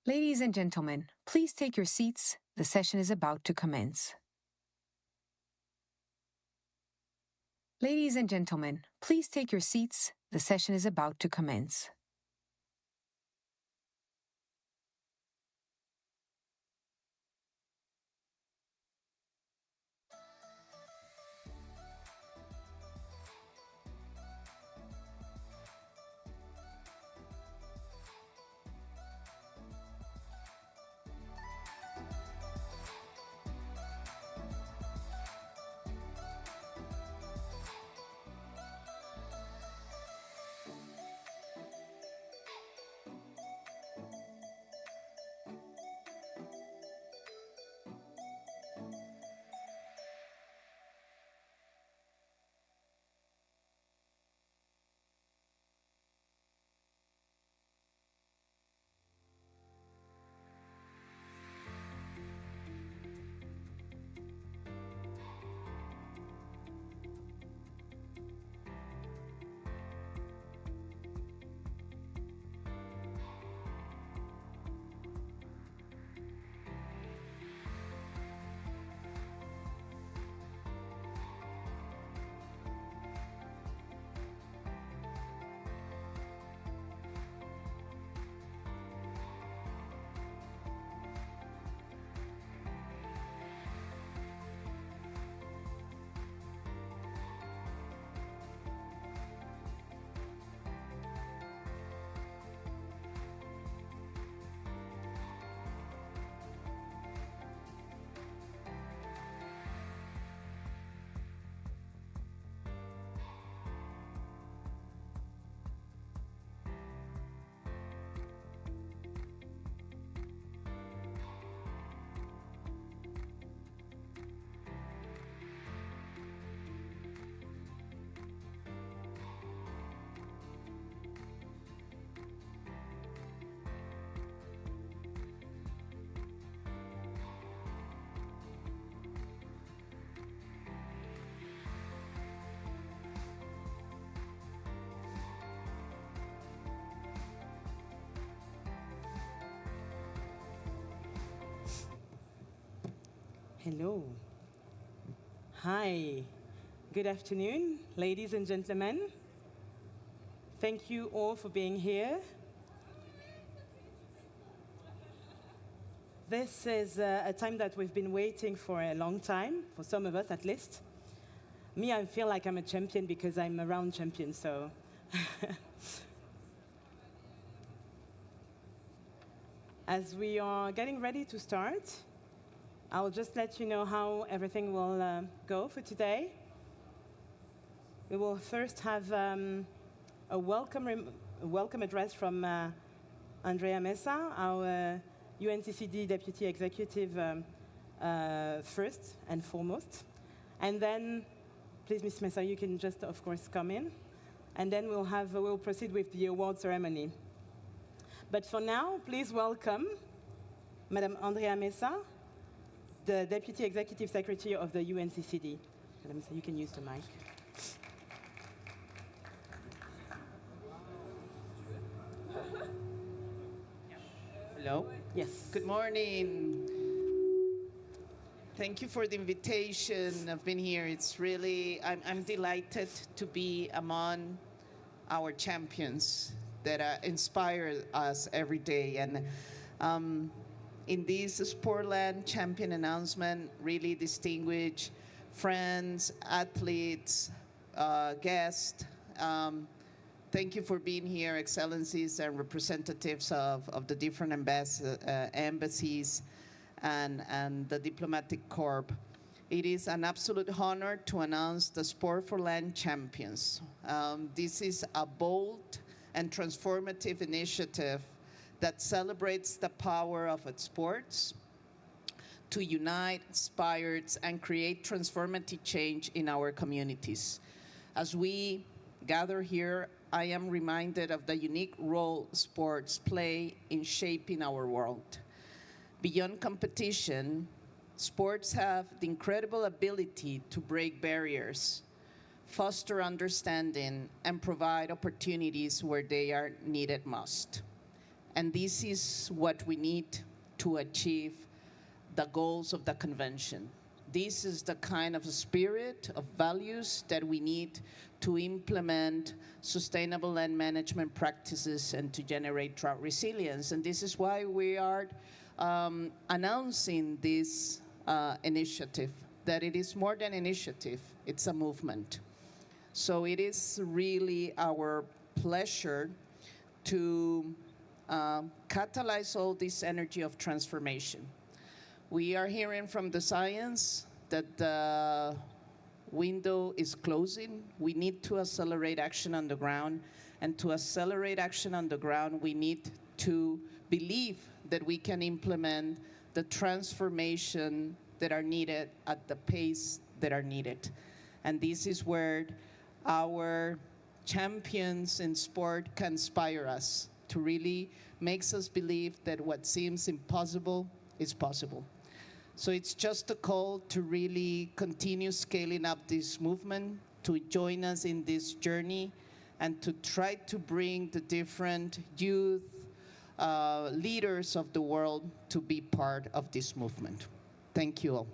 Ladies and gentlemen, please take your seats. The session is about to commence. Ladies and gentlemen, please take your seats. The session is about to commence. Hello. Hi. Good afternoon, ladies and gentlemen. Thank you all for being here. This is a time that we've been waiting for a long time, for some of us at least. Me, I feel like I'm a champion because I'm a round champion, so. As we are getting ready to start, I'll just let you know how everything will go for today. We will first have a welcome address from Andrea Mesa, our UNCCD Deputy Executive first and foremost. And then, please, Ms. Mesa, you can just, of course, come in. And then we'll proceed with the award ceremony. But for now, please welcome Madame Andrea Mesa, the Deputy Executive Secretary of the UNCCD. Madame Mesa, you can use the mic. Hello? Yes. Good morning. Thank you for the invitation. I've been here. It's really, I'm delighted to be among our champions that inspire us every day. And in this Sportland champion announcement, really distinguished friends, athletes, guests, thank you for being here, excellencies and representatives of the different embassies and the diplomatic corps. It is an absolute honor to announce the Sport for Land champions. This is a bold and transformative initiative that celebrates the power of its sports to unite, inspire, and create transformative change in our communities. As we gather here, I am reminded of the unique role sports play in shaping our world. Beyond competition, sports have the incredible ability to break barriers, foster understanding, and provide opportunities where they are needed most. And this is what we need to achieve the goals of the convention. This is the kind of spirit of values that we need to implement sustainable land management practices and to generate drought resilience. And this is why we are announcing this initiative, that it is more than initiative, it's a movement. So it is really our pleasure to catalyze all this energy of transformation. We are hearing from the science that the window is closing. We need to accelerate action on the ground. And to accelerate action on the ground, we need to believe that we can implement the transformation that are needed at the pace that are needed. And this is where our champions in sport can inspire us to really makes us believe that what seems impossible is possible. So it's just a call to really continue scaling up this movement, to join us in this journey, and to try to bring the different youth leaders of the world to be part of this movement. Thank you all.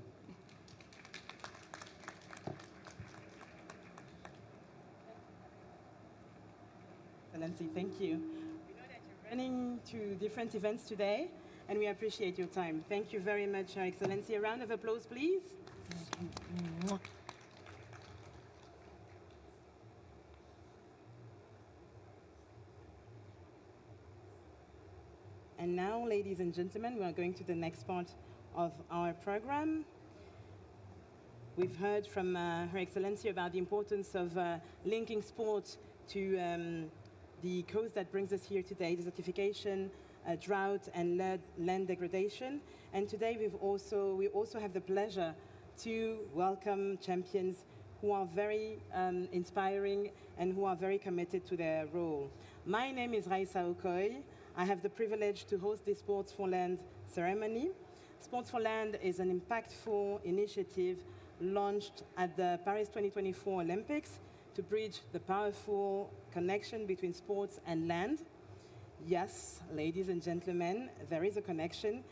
Excellency, thank you. We know that you're running to different events today, and we appreciate your time. Thank you very much, Your Excellency. A round of applause, please. And now, ladies and gentlemen, we are going to the next part of our program. We've heard from Her Excellency about the importance of linking sport to the cause that brings us here today, desertification, drought, and land degradation. And today we also have the pleasure to welcome champions who are very inspiring and who are very committed to their role. My name is Raisa Okoy. I have the privilege to host the Sports for Land ceremony. Sports for Land is an impactful initiative launched at the Paris 2024 Olympics to bridge the powerful connection between sports and land. Yes, ladies and gentlemen, there is a connection.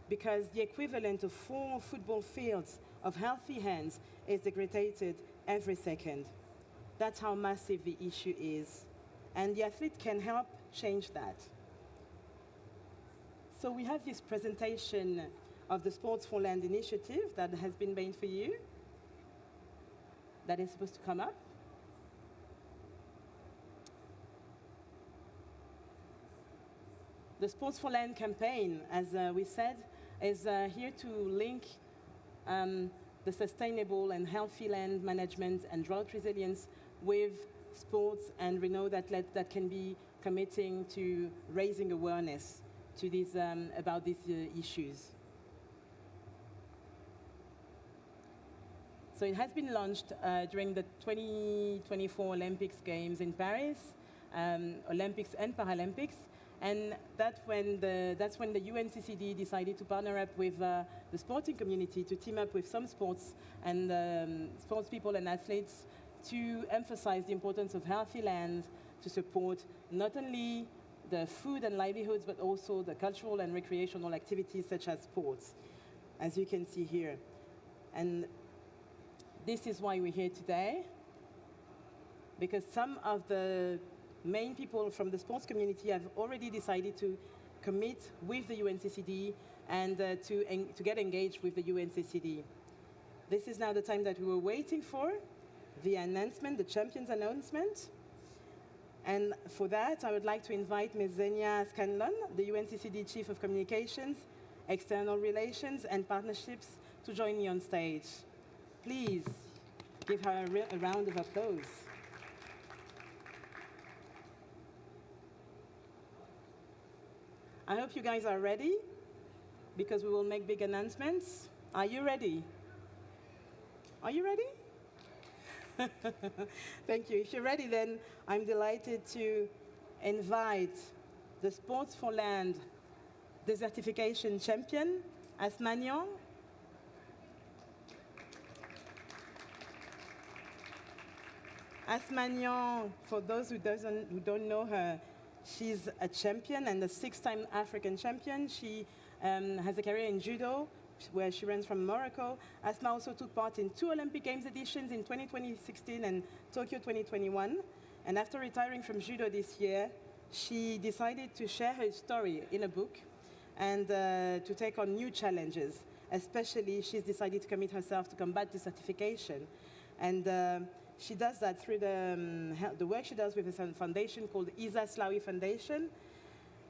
because the equivalent of 4 football fields of healthy hands is degraded every second. That's how massive the issue is. And the athlete can help change that. So we have this presentation of the Sports for Land initiative that has been made for you. That is supposed to come up. The Sports for Land campaign, as we said, is here to link the sustainable and healthy land management and drought resilience with sports, and we know that that can be committing to raising awareness to these, about these issues. So it has been launched during the 2024 Olympics Games in Paris, Olympics and Paralympics. And that's when the UNCCD decided to partner up with the sporting community to team up with some sports and sports people and athletes to emphasize the importance of healthy land to support not only the food and livelihoods, but also the cultural and recreational activities such as sports, as you can see here. And this is why we're here today, because some of the main people from the sports community have already decided to commit with the UNCCD and to get engaged with the UNCCD. This is now the time that we were waiting for, the announcement, the champions announcement. And for that, I would like to invite Ms. Xenia Scanlon, the UNCCD Chief of Communications, External Relations and Partnerships, to join me on stage. Please give her a round of applause. I hope you guys are ready, because we will make big announcements. Are you ready? Are you ready? Thank you. If you're ready, then I'm delighted to invite the Sports for Land desertification champion, Asmanian. Asmanian, for those who don't know her, she's a champion and a 6-time African champion. She has a career in judo, where she runs from Morocco. Asma also took part in 2 Olympic Games editions in 2016 and Tokyo 2021. And after retiring from judo this year, she decided to share her story in a book and to take on new challenges. Especially, she's decided to commit herself to combat desertification. And she does that through the work she does with a foundation called Isa Slawi Foundation.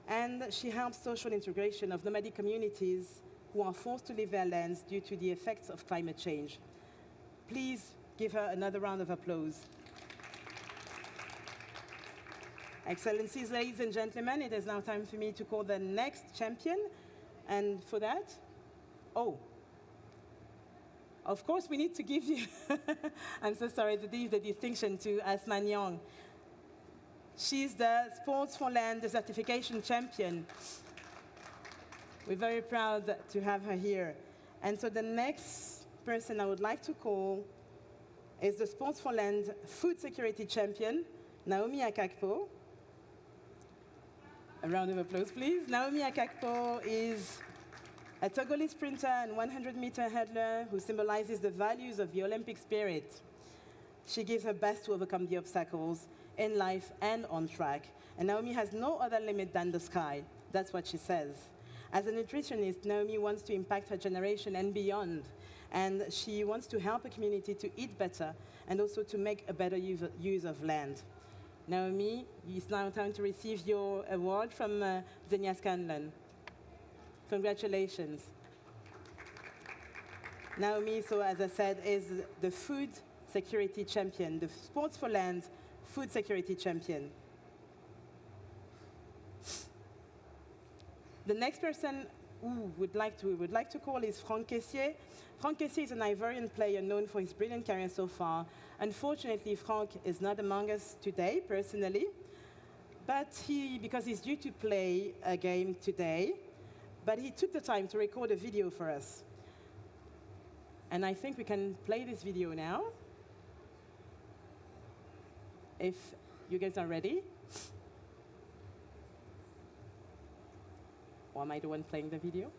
And she helps social integration of nomadic communities who are forced to leave their lands due to the effects of climate change. Please give her another round of applause. Excellencies, ladies and gentlemen, it is now time for me to call the next champion. And for that, of course, we need to give you, I'm so sorry to give the distinction to Asmanian. She's the Sports for Land desertification champion. We're very proud to have her here. And so the next person I would like to call is the Sports for Land food security champion, Naomi Akakpo. A round of applause, please. Naomi Akakpo is a Togolese sprinter and 100-meter hurdler who symbolizes the values of the Olympic spirit. She gives her best to overcome the obstacles in life and on track. And Naomi has no other limit than the sky. That's what she says. As a nutritionist, Naomi wants to impact her generation and beyond. And she wants to help a community to eat better and also to make a better use of land. Naomi, it's now time to receive your award from Xenia Scanlon. Congratulations. Naomi, so as I said, is the food security champion, the Sports for Land food security champion. The next person who would like to call is Franck Caissier. Franck Caissier is an Ivorian player known for his brilliant career so far. Unfortunately, Franck is not among us today, personally, but because he's due to play a game today, but he took the time to record a video for us. And I think we can play this video now, if you guys are ready. Or am I the one playing the video?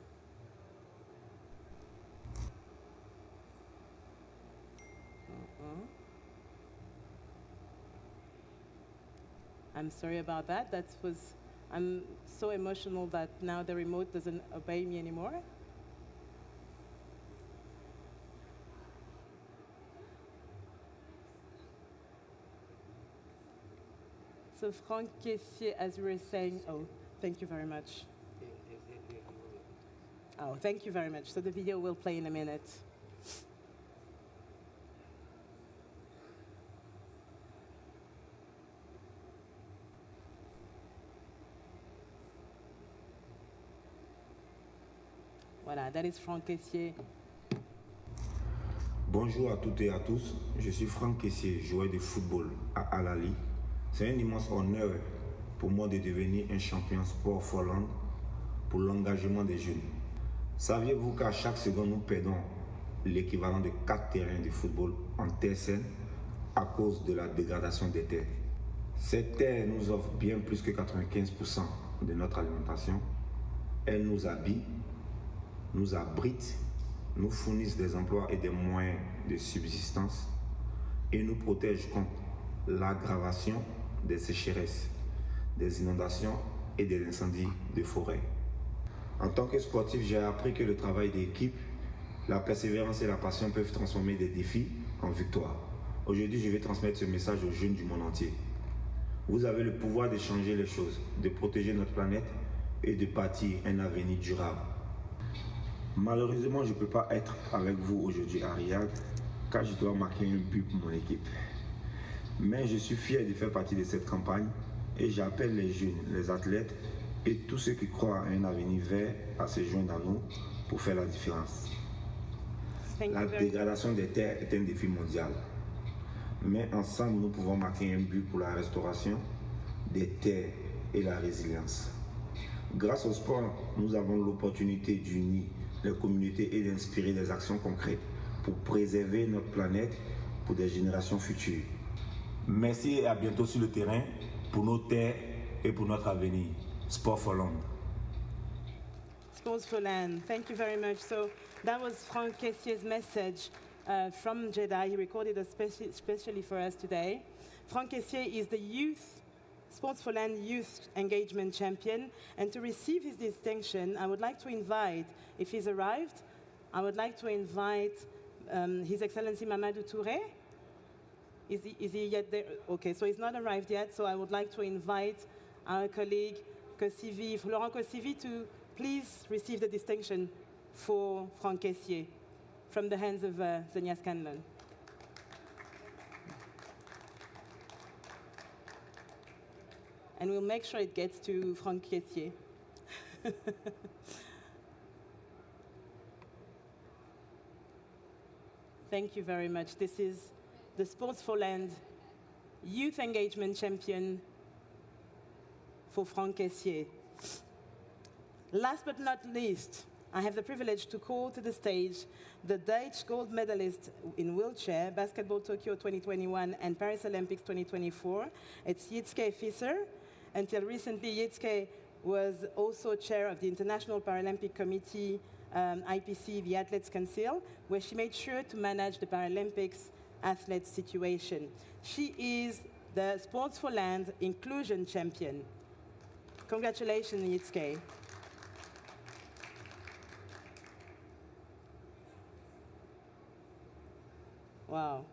I'm sorry about that. I'm so emotional that now the remote doesn't obey me anymore. So Franck Caissier, as we were saying, oh, thank you very much. Oh, thank you very much. So the video will play in a minute. Voilà, that is Franck Caissier. Bonjour à toutes et à tous, je suis Franck Caissier, joueur de football à Al-Ali. C'est un immense honneur pour moi de devenir un champion sport Folland pour l'engagement des jeunes. Saviez-vous qu'à chaque seconde nous perdons l'équivalent de 4 terrains de football en terre saine à cause de la dégradation des terres? Cette terre nous offre bien plus que 95% de notre alimentation. Elle nous habille, nous abrite, nous fournissent des emplois et des moyens de subsistance et nous protège contre l'aggravation des sécheresses, des inondations et des incendies de forêt. En tant que sportif, j'ai appris que le travail d'équipe, la persévérance et la passion peuvent transformer des défis en victoires. Aujourd'hui, je vais transmettre ce message aux jeunes du monde entier. Vous avez le pouvoir de changer les choses, de protéger notre planète et de bâtir un avenir durable. Malheureusement, je ne peux pas être avec vous aujourd'hui à Riyad, car je dois marquer un but pour mon équipe. Mais je suis fier de faire partie de cette campagne et j'appelle les jeunes, les athlètes et tous ceux qui croient à un avenir vert à se joindre à nous pour faire la différence. La dégradation des terres est un défi mondial. Mais ensemble, nous pouvons marquer un but pour la restauration des terres et la résilience. Grâce au sport, nous avons l'opportunité d'unir les communautés et d'inspirer des actions concrètes pour préserver notre planète pour des générations futures. Merci et à bientôt sur le terrain pour nos terres et pour notre avenir. Sport for Land. Sports for Land. Thank you very much. So that was Franck Caissier's message from Jeddah. He recorded it especially for us today. Franck Caissier is the Sports for Land Youth Engagement Champion. And to receive his distinction, I would like to invite, if he's arrived, I would like to invite His Excellency Mamadou Touré. Is he yet there? Okay, so he's not arrived yet, so I would like to invite our colleague Laurent Kosivi to please receive the distinction for Franck Caissier from the hands of Zenia Scanlon. And we'll make sure it gets to Franck Caissier. Thank you very much. This is the Sports for Land Youth Engagement Champion for Franck Caissier. Last but not least, I have the privilege to call to the stage the Dutch gold medalist in wheelchair, Basketball Tokyo 2021 and Paris Olympics 2024. It's Jitske Visser. Until recently, Jitske was also chair of the International Paralympic Committee, IPC, the Athletes Council, where she made sure to manage the Paralympics athletes situation. She is the Sports for Land Inclusion Champion. Congratulations, Jitske. Wow.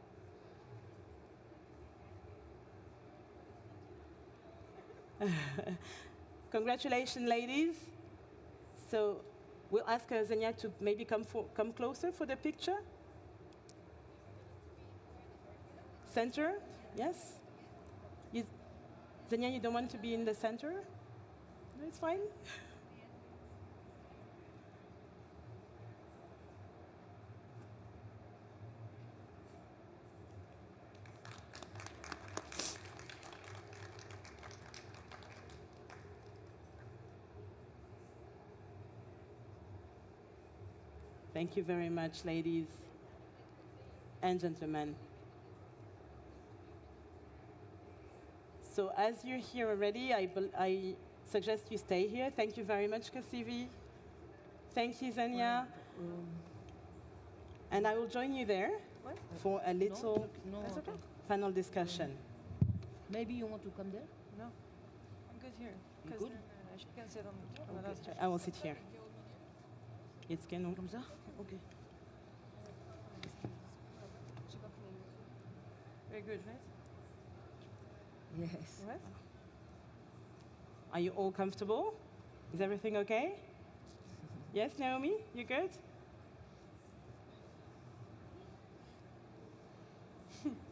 Congratulations, ladies. So we'll ask Zenia to maybe come closer for the picture. Center, yes? Zenia, you don't want to be in the center? No, it's fine. Thank you very much, ladies and gentlemen. So as you're here already, I suggest you stay here. Thank you very much, Kasivi. Thank you, Zenia. And I will join you there for a little panel discussion. Maybe you want to come there? No, I'm good here. You 'Cause good? then, she can sit on the last chair. I will sit here. Jetzt gehen wir rumsa. Okay. Very good, right? Yes. What? Are you all comfortable? Is everything okay? Yes, Naomi, you good?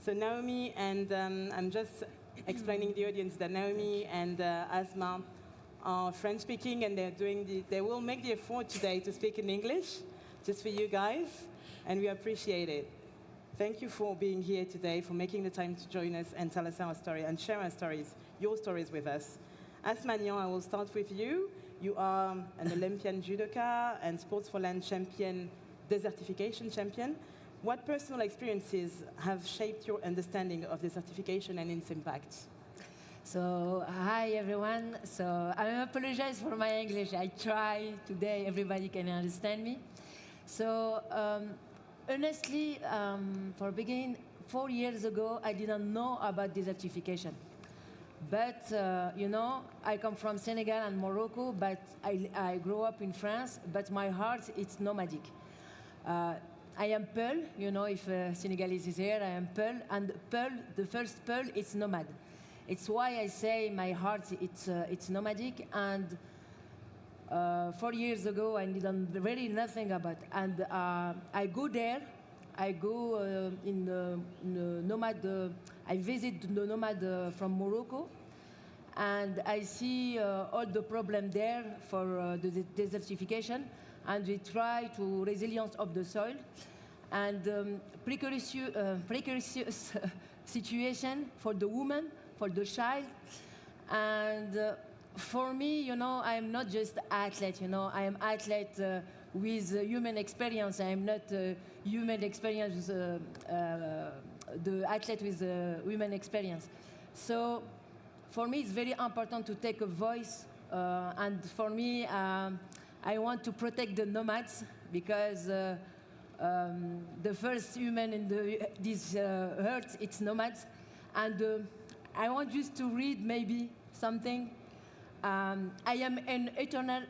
So Naomi and I'm just explaining the audience that Naomi and Asma are French speaking, and they will make the effort today to speak in English, just for you guys, and we appreciate it. Thank you for being here today, for making the time to join us and tell us our story and share our stories, your stories with us. Asma Nyan, I will start with you. You are an Olympian judoka and Sports for Land champion, desertification champion. What personal experiences have shaped your understanding of desertification and its impacts? So, hi everyone. So, I apologize for my English. I try today, everybody can understand me. So, honestly, for beginning, 4 years ago, I didn't know about desertification. But, you know, I come from Senegal and Morocco, but I grew up in France, but my heart, it's nomadic. I am Peul, you know, if Senegalese is here, I am Peul, and Peul, the first Peul, it's nomad. It's why I say my heart, it's nomadic, and 4 years ago, I didn't really nothing about, and I go there, I go in the nomad, I visit the nomad from Morocco, and I see all the problem there for the desertification, and we try to resilience of the soil, and precarious situation for the woman, for the child, and for me, you know, I am not just athlete, you know, I am athlete with human experience. I am not human experience, the athlete with human experience. So for me, it's very important to take a voice, and for me, I want to protect the nomads because the first human in this earth, it's nomads, and I want just to read maybe something. I am an eternal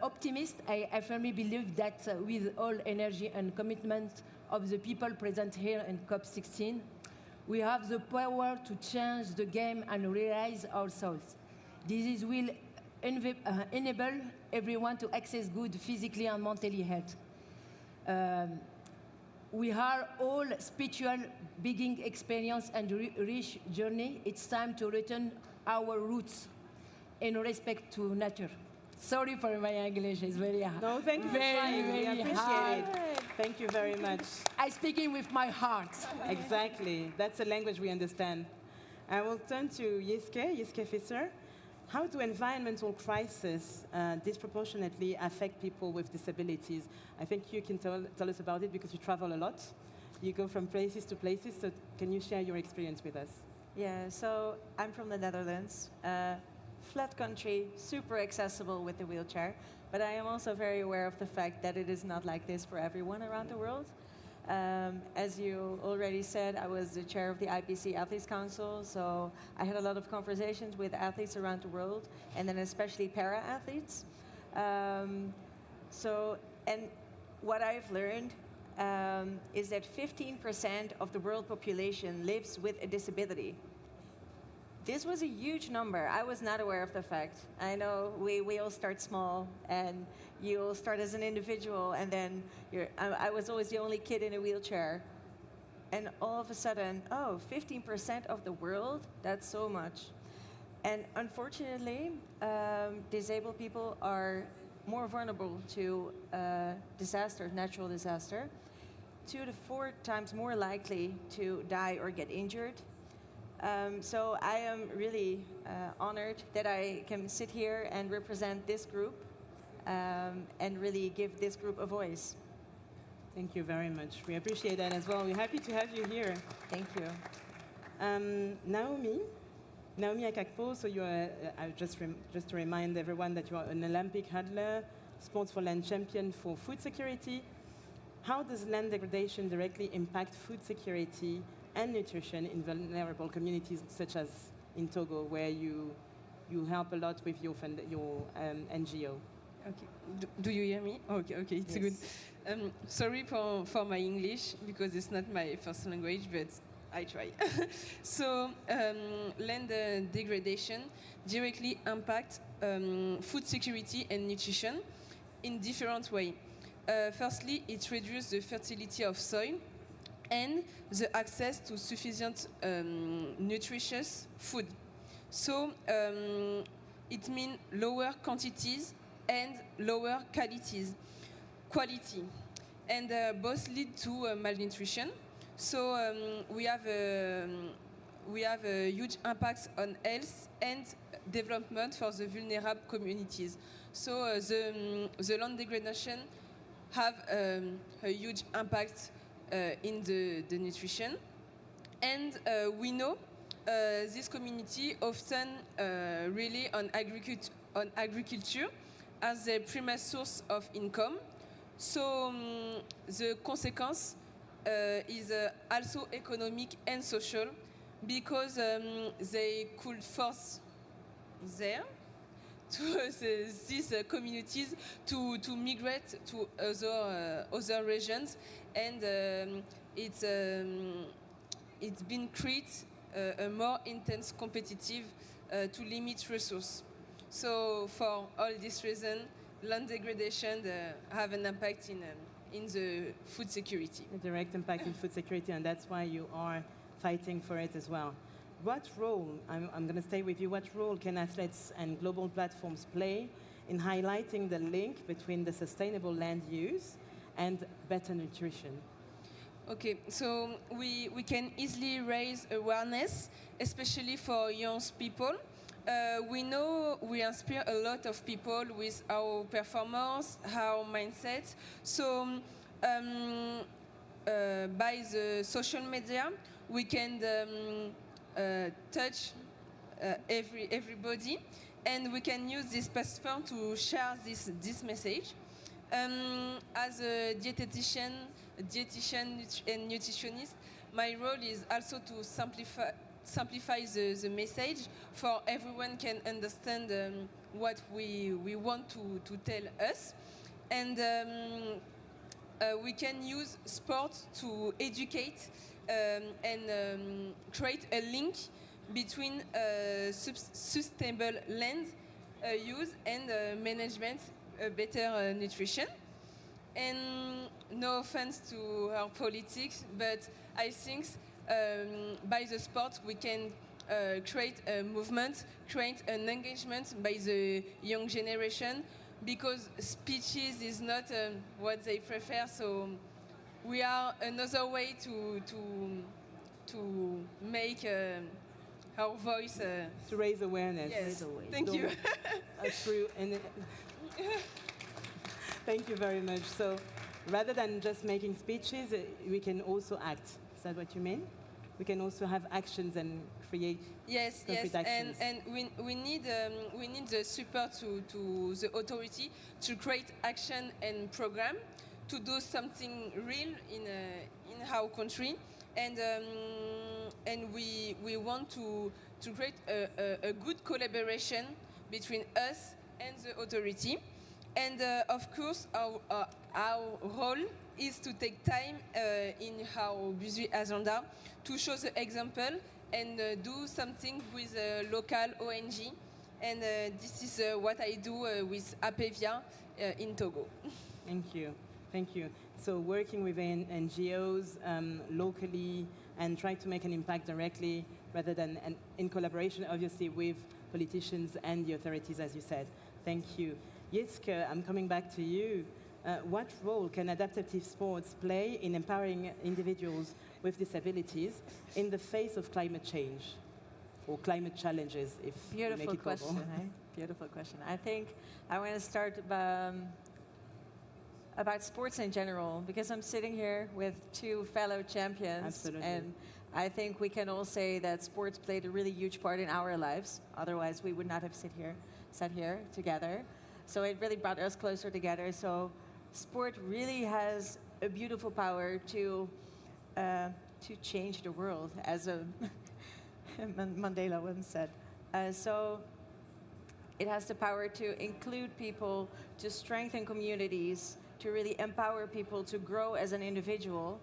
optimist. I firmly believe that with all energy and commitment of the people present here in COP16, we have the power to change the game and realize ourselves. This will enable everyone to access good physically and mentally health. We are all spiritual beginning experience and rich journey. It's time to return our roots in respect to nature. Sorry for my English, it's very hard. No, thank you for trying. We appreciate it. Thank you very much. I speak it with my heart. Exactly. That's a language we understand. I will turn to Yiske Fisser. How do environmental crises disproportionately affect people with disabilities? I think you can tell us about it because you travel a lot. You go from places to places, so can you share your experience with us? Yeah, so I'm from the Netherlands. Flat country, super accessible with the wheelchair, but I am also very aware of the fact that it is not like this for everyone around the world. As you already said, I was the chair of the IPC Athletes Council, so I had a lot of conversations with athletes around the world, and then especially para-athletes. And what I've learned is that 15% of the world population lives with a disability. This was a huge number. I was not aware of the fact. I know we all start small, and you all start as an individual, and then I was always the only kid in a wheelchair. And all of a sudden, 15% of the world, that's so much. And unfortunately, disabled people are more vulnerable to disaster, natural disaster, 2 to 4 times more likely to die or get injured. So I am really honored that I can sit here and represent this group and really give this group a voice. Thank you very much. We appreciate that as well. We're happy to have you here. Thank you. Naomi Akakpo, so you are, just to remind everyone that you are an Olympic hurdler, Sports for Land champion for food security. How does land degradation directly impact food security and nutrition in vulnerable communities such as in Togo, where you you help a lot with your NGO. Okay. Do you hear me? Okay, okay, it's Yes. good. Sorry for my English because it's not my first language, but I try. So, land degradation directly impacts food security and nutrition in different ways. Firstly, it reduces the fertility of soil and the access to sufficient nutritious food. So it means lower quantities and lower quality, and both lead to malnutrition. So we have a huge impact on health and development for the vulnerable communities. So the land degradation have a huge impact in the nutrition, and we know this community often rely on agriculture as their primary source of income. So the consequence is also economic and social, because they could force there to these communities to migrate to other regions, and it's been create a more intense competitive to limit resource. So for all this reason, land degradation have an impact in the food security. A direct impact in food security, and that's why you are fighting for it as well. What role, I'm going to stay with you, what role can athletes and global platforms play in highlighting the link between the sustainable land use and better nutrition? Okay, so we can easily raise awareness, especially for young people. We know we inspire a lot of people with our performance, our mindset. So by the social media, we can touch everybody, and we can use this platform to share this message. As a dietitian and nutritionist, my role is also to simplify the message for everyone can understand what we want to tell us. And we can use sport to educate and create a link between sustainable land use and management, better nutrition. And no offense to our politics, but I think by the sport we can create a movement, create an engagement by the young generation, because speeches is not what they prefer. So we are another way to make our voice to raise awareness. Yes, thank you. Through and thank you very much. So rather than just making speeches, we can also act. Is that what you mean? We can also have actions and create concrete actions. And we need the support to the authority to create action and program to do something real in our country, and we want to create a good collaboration between us and the authority. And of course, our role is to take time in our busy agenda to show the example and do something with a local ONG. And this is what I do with Pavilion in Togo. Thank you. Thank you. So working with NGOs locally and try to make an impact directly rather than in collaboration, obviously, with politicians and the authorities, as you said. Thank you. Jitske, I'm coming back to you. What role can adaptive sports play in empowering individuals with disabilities in the face of climate change or climate challenges, if you make Beautiful it global? question. Beautiful question. I think I want to start about sports in general, because I'm sitting here with two fellow champions. Absolutely. And I think we can all say that sports played a really huge part in our lives. Otherwise, we would not have sat here together. So it really brought us closer together. So sport really has a beautiful power to change the world, as Mandela once said. So It has the power to include people, to strengthen communities, to really empower people to grow as an individual.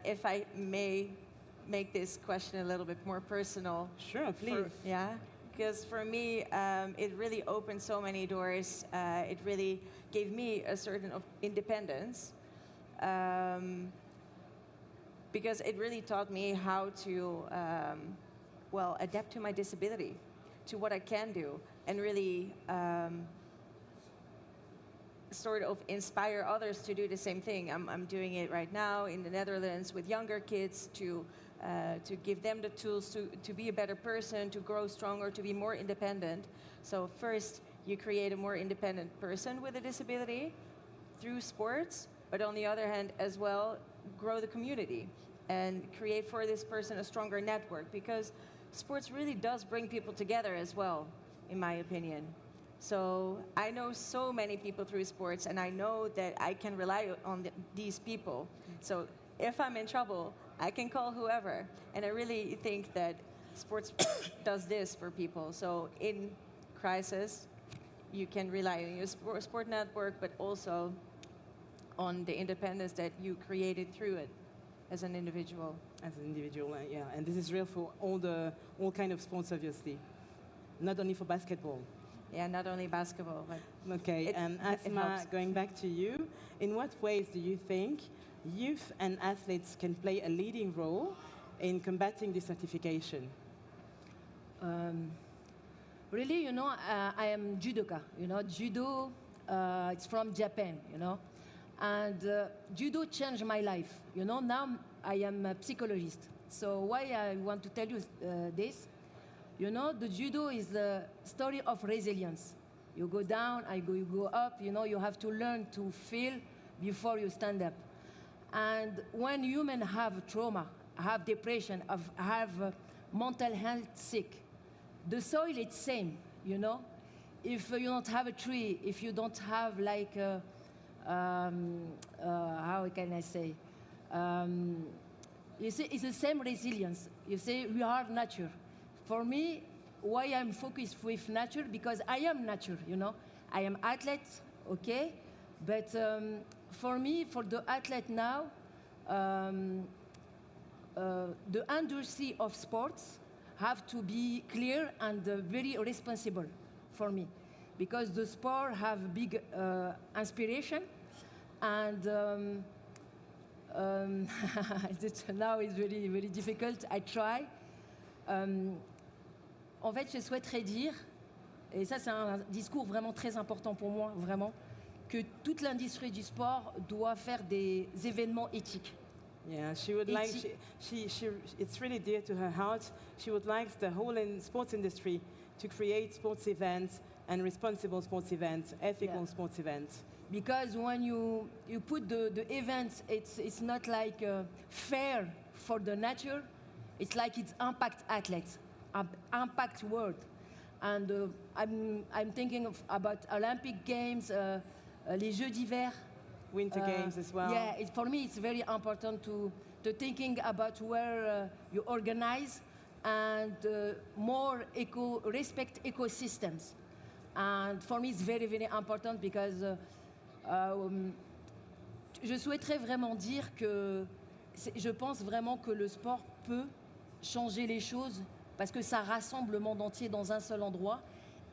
If I may make this question a little bit more personal. Sure, please. Yeah, because for me, it really opened so many doors. It really gave me a certain of independence. Because it really taught me how to, adapt to my disability, to what I can do, and really sort of inspire others to do the same thing. I'm doing it right now in the Netherlands with younger kids to give them the tools to be a better person, to grow stronger, to be more independent. So first, you create a more independent person with a disability through sports, but on the other hand as well, grow the community and create for this person a stronger network, because sports really does bring people together as well, in my opinion. So I know so many people through sports, and I know that I can rely on these people. So if I'm in trouble, I can call whoever. And I really think that sports does this for people. So in crisis, you can rely on your sport network, but also on the independence that you created through it as an individual. As an individual, yeah. And this is real for all kind of sports, obviously. Not only for basketball. Yeah, not only basketball, but okay. And Asma, going back to you, in what ways do you think youth and athletes can play a leading role in combating desertification? Really, I am judoka. Judo, it's from Japan, And judo changed my life. Now I am a psychologist. So why I want to tell you this? The judo is the story of resilience. You go down, you go up, you have to learn to feel before you stand up. And when humans have trauma, have depression, have mental health sick, the soil is same, If you don't have a tree, if you don't have like, how can I say? You see, it's the same resilience. You say we are nature. For me, why I'm focused with nature, because I am nature, I am athlete, okay? But for me, for the athlete now, the industry of sports have to be clear and very responsible for me, because the sport have big inspiration, and now it's very, very difficult. I try. En fait, je souhaiterais dire, et ça c'est un discours vraiment très important pour moi, vraiment, que toute l'industrie du sport doit faire des événements éthiques. Yeah, she would like, it's really dear to her heart. She would like the whole sports industry to create sports events and responsible sports events, ethical sports events. Because when you put the events, it's not like fair for the nature, it's like it's impact athletes. Impact world, and I'm thinking about Olympic Games, les Jeux d'hiver, Winter Games as well. Yeah, for me it's very important to thinking about where you organize and more respect ecosystems, and for me it's very, very important because je souhaiterais vraiment dire que je pense vraiment que le sport peut changer les choses, parce que ça rassemble le monde entier dans un seul endroit,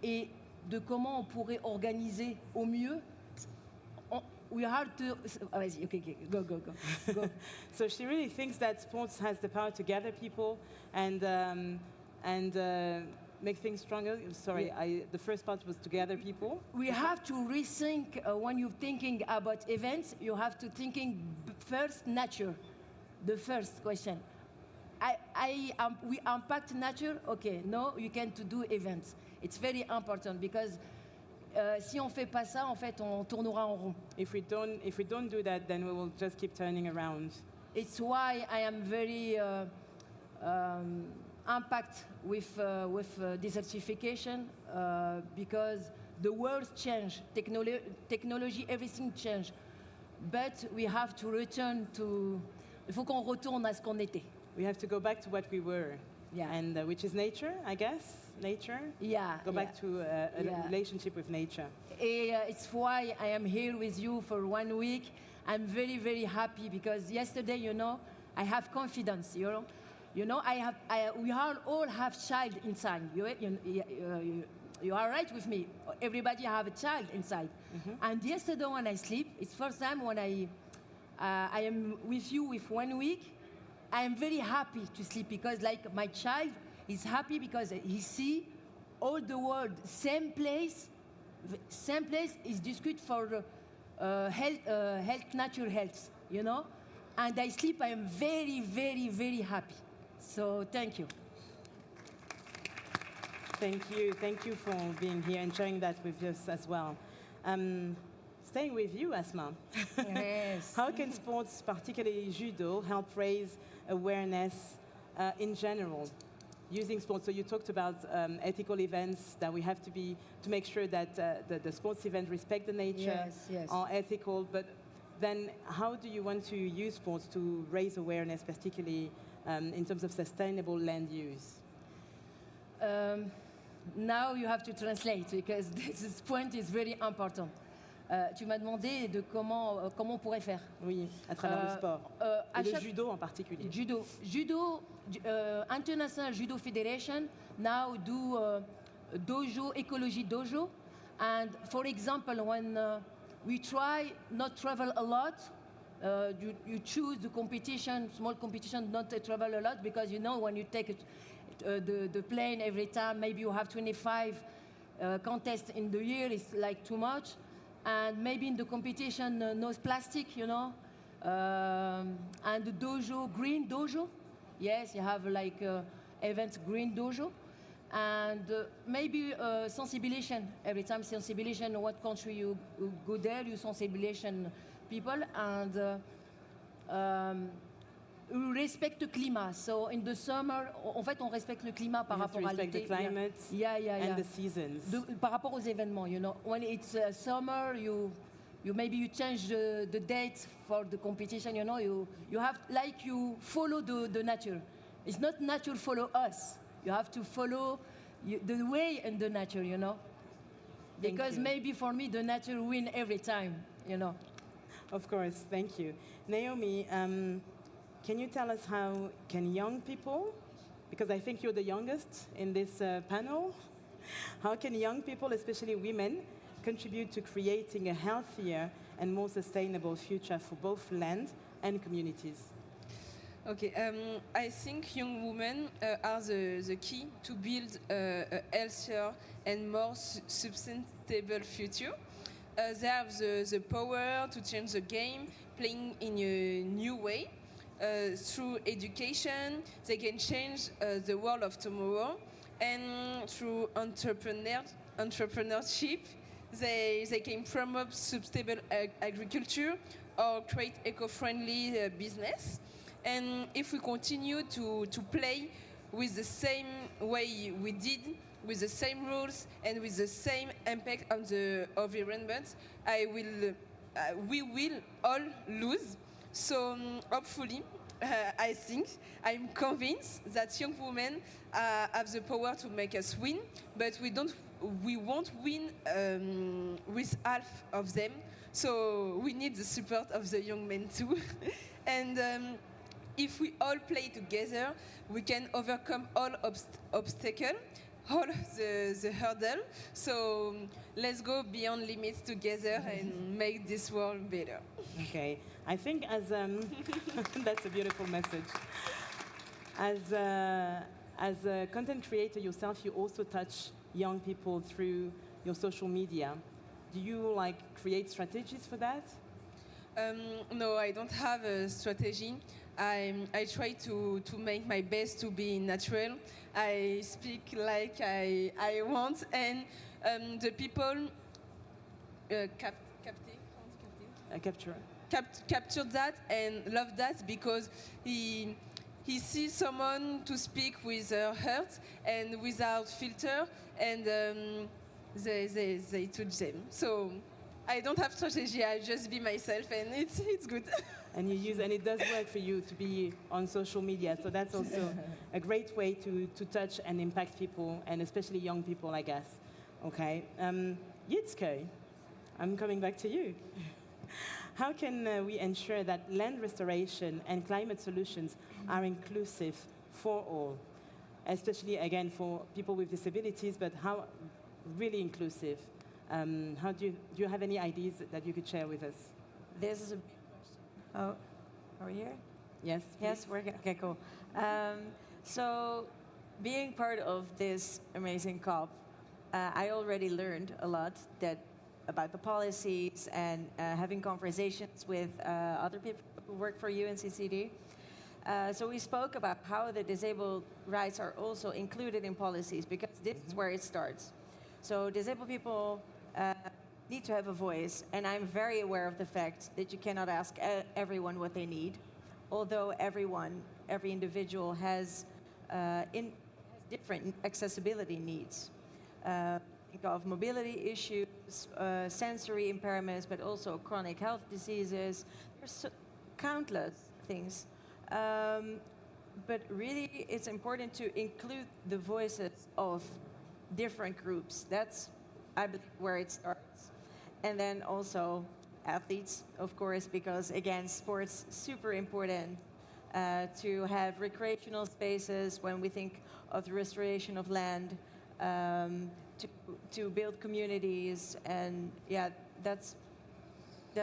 et de comment on pourrait organiser au mieux. We have to. Vas-y, okay, go. So she really thinks that sports has the power to gather people and make things stronger. Sorry, yeah. The first part was to gather people. We have to rethink when you're thinking about events. You have to thinking first nature. The first question. We impact nature. Okay, no, you can't do events. It's very important because si on fait pas ça, en fait, on tournera en rond. If we don't do that, then we will just keep turning around. It's why I am very impact with desertification because the world change, technology, everything change. But we have to return to. Il faut qu'on retourne à ce qu'on était. We have to go back to what we were. and which is nature, I guess. Nature. Yeah. Go back to a Yeah. relationship with nature. It's why I am here with you for 1 week. I'm very, very happy because yesterday, I have confidence. We all have child inside. You are right with me. Everybody have a child inside. And yesterday when I sleep, it's first time when I am with you with 1 week. I am very happy to sleep because like my child is happy because he see all the world same place is discussed for health, natural health, And I sleep. I am very, very, very happy. So thank you. Thank you for being here and sharing that with us as well. Staying with you, Asma. Yes. How can sports, particularly judo, help raise awareness in general, using sports? So you talked about ethical events that we have to make sure that the sports event respect the nature, yes. are ethical. But then, how do you want to use sports to raise awareness, particularly in terms of sustainable land use? Now you have to translate because this point is very important. Tu m'as demandé de comment on pourrait faire. Oui, à travers le sport. Et le judo en particulier. Judo, International Judo Federation now do dojo, ecology dojo. And for example, when we try not travel a lot, you choose the competition, small competition, not to travel a lot because when you take the plane every time, maybe you have 25 contests in the year, it's like too much. And maybe in the competition, no plastic, And the dojo, green dojo. Yes, you have like events, green dojo. And maybe sensibilization. Every time sensibilization, what country you go there, you sensibilization people. And we respect le climat. So in the summer, en fait, on respecte le climat par rapport à l'été. The climate and the seasons. Par rapport aux événements, When it's summer, you change the date for the competition. You have you follow the nature. It's not nature follow us. You have to follow the way in the nature. Because maybe for me the nature win every time. Of course, thank you, Naomi. Can you tell us how can young people, because I think you're the youngest in this panel, how can young people, especially women, contribute to creating a healthier and more sustainable future for both land and communities? Okay, I think young women are the key to build a healthier and more sustainable future. They have the power to change the game, playing in a new way. Through education, they can change the world of tomorrow, and through entrepreneurship, they can promote sustainable agriculture or create eco-friendly business. And if we continue to play with the same way we did, with the same rules and with the same impact on the environment, we will all lose. So hopefully, I'm convinced that young women have the power to make us win, but we won't win with half of them. So we need the support of the young men too. And if we all play together, we can overcome all obstacles, all the hurdle. So let's go beyond limits together and make this world better. Okay, I think as that's a beautiful message. As a content creator yourself, you also touch young people through your social media. Do you create strategies for that? No, I don't have a strategy. I try to make my best to be natural. I speak like I want, and the people capture that and love that because he sees someone to speak with her heart and without filter, and they touch them. So I don't have strategy. I just be myself, and it's good. And it does work for you to be on social media. So that's also a great way to touch and impact people, and especially young people, I guess. Okay. Yitzke, I'm coming back to you. How can we ensure that land restoration and climate solutions are inclusive for all, especially again for people with disabilities, but how really inclusive? How do you have any ideas that you could share with us? This is a big question. Oh, are we here? Yes. Yes, we're good. Okay, cool. So, being part of this amazing COP, I already learned a lot about the policies and having conversations with other people who work for UNCCD. So we spoke about how the disabled rights are also included in policies, because this is where it starts. So disabled people need to have a voice, and I'm very aware of the fact that you cannot ask everyone what they need, although every individual has different accessibility needs. Think of mobility issues, sensory impairments, but also chronic health diseases. There's countless things. But really, it's important to include the voices of different groups. That's, I believe, where it starts. And then also athletes, of course, because again, sports super important to have recreational spaces when we think of the restoration of land, to build communities, and yeah, that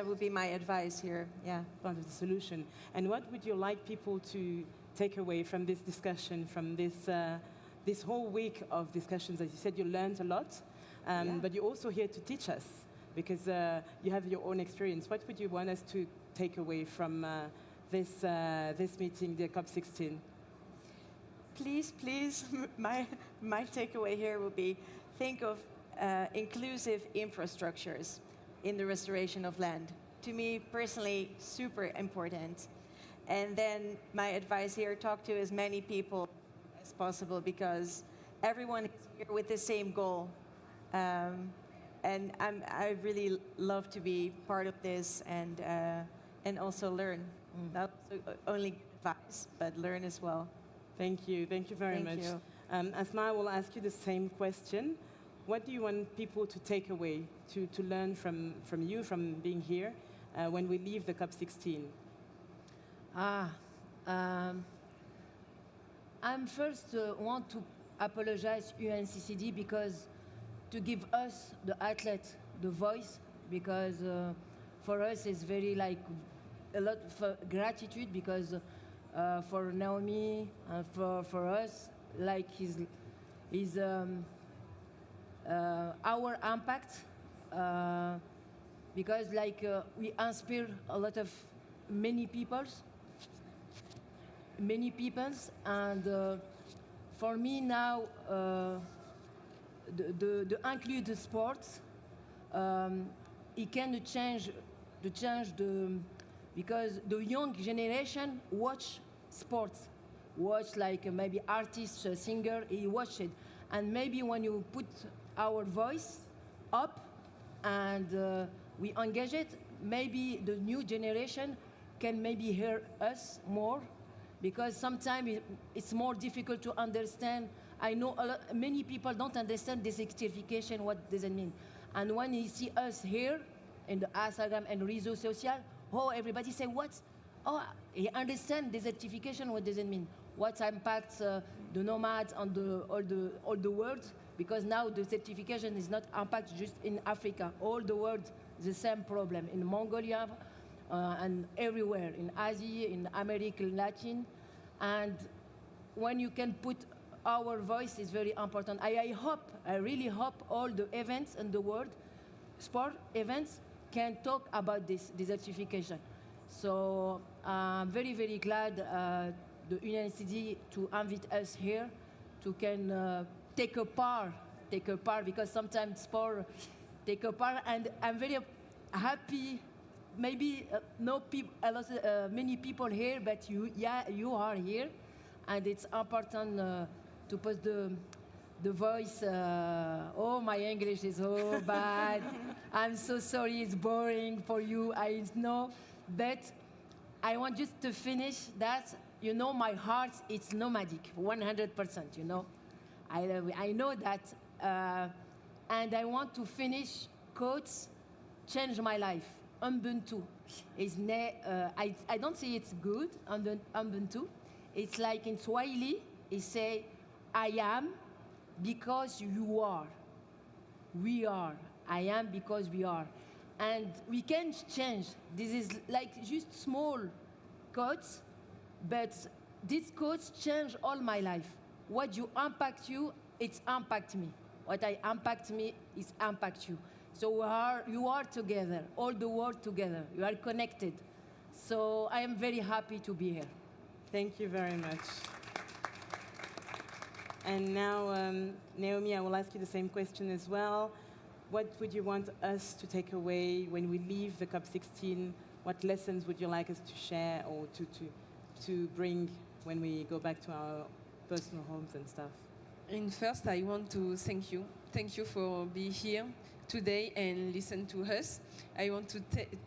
would be my advice here. Yeah, part of the solution. And what would you like people to take away from this discussion, from this whole week of discussions? As you said, you learned a lot, but you're also here to teach us, because you have your own experience. What would you want us to take away from this meeting, the COP16? Please, my takeaway here would be, think of inclusive infrastructures in the restoration of land. To me, personally, super important. And then my advice here, talk to as many people as possible, because everyone is here with the same goal. And I really love to be part of this and also learn. Not only give advice, but learn as well. Thank you very much. Asma, will ask you the same question. What do you want people to take away, to learn from you, from being here, when we leave the COP16? I'm first want to apologize UNCCD, because to give us, the athletes, the voice, because for us it's very like a lot of gratitude, because for Naomi, for us, like his our impact, because like we inspire a lot of many peoples, and for me now, the include the sports, it can change because the young generation watch sports, watch like maybe artists, singer, he watch it, and maybe when you put our voice up and we engage it, maybe the new generation can maybe hear us more, because sometimes it's more difficult to understand. I know many people don't understand desertification, what does it mean. And when you see us here in the Instagram and réseaux social, everybody say, what? Oh, he understand desertification, what does it mean? What impacts the nomads on all the world? Because now the desertification is not impact just in Africa. All the world, the same problem in Mongolia and everywhere, in Asia, in America, Latin. And when you can put our voice is very important. I really hope all the events in the world, sport events, can talk about this desertification. So I'm very, very glad the UNCD to invite us here to can take a part, because sometimes sport take a part, and I'm very happy. Maybe many people here, but you are here, and it's important to put the voice. Oh, my English is so bad. I'm so sorry. It's boring for you. I know, but I want just to finish that. You know, my heart it's nomadic, 100%. You know, I know that, and I want to finish quotes. Change my life. Ubuntu is I don't say it's good. Ubuntu. It's like in Swahili. It say, I am because you are. We are. I am because we are. And we can change. This is like just small quotes, but these quotes change all my life. What you impact you, it's impact me. What I impact me is impact you. So you are together, all the world together. You are connected. So I am very happy to be here. Thank you very much. And now, Naomi, I will ask you the same question as well. What would you want us to take away when we leave the COP16? What lessons would you like us to share or to bring when we go back to our personal homes and stuff? And first, I want to thank you. Thank you for being here today and listen to us. I want to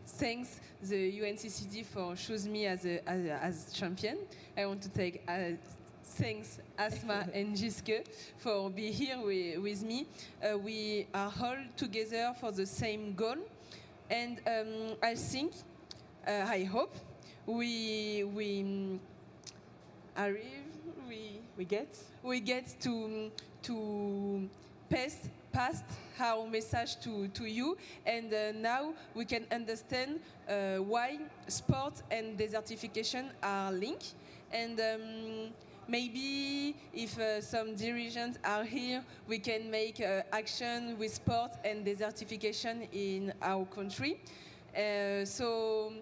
thank the UNCCD for choosing me as champion. I want to thanks Asma and Jiske for being here with me. We are all together for the same goal, and I think, I hope, we get to pass our message to you, and now we can understand why sport and desertification are linked, and maybe if some dirigents are here, we can make action with sport and desertification in our country. So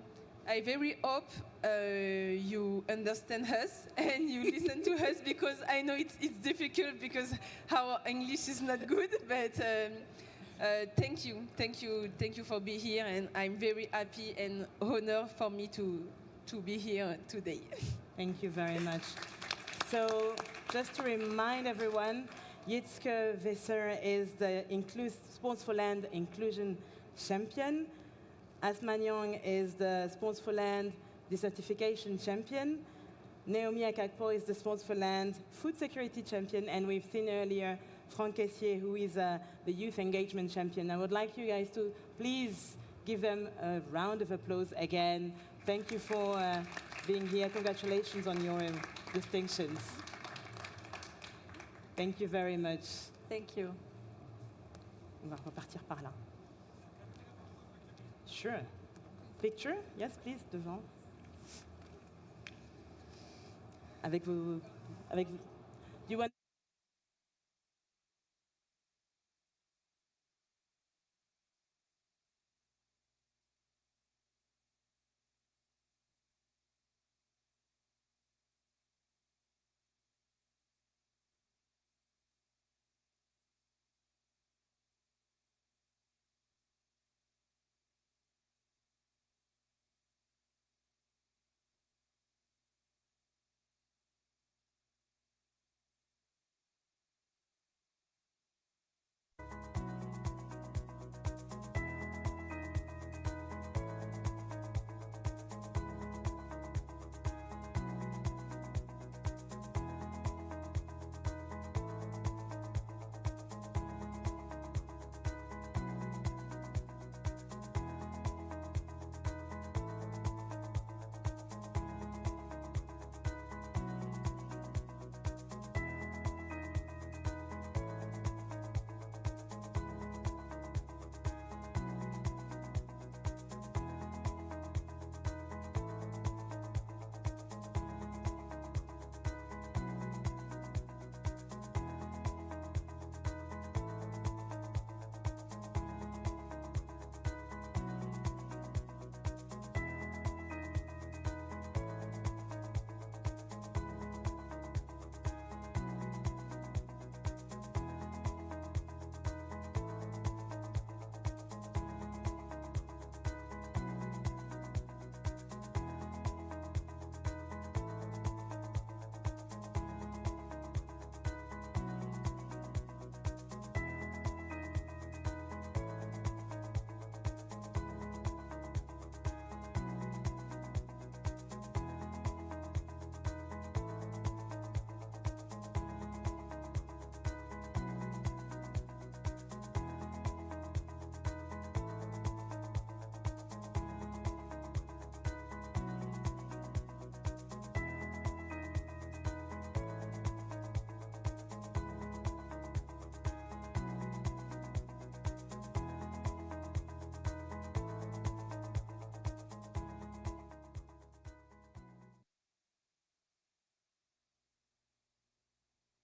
I very hope you understand us and you listen to us, because I know it's difficult because our English is not good, but thank you for being here, and I'm very happy and honored for me to be here today. Thank you very much. So just to remind everyone, Jitske Visser is the Sports for Land Inclusion Champion. Asma Nyong is the Sports for Land Desertification Champion. Naomi Akakpo is the Sports for Land Food Security Champion. And we've seen earlier Franck Essier, who is the Youth Engagement Champion. I would like you guys to please give them a round of applause again. Thank you for being here. Congratulations on your distinctions. Thank you very much. Thank you. On va repartir par là. Sure. Picture? Yes, please, devant. Avec vous. You want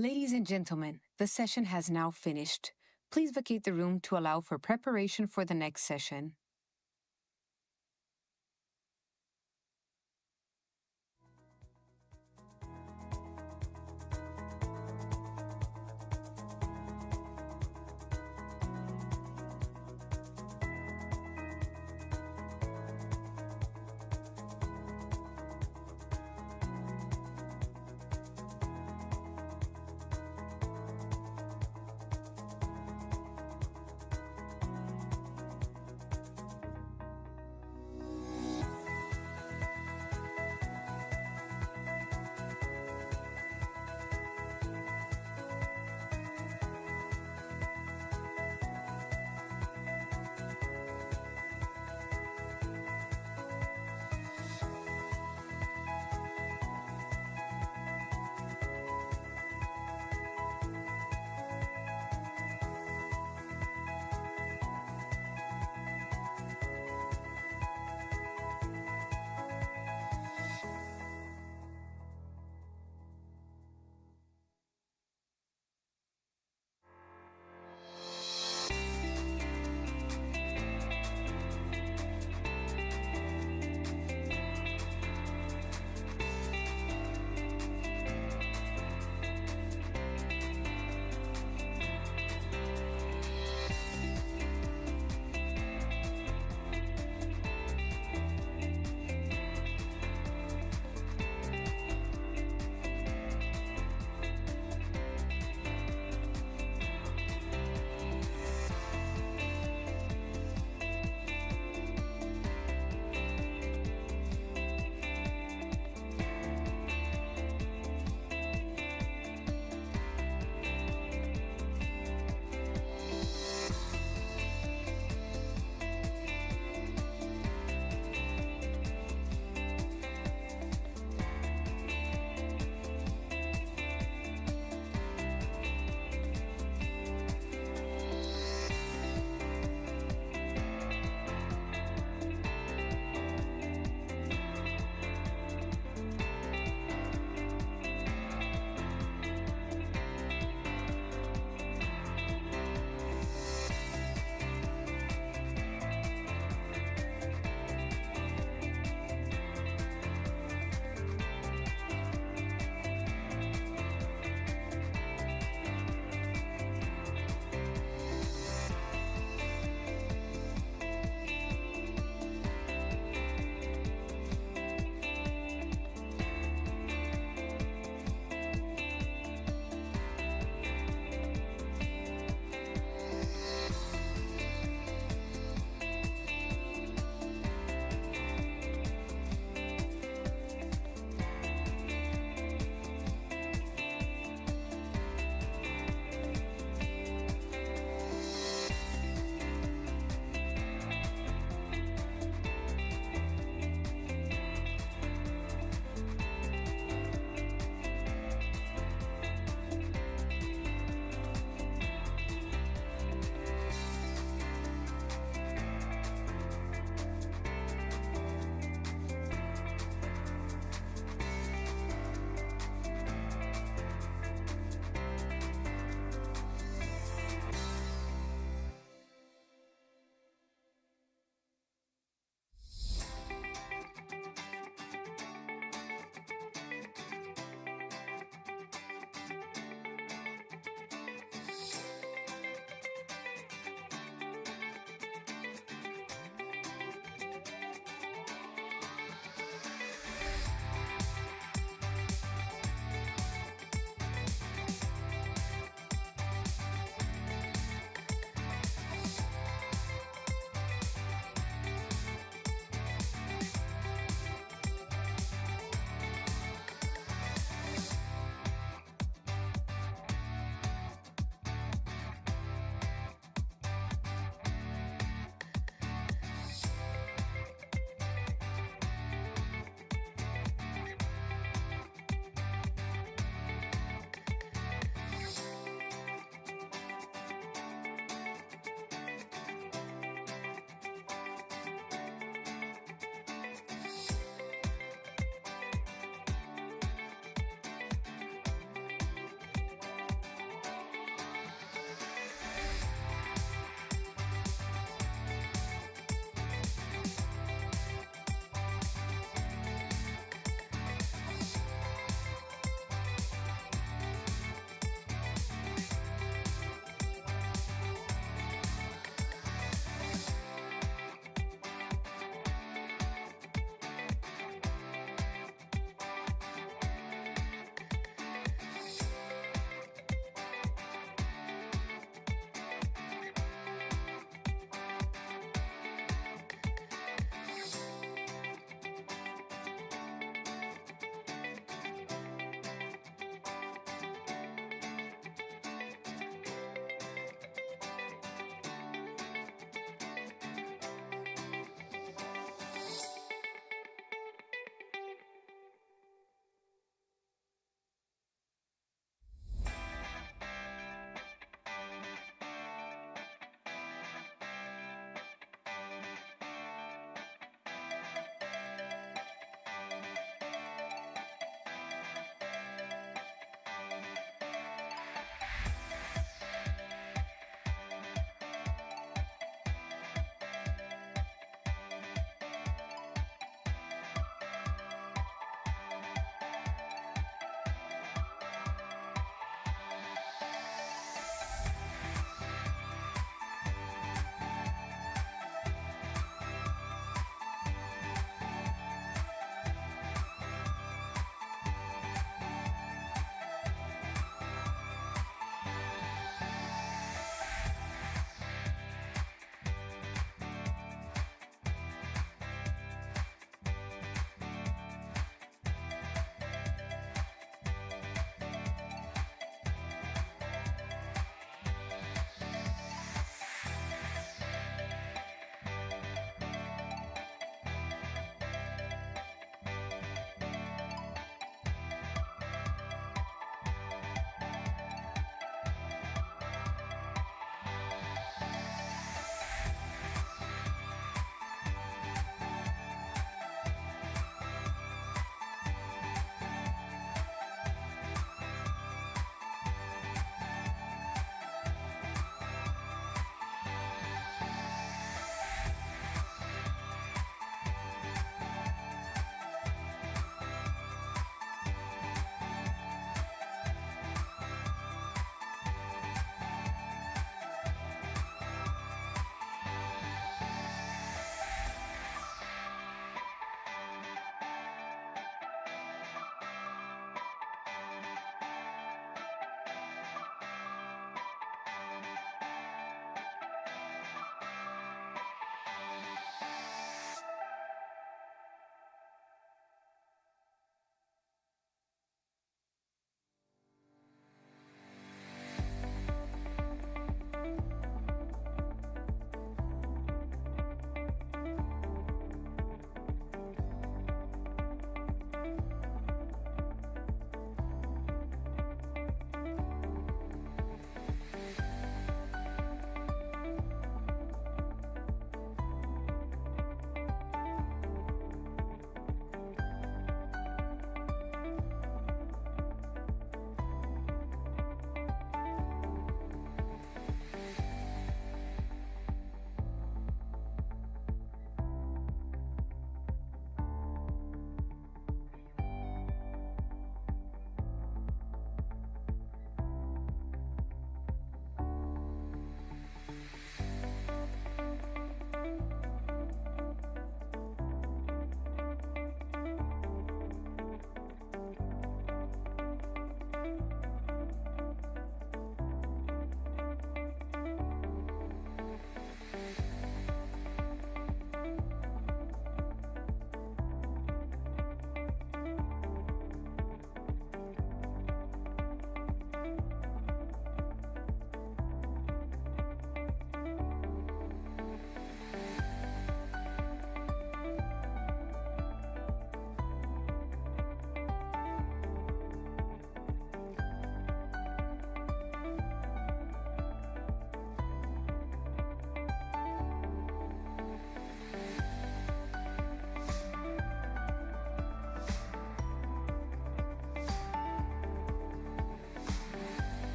Ladies and gentlemen, the session has now finished. Please vacate the room to allow for preparation for the next session.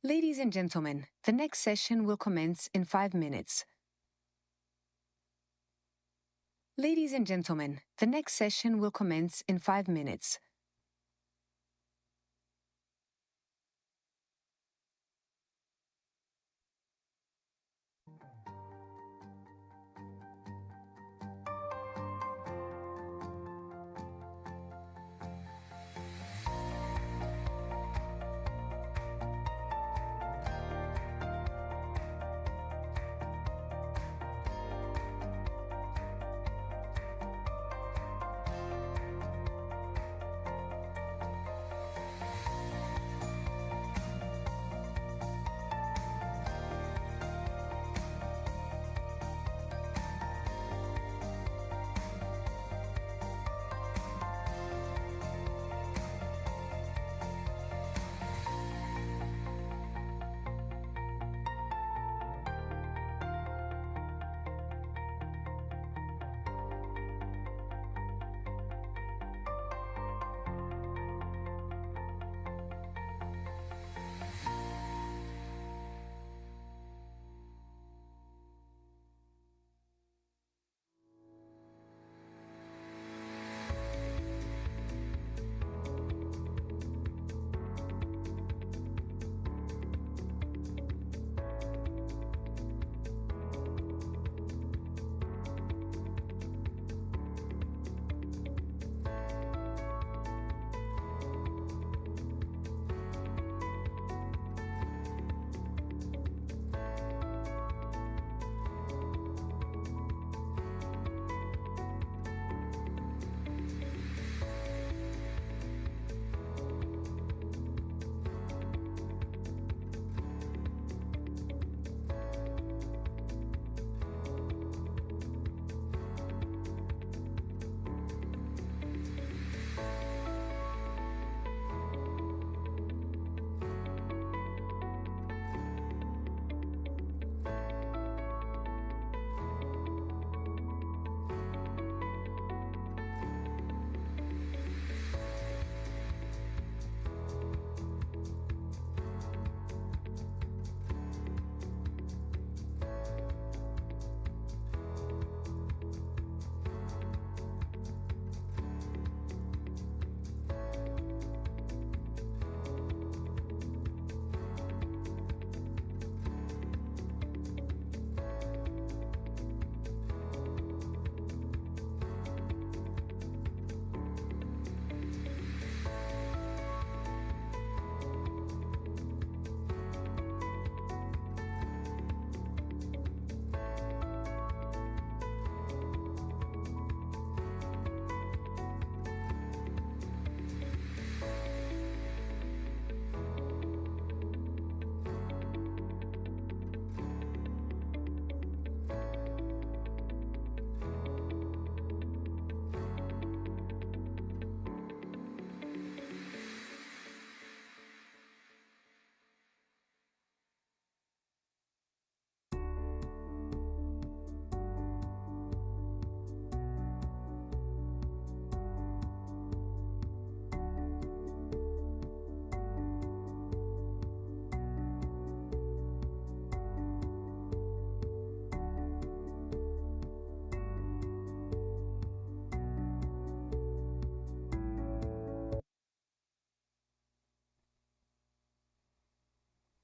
Ladies and gentlemen, the next session will commence in 5 minutes. Ladies and gentlemen, the next session will commence in 5 minutes.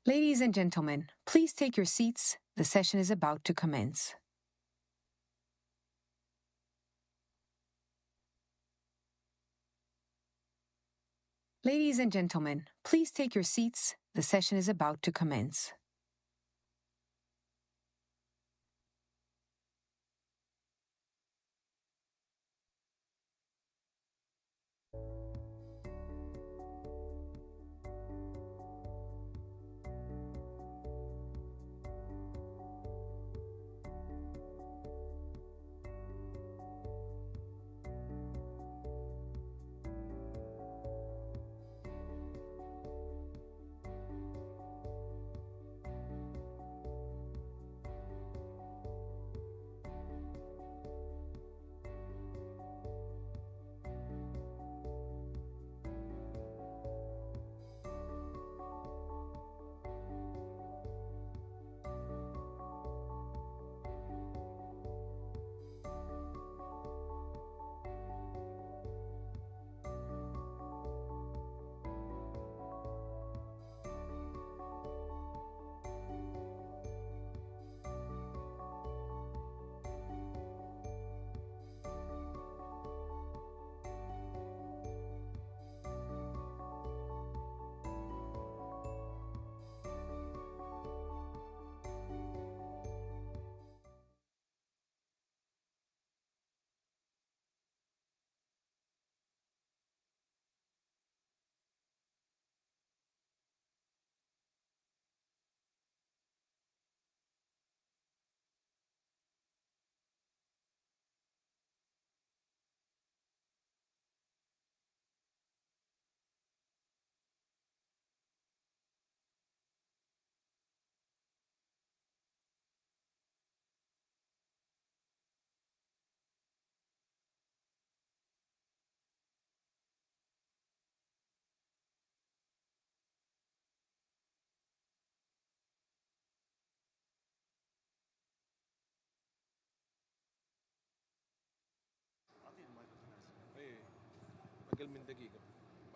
Ladies and gentlemen, please take your seats. The session is about to commence. Ladies and gentlemen, please take your seats. The session is about to commence.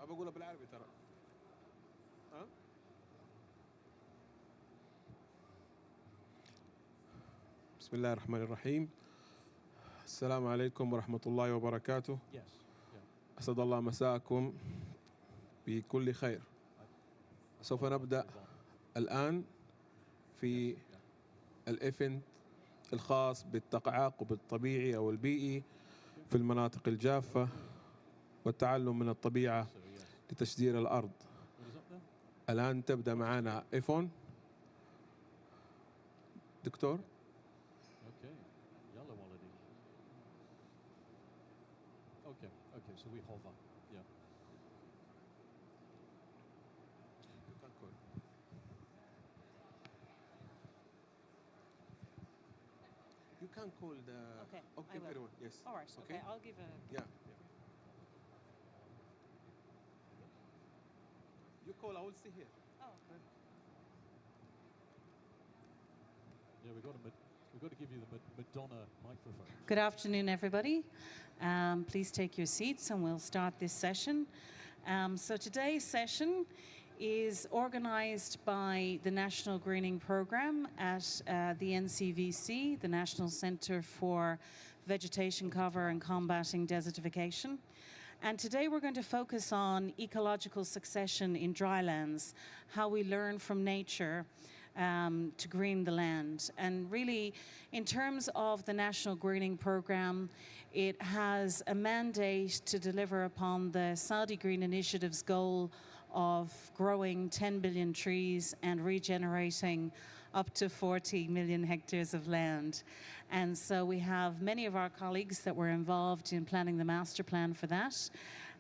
بقولها بالعربي ترى. ها؟ بسم الله الرحمن الرحيم. السلام عليكم ورحمة الله وبركاته. أسعد الله مساءكم بكل خير. سوف نبدأ الآن في الإيفنت الخاص بالتعاقب الطبيعي أو البيئي في المناطق الجافة والتعلم من الطبيعة لتشجير الأرض. الآن تبدأ معنا إيفون. دكتور. Okay, yellow already. Okay, so we hover. Yeah. You can call the. Okay, Okay, I will. everyone. Yes. All right. Okay, I'll give a. Yeah. You call. I will see here. Oh, okay. Yeah, we've got to give you the Madonna microphone. Good afternoon, everybody. Please take your seats and we'll start this session. So today's session is organized by the National Greening Program at the NCVC, the National Center for Vegetation Cover and Combating Desertification. And today we're going to focus on ecological succession in drylands, how we learn from nature to green the land. And really, in terms of the National Greening Program, it has a mandate to deliver upon the Saudi Green Initiative's goal of growing 10 billion trees and regenerating up to 40 million hectares of land. And so we have many of our colleagues that were involved in planning the master plan for that.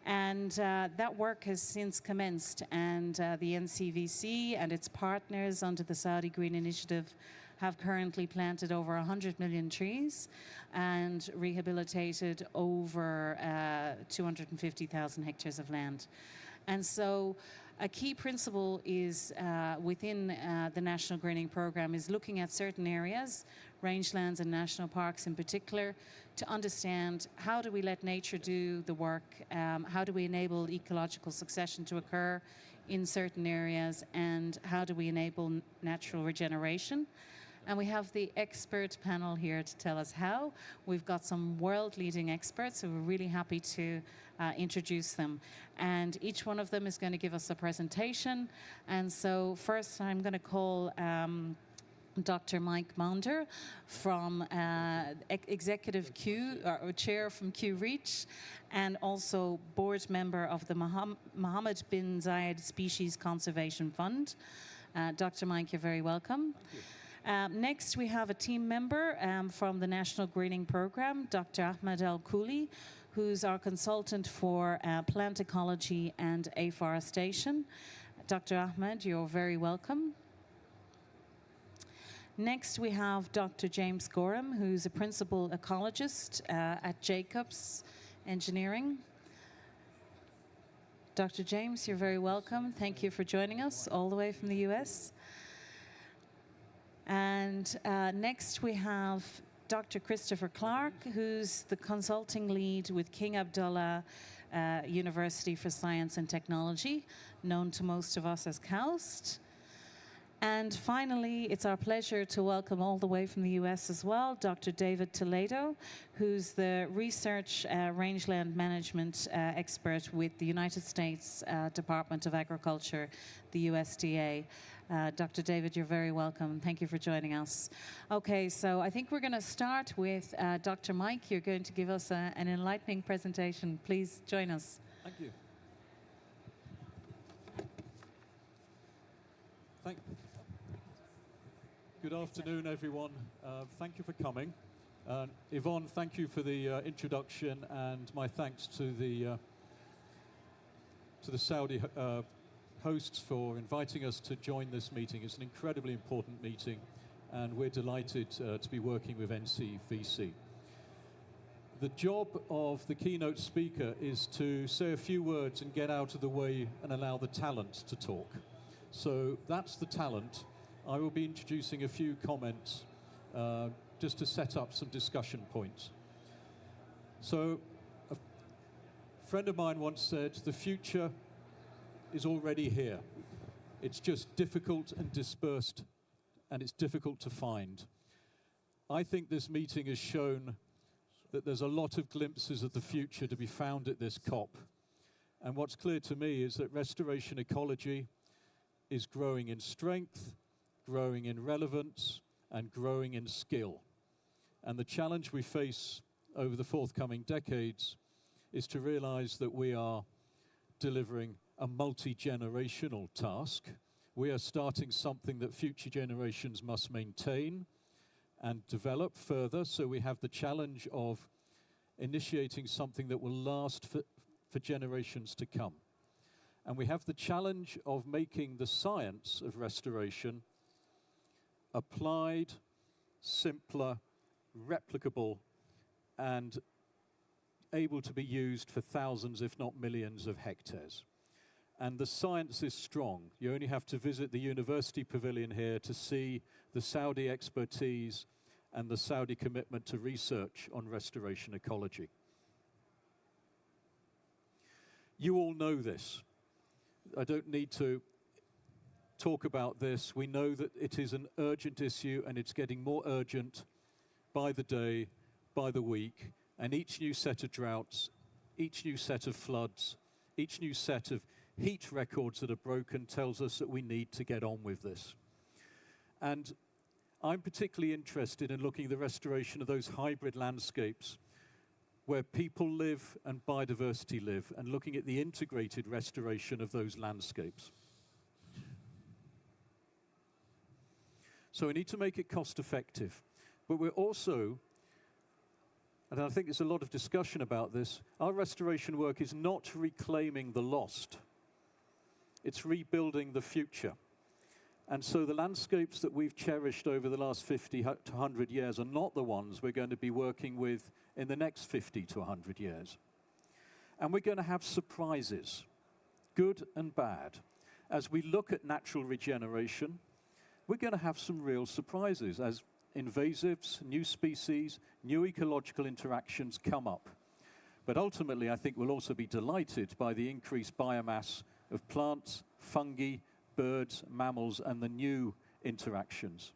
And that work has since commenced, and the NCVC and its partners under the Saudi Green Initiative have currently planted over 100 million trees and rehabilitated over 250,000 hectares of land. And so a key principle is within the National Greening Program is looking at certain areas, rangelands and national parks in particular, to understand how do we let nature do the work, how do we enable ecological succession to occur in certain areas, and how do we enable natural regeneration. And we have the expert panel here to tell us how. We've got some world-leading experts, so we're really happy to introduce them. And each one of them is going to give us a presentation. And so first I'm going to call Dr. Mike Maunder from Executive Q, or Chair from Q Reach, and also board member of the Mohammed bin Zayed Species Conservation Fund. Dr. Mike, you're very welcome. Thank you. Next, we have a team member from the National Greening Program, Dr. Ahmed Al-Kouli, who's our consultant for plant ecology and afforestation. Dr. Ahmed, you're very welcome. Next, we have Dr. James Gorham, who's a principal ecologist at Jacobs Engineering. Dr. James, you're very welcome. Thank you for joining us all the way from the US. And next we have Dr. Christopher Clark, who's the consulting lead with King Abdullah University for Science and Technology, known to most of us as KAUST. And finally, it's our pleasure to welcome all the way from the US as well, Dr. David Toledo, who's the research rangeland management expert with the United States Department of Agriculture, the USDA. Dr. David, you're very welcome. Thank you for joining us. Okay, so I think we're going to start with Dr. Mike. You're going to give us an enlightening presentation. Please join us. Thank you. Good afternoon, everyone. Thank you for coming. Yvonne, thank you for the introduction, and my thanks to the Saudi hosts for inviting us to join this meeting. It's an incredibly important meeting, and we're delighted to be working with NCVC. The job of the keynote speaker is to say a few words and get out of the way and allow the talent to talk. So that's the talent. I will be introducing a few comments just to set up some discussion points. So a friend of mine once said, the future is already here. It's just difficult and dispersed, and it's difficult to find. I think this meeting has shown that there's a lot of glimpses of the future to be found at this COP. And what's clear to me is that restoration ecology is growing in strength, growing in relevance, and growing in skill. And the challenge we face over the forthcoming decades is to realize that we are delivering a multi-generational task. We are starting something that future generations must maintain and develop further, so we have the challenge of initiating something that will last for generations to come. And we have the challenge of making the science of restoration applied, simpler, replicable, and able to be used for thousands, if not millions, of hectares. And the science is strong. You only have to visit the university pavilion here to see the Saudi expertise and the Saudi commitment to research on restoration ecology. You all know this. I don't need to talk about this. We know that it is an urgent issue, and it's getting more urgent by the day, by the week, and each new set of droughts, each new set of floods, each new set of heat records that are broken tells us that we need to get on with this. And I'm particularly interested in looking at the restoration of those hybrid landscapes where people live and biodiversity live, and looking at the integrated restoration of those landscapes. So we need to make it cost effective, but we're also, and I think there's a lot of discussion about this, our restoration work is not reclaiming the lost, it's rebuilding the future. And so the landscapes that we've cherished over the last 50 to 100 years are not the ones we're going to be working with in the next 50 to 100 years. And we're going to have surprises, good and bad. As we look at natural regeneration, we're going to have some real surprises as invasives, new species, new ecological interactions come up. But ultimately, I think we'll also be delighted by the increased biomass of plants, fungi, birds, mammals, and the new interactions.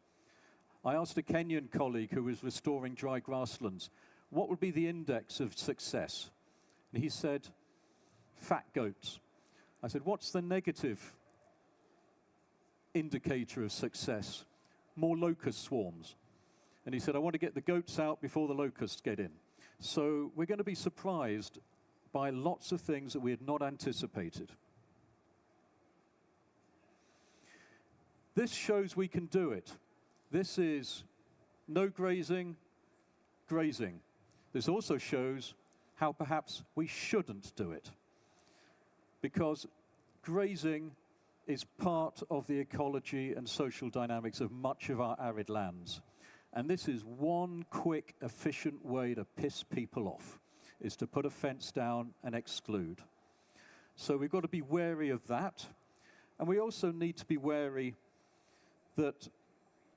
I asked a Kenyan colleague who was restoring dry grasslands, what would be the index of success? And he said, fat goats. I said, what's the negative indicator of success? More locust swarms. And he said, I want to get the goats out before the locusts get in. So we're going to be surprised by lots of things that we had not anticipated. This shows we can do it. This is no grazing, grazing. This also shows how perhaps we shouldn't do it, because grazing is part of the ecology and social dynamics of much of our arid lands. And this is one quick, efficient way to piss people off, is to put a fence down and exclude. So we've got to be wary of that. And we also need to be wary that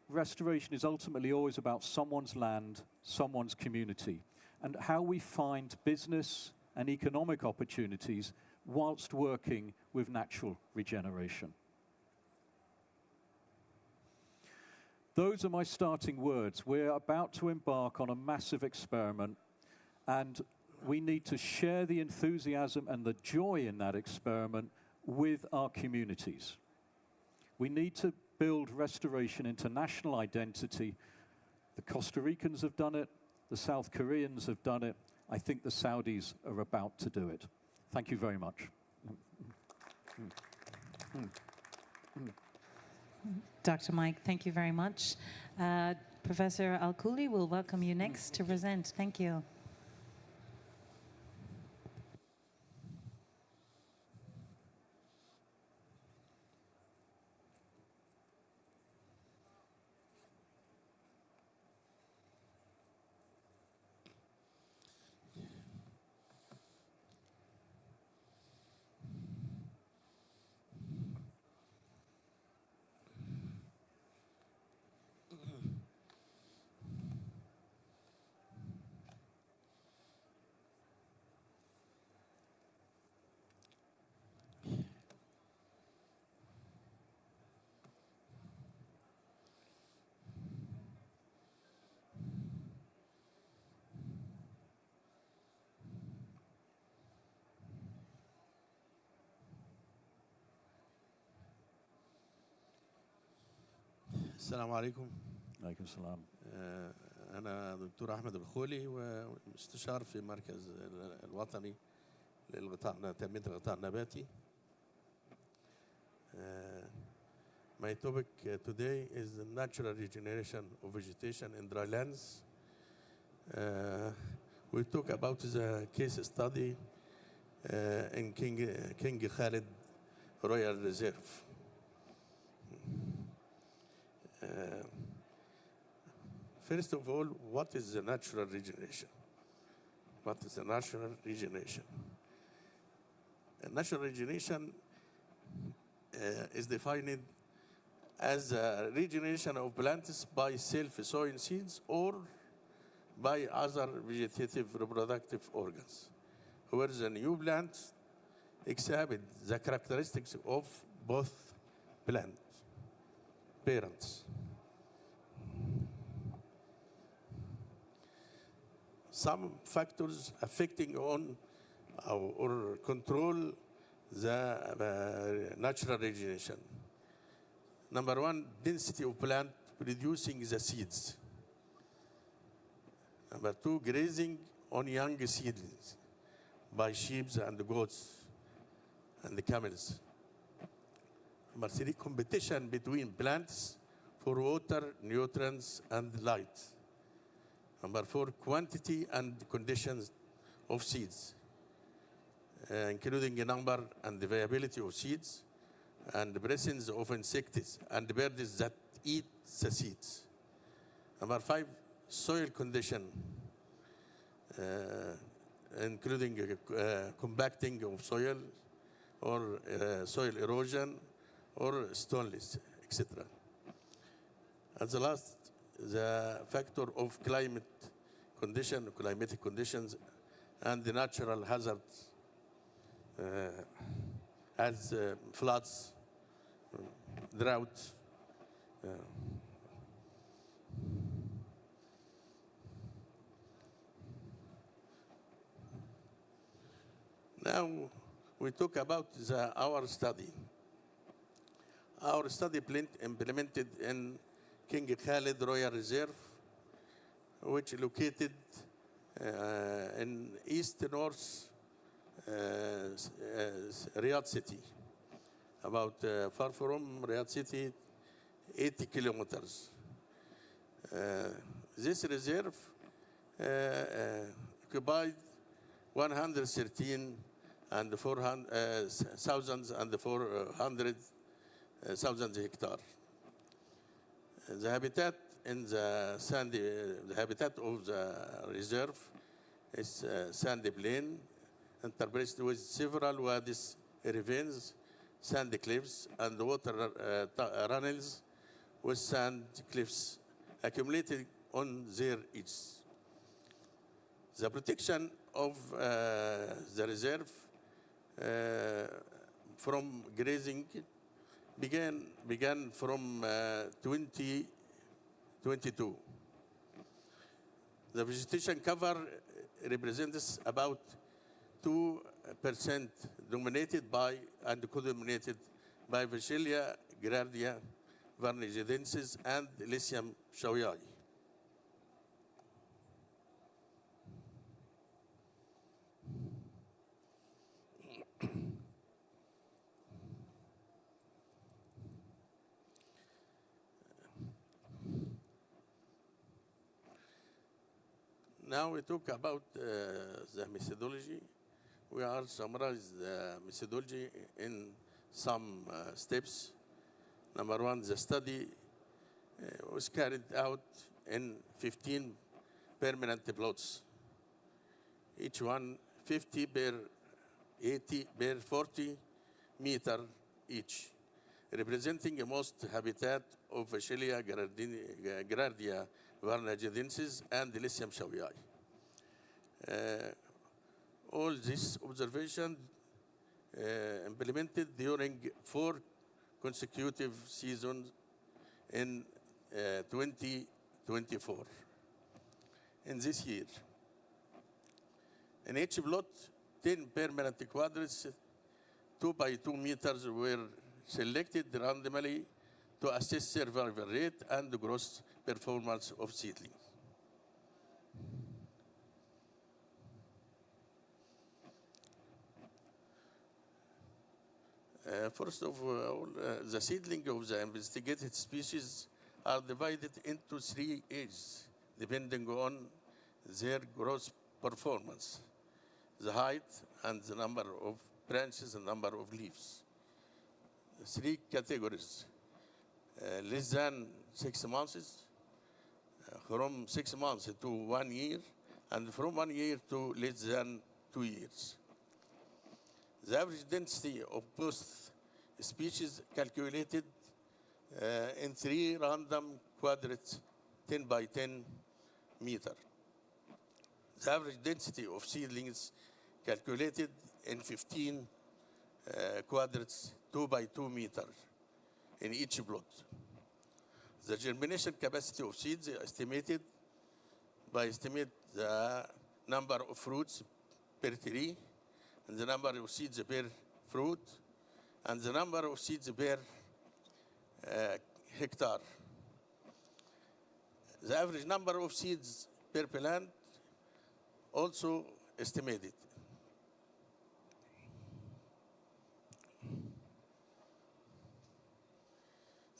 restoration is ultimately always about someone's land, someone's community, and how we find business and economic opportunities whilst working with natural regeneration. Those are my starting words. We're about to embark on a massive experiment, and we need to share the enthusiasm and the joy in that experiment with our communities. We need to build restoration into national identity. The Costa Ricans have done it. The South Koreans have done it. I think the Saudis are about to do it. Thank you very much. Dr. Mike, thank you very much. Professor Al-Kuli will welcome you next to present. Thank you. السلام عليكم. عليكم السلام. أنا دكتور أحمد الخولي ومستشار في مركز الوطني للغطاء تنمية الغطاء النباتي. My topic today is the natural regeneration of vegetation in dry lands. We talk about the case study in King Khalid Royal Reserve. First of all, what is the natural regeneration? What is the natural regeneration? Natural regeneration is defined as a regeneration of plants by self-sowing seeds or by other vegetative reproductive organs, where the new plants exhibit the characteristics of both plant parents. Some factors affecting on or control the natural regeneration. Number one, density of plant producing the seeds. Number two, grazing on young seedlings by sheep and goats and camels. Number three, competition between plants for water, nutrients, and light. Number four, quantity and conditions of seeds, including the number and the viability of seeds, and the presence of insects and birds that eat the seeds. Number five, soil condition, including compacting of soil or soil erosion or stoneless, etc. And the last, the factor of climatic conditions, and the natural hazards as floods, drought. Now we talk about our study. Our study implemented in King Khalid Royal Reserve, which located in east-north Riyadh City, about far from Riyadh City, 80 kilometers. This reserve occupied 113 and 400,000 hectares. The habitat in the habitat of the reserve is sandy plain, interspersed with several wadis, ravines, sandy cliffs, and water runnels with sand cliffs accumulated on their edges. The protection of the reserve from grazing began from 2022. The vegetation cover represents about 2% dominated by and co-dominated by Vachellia, Gerardia, Varnigedensis, and Lycium shawiai. Now we talk about the methodology. We are summarize the methodology in some steps. Number one, the study was carried out in 15 permanent plots, each one 50 per 80 per 40 meter each, representing the most habitat of Vachellia, Gerardia, Varnigedensis, and Lycium shawiai. All this observation implemented during 4 consecutive seasons in 2024. In this year, in each plot, 10 permanent quadrants, 2 by 2 meters, were selected randomly to assess survival rate and the growth performance of seedlings. First of all, the seedling of the investigated species are divided into 3 ages, depending on their growth performance, the height and the number of branches and number of leaves. 3 categories, less than 6 months, from 6 months to 1 year, and from 1 year to less than 2 years. The average density of both species calculated in 3 random quadrants, 10 by 10 meter. The average density of seedlings calculated in 15 quadrants, 2 by 2 meter in each plot. The germination capacity of seeds is estimated by estimate the number of fruits per tree, and the number of seeds per fruit, and the number of seeds per hectare. The average number of seeds per plant also estimated.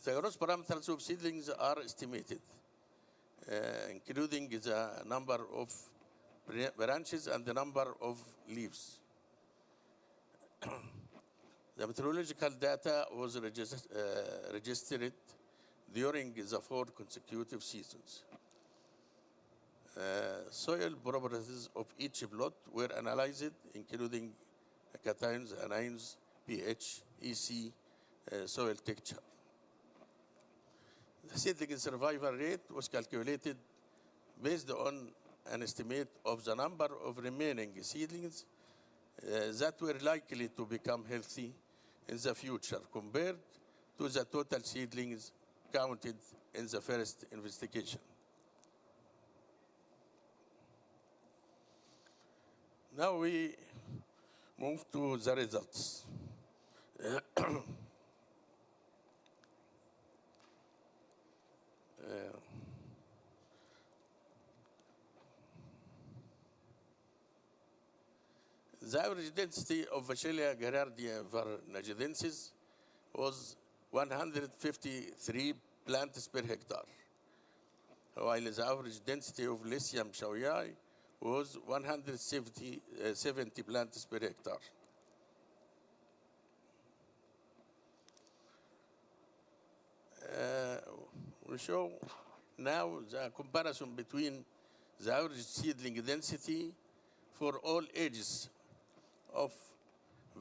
The growth parameters of seedlings are estimated, including the number of branches and the number of leaves. The meteorological data was registered during the 4 consecutive seasons. Soil properties of each plot were analyzed, including cations, anions, pH, EC, soil texture. The seedling survival rate was calculated based on an estimate of the number of remaining seedlings that were likely to become healthy in the future compared to the total seedlings counted in the first investigation. Now we move to the results. The average density of Vachellia gerardia varnagedensis was 153 plants per hectare, while the average density of Lycium shawiai was 170 plants per hectare. We show now the comparison between the average seedling density for all ages of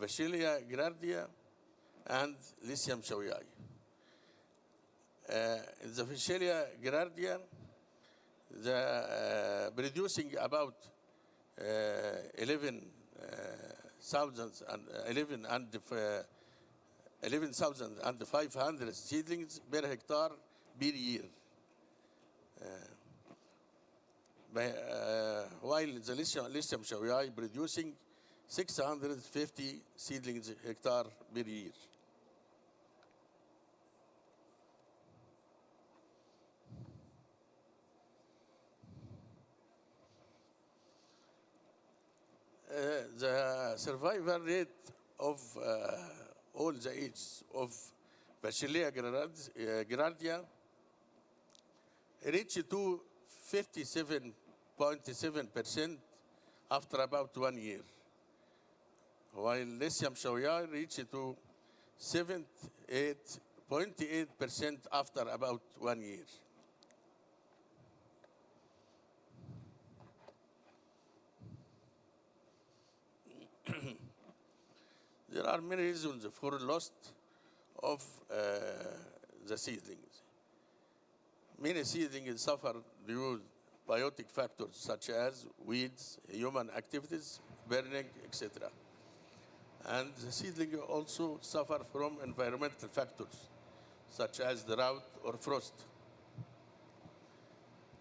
Vachellia gerardia and Lycium shawiai. The Vachellia gerardia, producing about 11,500 seedlings per hectare per year. While the Lycium shawiai producing 650 seedlings hectare per year. The survival rate of all the ages of Vachellia gerardia reached to 57.7% after about 1 year, while Lycium shawiai reached to 78.8% after about 1 year. There are many reasons for loss of the seedlings. Many seedlings suffer due to biotic factors such as weeds, human activities, burning, etc. And the seedling also suffer from environmental factors such as drought or frost.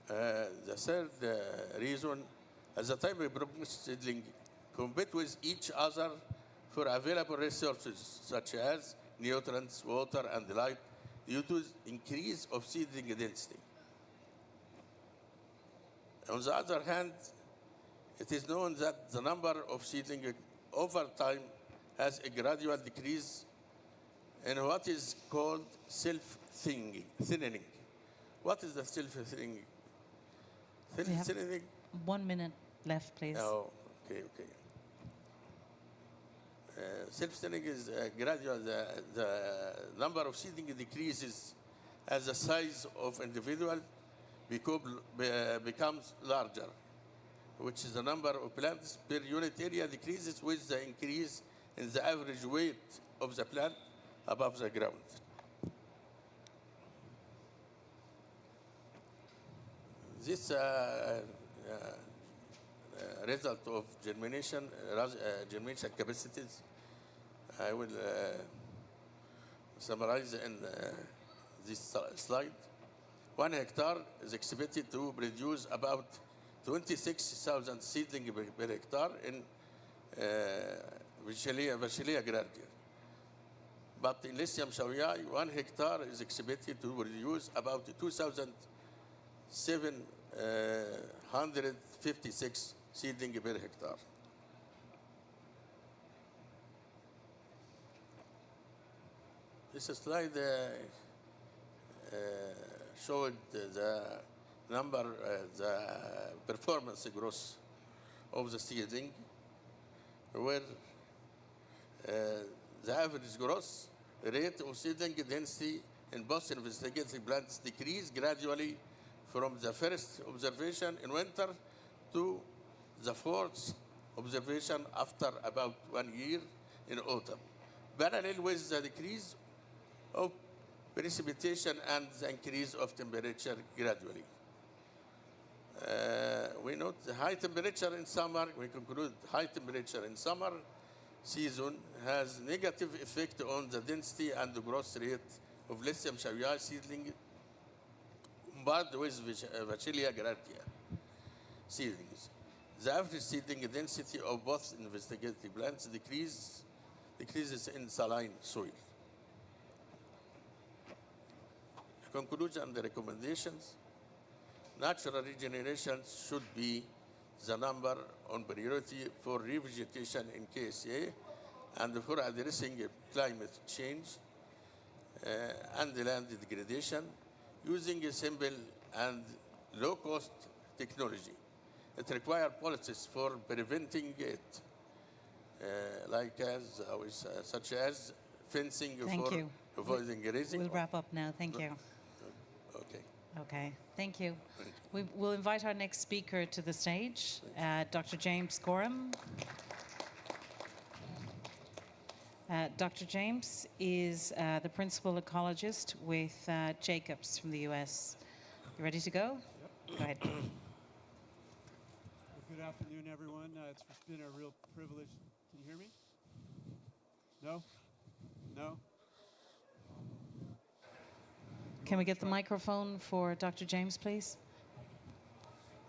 The third reason, at the time we produce seedling, compete with each other for available resources such as nutrients, water, and light due to increase of seedling density. On the other hand, it is known that the number of seedling over time has a gradual decrease in what is called self-thinning. What is the self-thinning? We have Self-thinning? 1 minute left, please. Oh, okay. Self-thinning is gradual. The number of seedling decreases as the size of individual becomes larger, which is the number of plants per unit area decreases with the increase in the average weight of the plant above the ground. This result of germination capacities, I will summarize in this slide. 1 hectare is expected to produce about 26,000 seedling per hectare in Vachelia Grandia. But in Lithium Shawiai, 1 hectare is expected to produce about 2,756 seedling per hectare. This slide showed the the performance growth of the seedling, where the average growth rate of seedling density in both investigative plants decreased gradually from the first observation in winter to the fourth observation after about 1 year in autumn, parallel with the decrease of precipitation and the increase of temperature gradually. We note the high temperature in summer. We conclude high temperature in summer season has negative effect on the density and the growth rate of Lithium Shawiai seedling compared with Vachelia Grandia seedlings. The average seedling density of both investigative plants decreases in saline soil. Conclusion and the recommendations. Natural regeneration should be the number on priority for revegetation in KSA and for addressing climate change and land degradation using a simple and low-cost technology. It requires policies for preventing it, such as fencing Thank for you. avoiding grazing. We'll wrap up now. Thank you. Okay. Okay, thank you. We'll invite our next speaker to the stage, Dr. James Gorham. Dr. James is the principal ecologist with Jacobs from the US. You ready to go? Yep. Go ahead. Good afternoon, everyone. It's been a real privilege. Can you hear me? No? No? Can we get the microphone for Dr. James, please?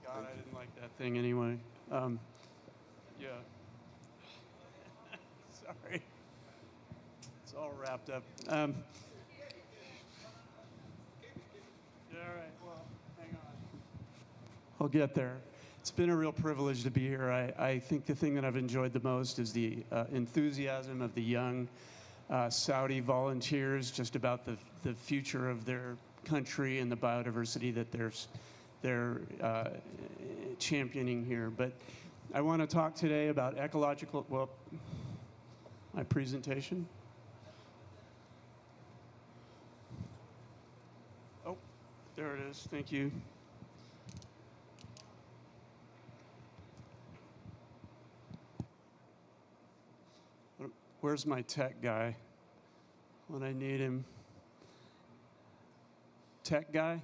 God, I didn't like that thing anyway. Yeah. Sorry. It's all wrapped up. Yeah, all right. Well, hang on. I'll get there. It's been a real privilege to be here. I think the thing that I've enjoyed the most is the enthusiasm of the young Saudi volunteers just about the future of their country and the biodiversity that they're championing here. But I want to talk today about ecological, my presentation. Oh, there it is. Thank you. Where's my tech guy when I need him? Tech guy?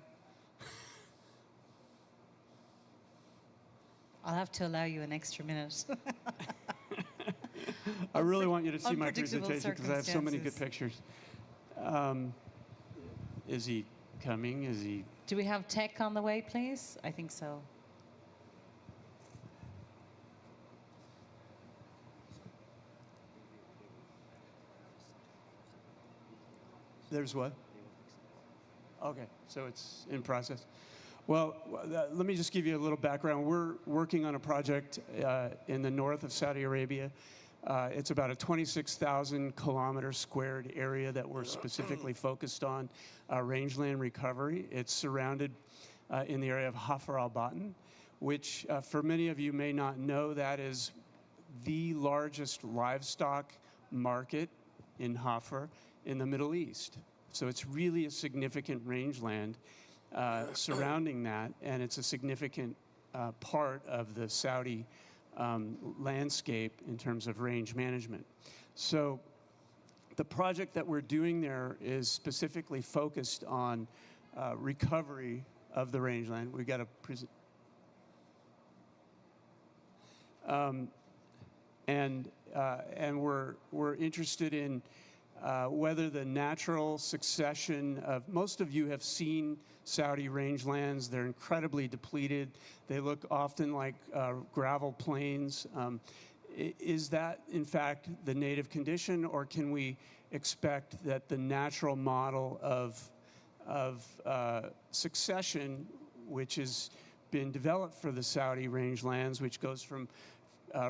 I'll have to allow you an extra minute. I really want you to see my Unpredictable presentation because I have so many good circumstances. pictures. Is he coming? Is he? Do we have tech on the way, please? I think so. There's what? Okay, so it's in process. Well, let me just give you a little background. We're working on a project in the north of Saudi Arabia. It's about a 26,000 kilometer squared area that we're specifically focused on rangeland recovery. It's surrounded in the area of Hafr al-Batn, which for many of you may not know, that is the largest livestock market in Hafr in the Middle East. So it's really a significant rangeland surrounding that, and it's a significant part of the Saudi landscape in terms of range management. So the project that we're doing there is specifically focused on recovery of the rangeland. We've got a and we're interested in whether the natural succession of, most of you have seen Saudi rangelands. They're incredibly depleted. They look often like gravel plains. Is that, in fact, the native condition, or can we expect that the natural model of succession, which has been developed for the Saudi rangelands, which goes from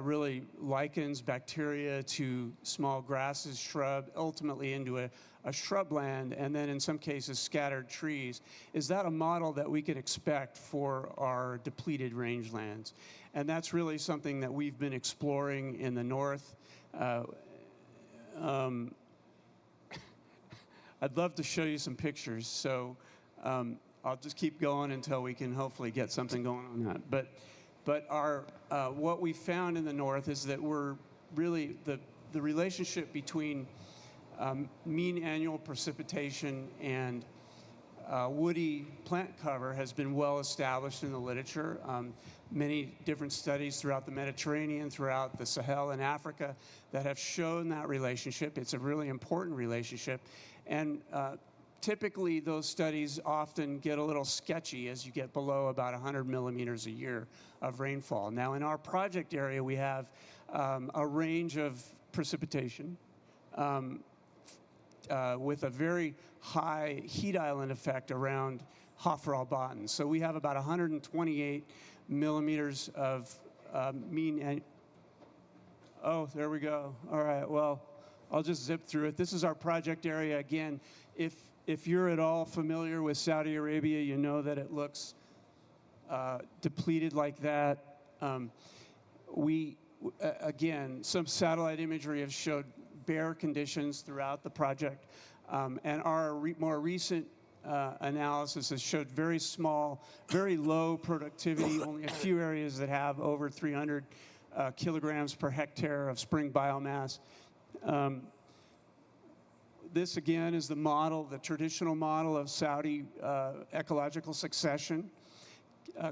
really lichens, bacteria, to small grasses, shrub, ultimately into a shrubland, and then in some cases scattered trees. Is that a model that we can expect for our depleted rangelands? And that's really something that we've been exploring in the north. I'd love to show you some pictures, so I'll just keep going until we can hopefully get something going on that. But our what we found in the north is that we're really, the relationship between mean annual precipitation and woody plant cover has been well established in the literature. Many different studies throughout the Mediterranean, throughout the Sahel and Africa that have shown that relationship. It's a really important relationship. And typically those studies often get a little sketchy as you get below about 100 millimeters a year of rainfall. Now in our project area we have a range of precipitation with a very high heat island effect around Hafr al-Batn. So we have about 128 millimeters of mean. Oh, there we go. All right, well, I'll just zip through it. This is our project area. Again, if you're at all familiar with Saudi Arabia, you know that it looks depleted like that. Again, some satellite imagery have showed bare conditions throughout the project, and our more recent analysis has showed very small, very low productivity, only a few areas that have over 300 kilograms per hectare of spring biomass. This, again, is the model, the traditional model of Saudi ecological succession.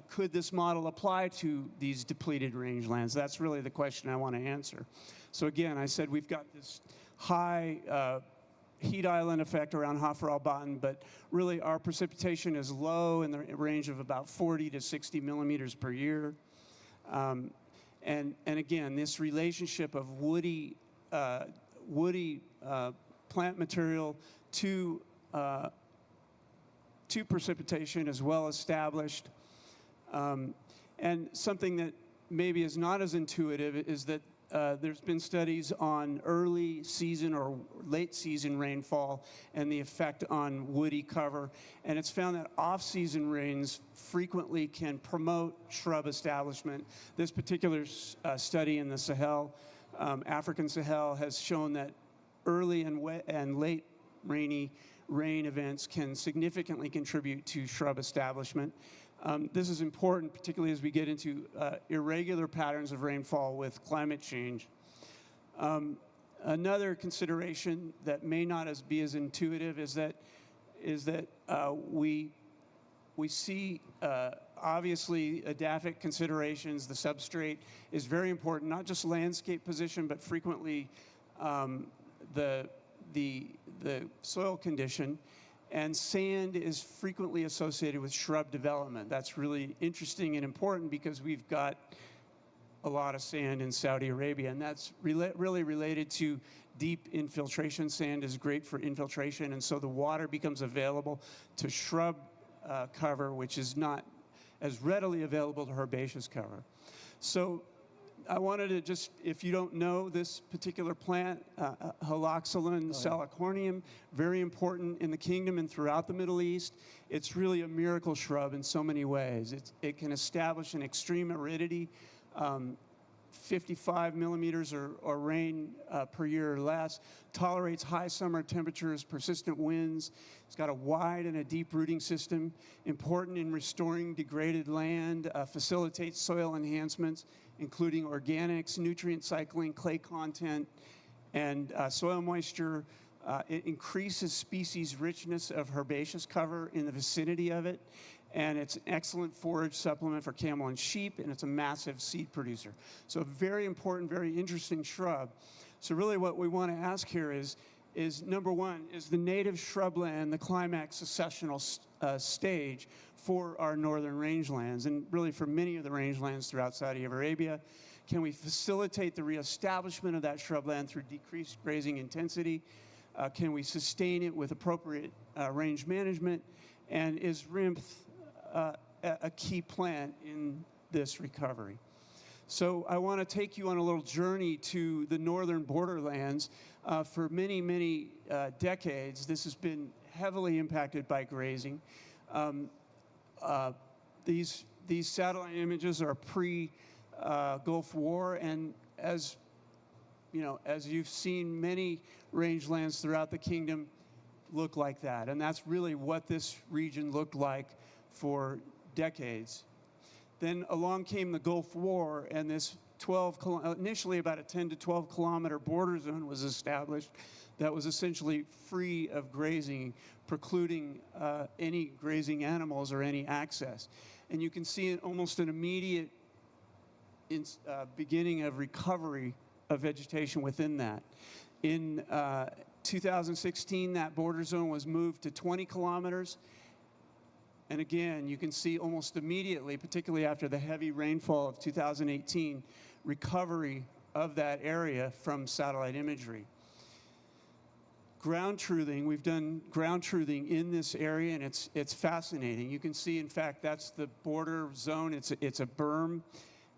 Could this model apply to these depleted rangelands? That's really the question I want to answer. So again, I said we've got this high heat island effect around Hafr al-Batn, but really our precipitation is low in the range of about 40 to 60 millimeters per year. And again, this relationship of woody plant material to precipitation is well established. And something that maybe is not as intuitive is that there's been studies on early season or late season rainfall and the effect on woody cover. And it's found that off-season rains frequently can promote shrub establishment. This particular study in the Sahel, African Sahel, has shown that early and late rain events can significantly contribute to shrub establishment. This is important, particularly as we get into irregular patterns of rainfall with climate change. Another consideration that may not be as intuitive is that we see obviously edaphic considerations. The substrate is very important, not just landscape position, but frequently the soil condition. And sand is frequently associated with shrub development. That's really interesting and important because we've got a lot of sand in Saudi Arabia, and that's really related to deep infiltration. Sand is great for infiltration, and so the water becomes available to shrub cover, which is not as readily available to herbaceous cover. So I wanted to just, if you don't know this particular plant, Haloxylon salicornium, very important in the kingdom and throughout the Middle East. It's really a miracle shrub in so many ways. It can establish an extreme aridity, 55 millimeters or rain per year or less, tolerates high summer temperatures, persistent winds. It's got a wide and a deep rooting system, important in restoring degraded land, facilitates soil enhancements, including organics, nutrient cycling, clay content, and soil moisture. It increases species richness of herbaceous cover in the vicinity of it, and it's an excellent forage supplement for camel and sheep, and it's a massive seed producer. So a very important, very interesting shrub. So really what we want to ask here is number one, is the native shrubland the climax successional stage for our northern rangelands, and really for many of the rangelands throughout Saudi Arabia? Can we facilitate the reestablishment of that shrubland through decreased grazing intensity? Can we sustain it with appropriate range management? And is RIMPF a key plant in this recovery? So I want to take you on a little journey to the northern borderlands. For many, many decades, this has been heavily impacted by grazing. These satellite images are pre-Gulf War, and as you know, as you've seen, many rangelands throughout the kingdom look like that, and that's really what this region looked like for decades. Then along came the Gulf War, and this initially about a 10 to 12 kilometer border zone was established that was essentially free of grazing, precluding any grazing animals or any access. And you can see almost an immediate beginning of recovery of vegetation within that. In 2016, that border zone was moved to 20 kilometers. And again, you can see almost immediately, particularly after the heavy rainfall of 2018, recovery of that area from satellite imagery. Ground truthing, we've done ground truthing in this area, and it's fascinating. You can see, in fact, that's the border zone. It's a berm,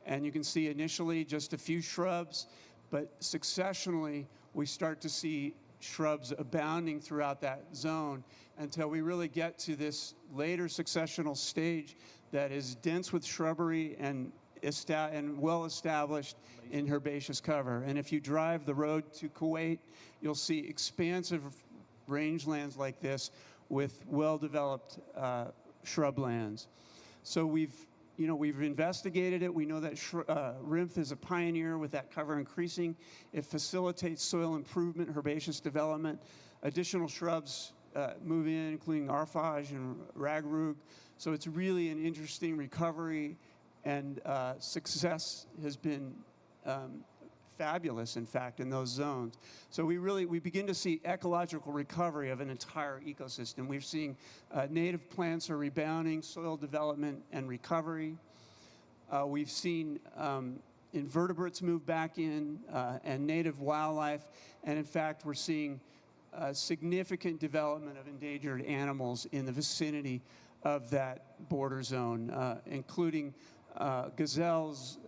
and you can see initially just a few shrubs, but successionally we start to see shrubs abounding throughout that zone until we really get to this later successional stage that is dense with shrubbery and well established in herbaceous cover. And if you drive the road to Kuwait, you'll see expansive rangelands like this with well-developed shrublands. So we've investigated it. We know that RIMPF is a pioneer with that cover increasing. It facilitates soil improvement, herbaceous development. Additional shrubs move in, including arfage and ragrug. So it's really an interesting recovery, and success has been fabulous, in fact, in those zones. So we begin to see ecological recovery of an entire ecosystem. We're seeing native plants are rebounding, soil development and recovery. We've seen invertebrates move back in, and native wildlife. And in fact, we're seeing significant development of endangered animals in the vicinity of that border zone, including gazelles,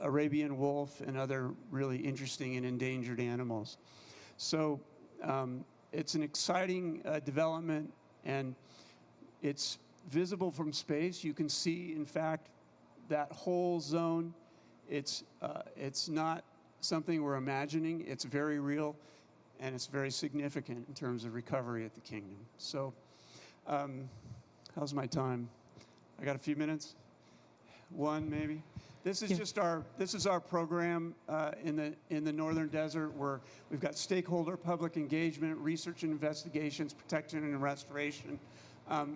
Arabian wolf, and other really interesting and endangered animals. So it's an exciting development, and it's visible from space. You can see, in fact, that whole zone. It's not something we're imagining. It's very real, and it's very significant in terms of recovery at the kingdom. So how's my time? I got a few minutes? One, maybe? This is just our program in the Northern Desert, where we've got stakeholder public engagement, research and investigations, protection and restoration.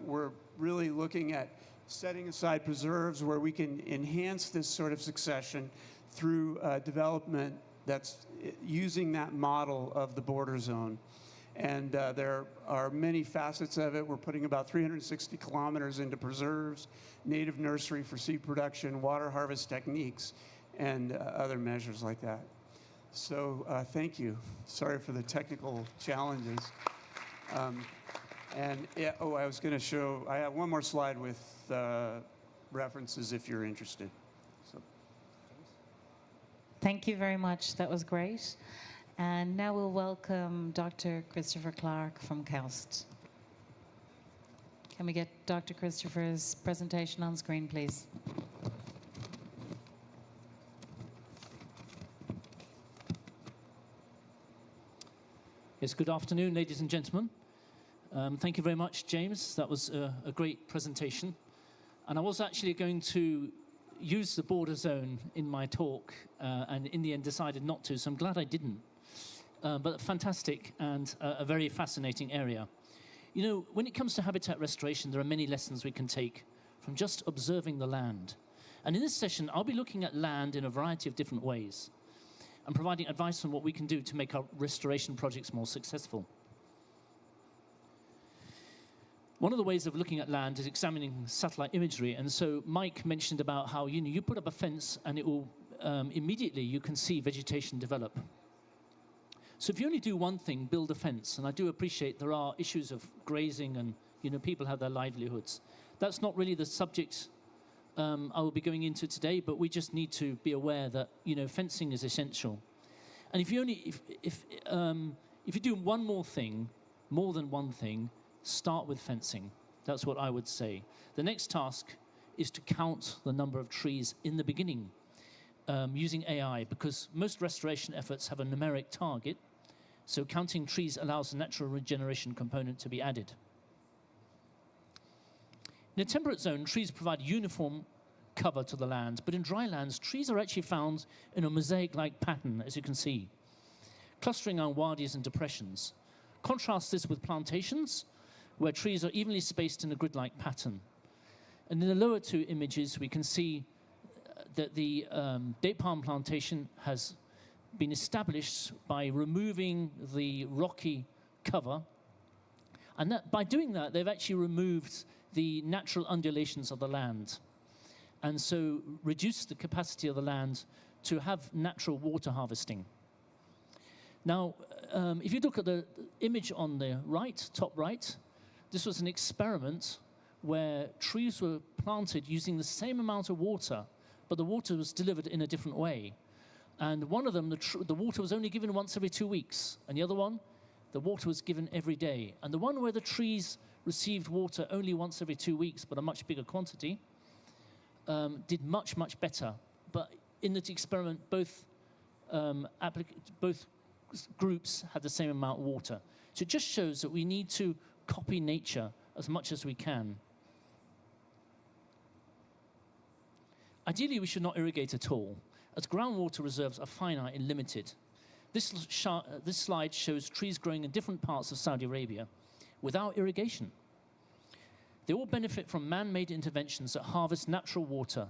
We're really looking at setting aside preserves where we can enhance this sort of succession through development that's using that model of the border zone. And there are many facets of it. We're putting about 360 kilometers into preserves, native nursery for seed production, water harvest techniques, and other measures like that. So thank you. Sorry for the technical challenges. I was going to show, I have one more slide with references if you're interested. So. Thank you very much. That was great. And now we'll welcome Dr. Christopher Clark from KAUST. Can we get Dr. Christopher's presentation on screen, please? Yes, good afternoon, ladies and gentlemen. Thank you very much, James. That was a great presentation. And I was actually going to use the border zone in my talk, and in the end decided not to, so I'm glad I didn't. But fantastic and a very fascinating area. You know, when it comes to habitat restoration, there are many lessons we can take from just observing the land. And in this session, I'll be looking at land in a variety of different ways and providing advice on what we can do to make our restoration projects more successful. One of the ways of looking at land is examining satellite imagery. And so Mike mentioned about how you put up a fence and it will immediately you can see vegetation develop. So if you only do one thing, build a fence, and I do appreciate there are issues of grazing and people have their livelihoods. That's not really the subject I will be going into today, but we just need to be aware that fencing is essential. And if you do one more thing, more than one thing, start with fencing. That's what I would say. The next task is to count the number of trees in the beginning using AI, because most restoration efforts have a numeric target. So counting trees allows the natural regeneration component to be added. In a temperate zone, trees provide uniform cover to the land, but in dry lands, trees are actually found in a mosaic-like pattern, as you can see, clustering on wadis and depressions. Contrast this with plantations, where trees are evenly spaced in a grid-like pattern. And in the lower two images, we can see that the date palm plantation has been established by removing the rocky cover. And by doing that, they've actually removed the natural undulations of the land, and so reduced the capacity of the land to have natural water harvesting. Now, if you look at the image on the right, top right, this was an experiment where trees were planted using the same amount of water, but the water was delivered in a different way. And one of them, the water was only given once every 2 weeks, and the other one, the water was given every day. And the one where the trees received water only once every 2 weeks, but a much bigger quantity, did much, much better. But in the experiment, both groups had the same amount of water. So it just shows that we need to copy nature as much as we can. Ideally, we should not irrigate at all, as groundwater reserves are finite and limited. This slide shows trees growing in different parts of Saudi Arabia without irrigation. They all benefit from man-made interventions that harvest natural water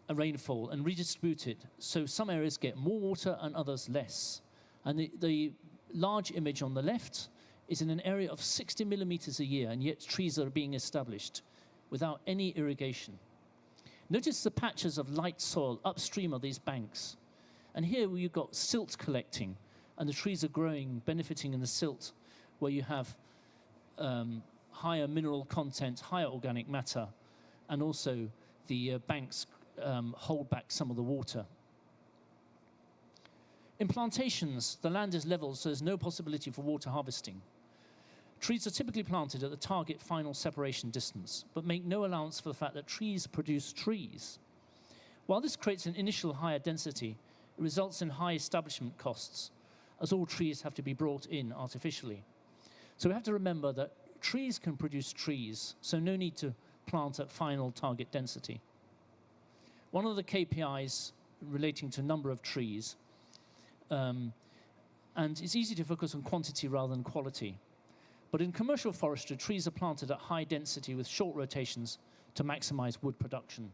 and rainfall and redistribute it, so some areas get more water and others less. And the large image on the left is in an area of 60 millimeters a year, and yet trees are being established without any irrigation. Notice the patches of light soil upstream of these banks. And here you've got silt collecting, and the trees are growing, benefiting in the silt, where you have higher mineral content, higher organic matter, and also the banks hold back some of the water. In plantations, the land is level, so there's no possibility for water harvesting. Trees are typically planted at the target final separation distance, but make no allowance for the fact that trees produce trees. While this creates an initial higher density, it results in high establishment costs, as all trees have to be brought in artificially. So we have to remember that trees can produce trees, so no need to plant at final target density. One of the KPIs relating to number of trees, and it's easy to focus on quantity rather than quality. But in commercial forestry, trees are planted at high density with short rotations to maximize wood production.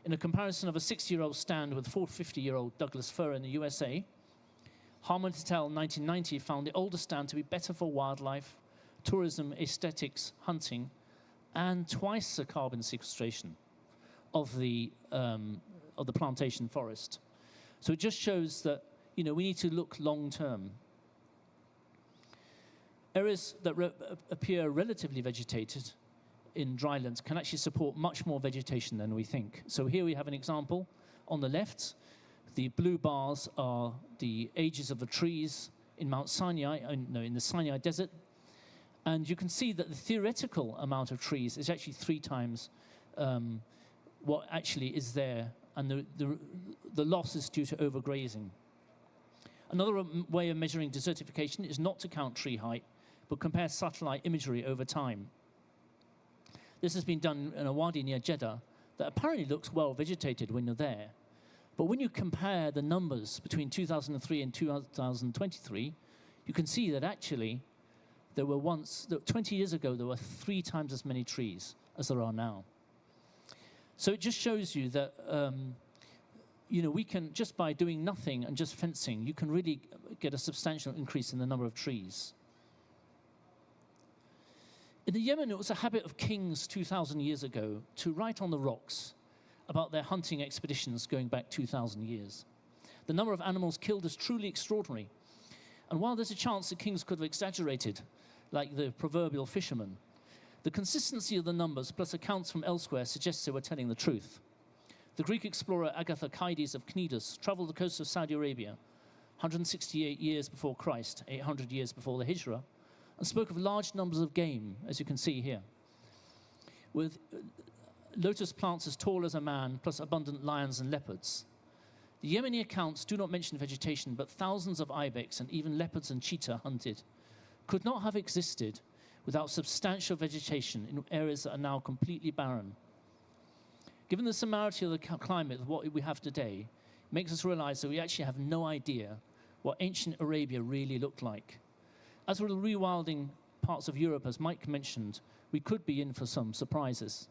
In a comparison of a 60-year-old stand with 450-year-old Douglas fir in the USA, Harman et al. 1990 found the older stand to be better for wildlife, tourism, aesthetics, hunting, and twice the carbon sequestration of the plantation forest. So it just shows that, we need to look long term. Areas that appear relatively vegetated in drylands can actually support much more vegetation than we think. So here we have an example. On the left, the blue bars are the ages of the trees in Mount Sinai, in the Sinai Desert. And you can see that the theoretical amount of trees is actually 3 times what actually is there. And the loss is due to overgrazing. Another way of measuring desertification is not to count tree height, but compare satellite imagery over time. This has been done in a wadi near Jeddah that apparently looks well vegetated when you're there. But when you compare the numbers between 2003 and 2023, you can see that actually there were 20 years ago, there were 3 times as many trees as there are now. So it just shows you that, we can, just by doing nothing and just fencing, you can really get a substantial increase in the number of trees. In the Yemen, it was a habit of kings 2,000 years ago to write on the rocks about their hunting expeditions going back 2,000 years. The number of animals killed is truly extraordinary. And while there's a chance the kings could have exaggerated, like the proverbial fisherman, the consistency of the numbers plus accounts from elsewhere suggests they were telling the truth. The Greek explorer Agathocleides of Cnidus traveled the coast of Saudi Arabia 168 years before Christ, 800 years before the Hijrah, and spoke of large numbers of game, as you can see here, with lotus plants as tall as a man, plus abundant lions and leopards. The Yemeni accounts do not mention vegetation, but thousands of ibex and even leopards and cheetah hunted could not have existed without substantial vegetation in areas that are now completely barren. Given the similarity of the climate of what we have today, it makes us realize that we actually have no idea what ancient Arabia really looked like. As with the rewilding parts of Europe, as Mike mentioned, we could be in for some surprises.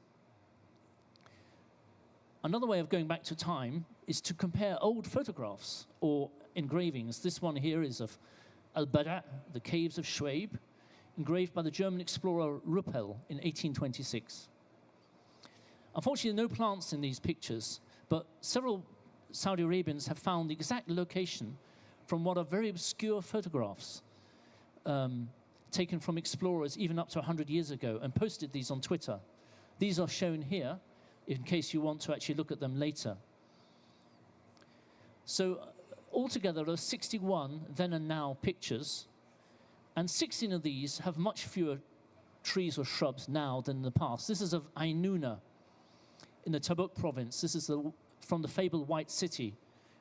Another way of going back to time is to compare old photographs or engravings. This one here is of Al-Bada', the caves of Shuaib, engraved by the German explorer Ruppel in 1826. Unfortunately, no plants in these pictures, but several Saudi Arabians have found the exact location from what are very obscure photographs taken from explorers even up to 100 years ago and posted these on Twitter. These are shown here in case you want to actually look at them later. So altogether, there are 61 then and now pictures, and 16 of these have much fewer trees or shrubs now than in the past. This is of Ainuna in the Tabuk province. This is from the fabled White City,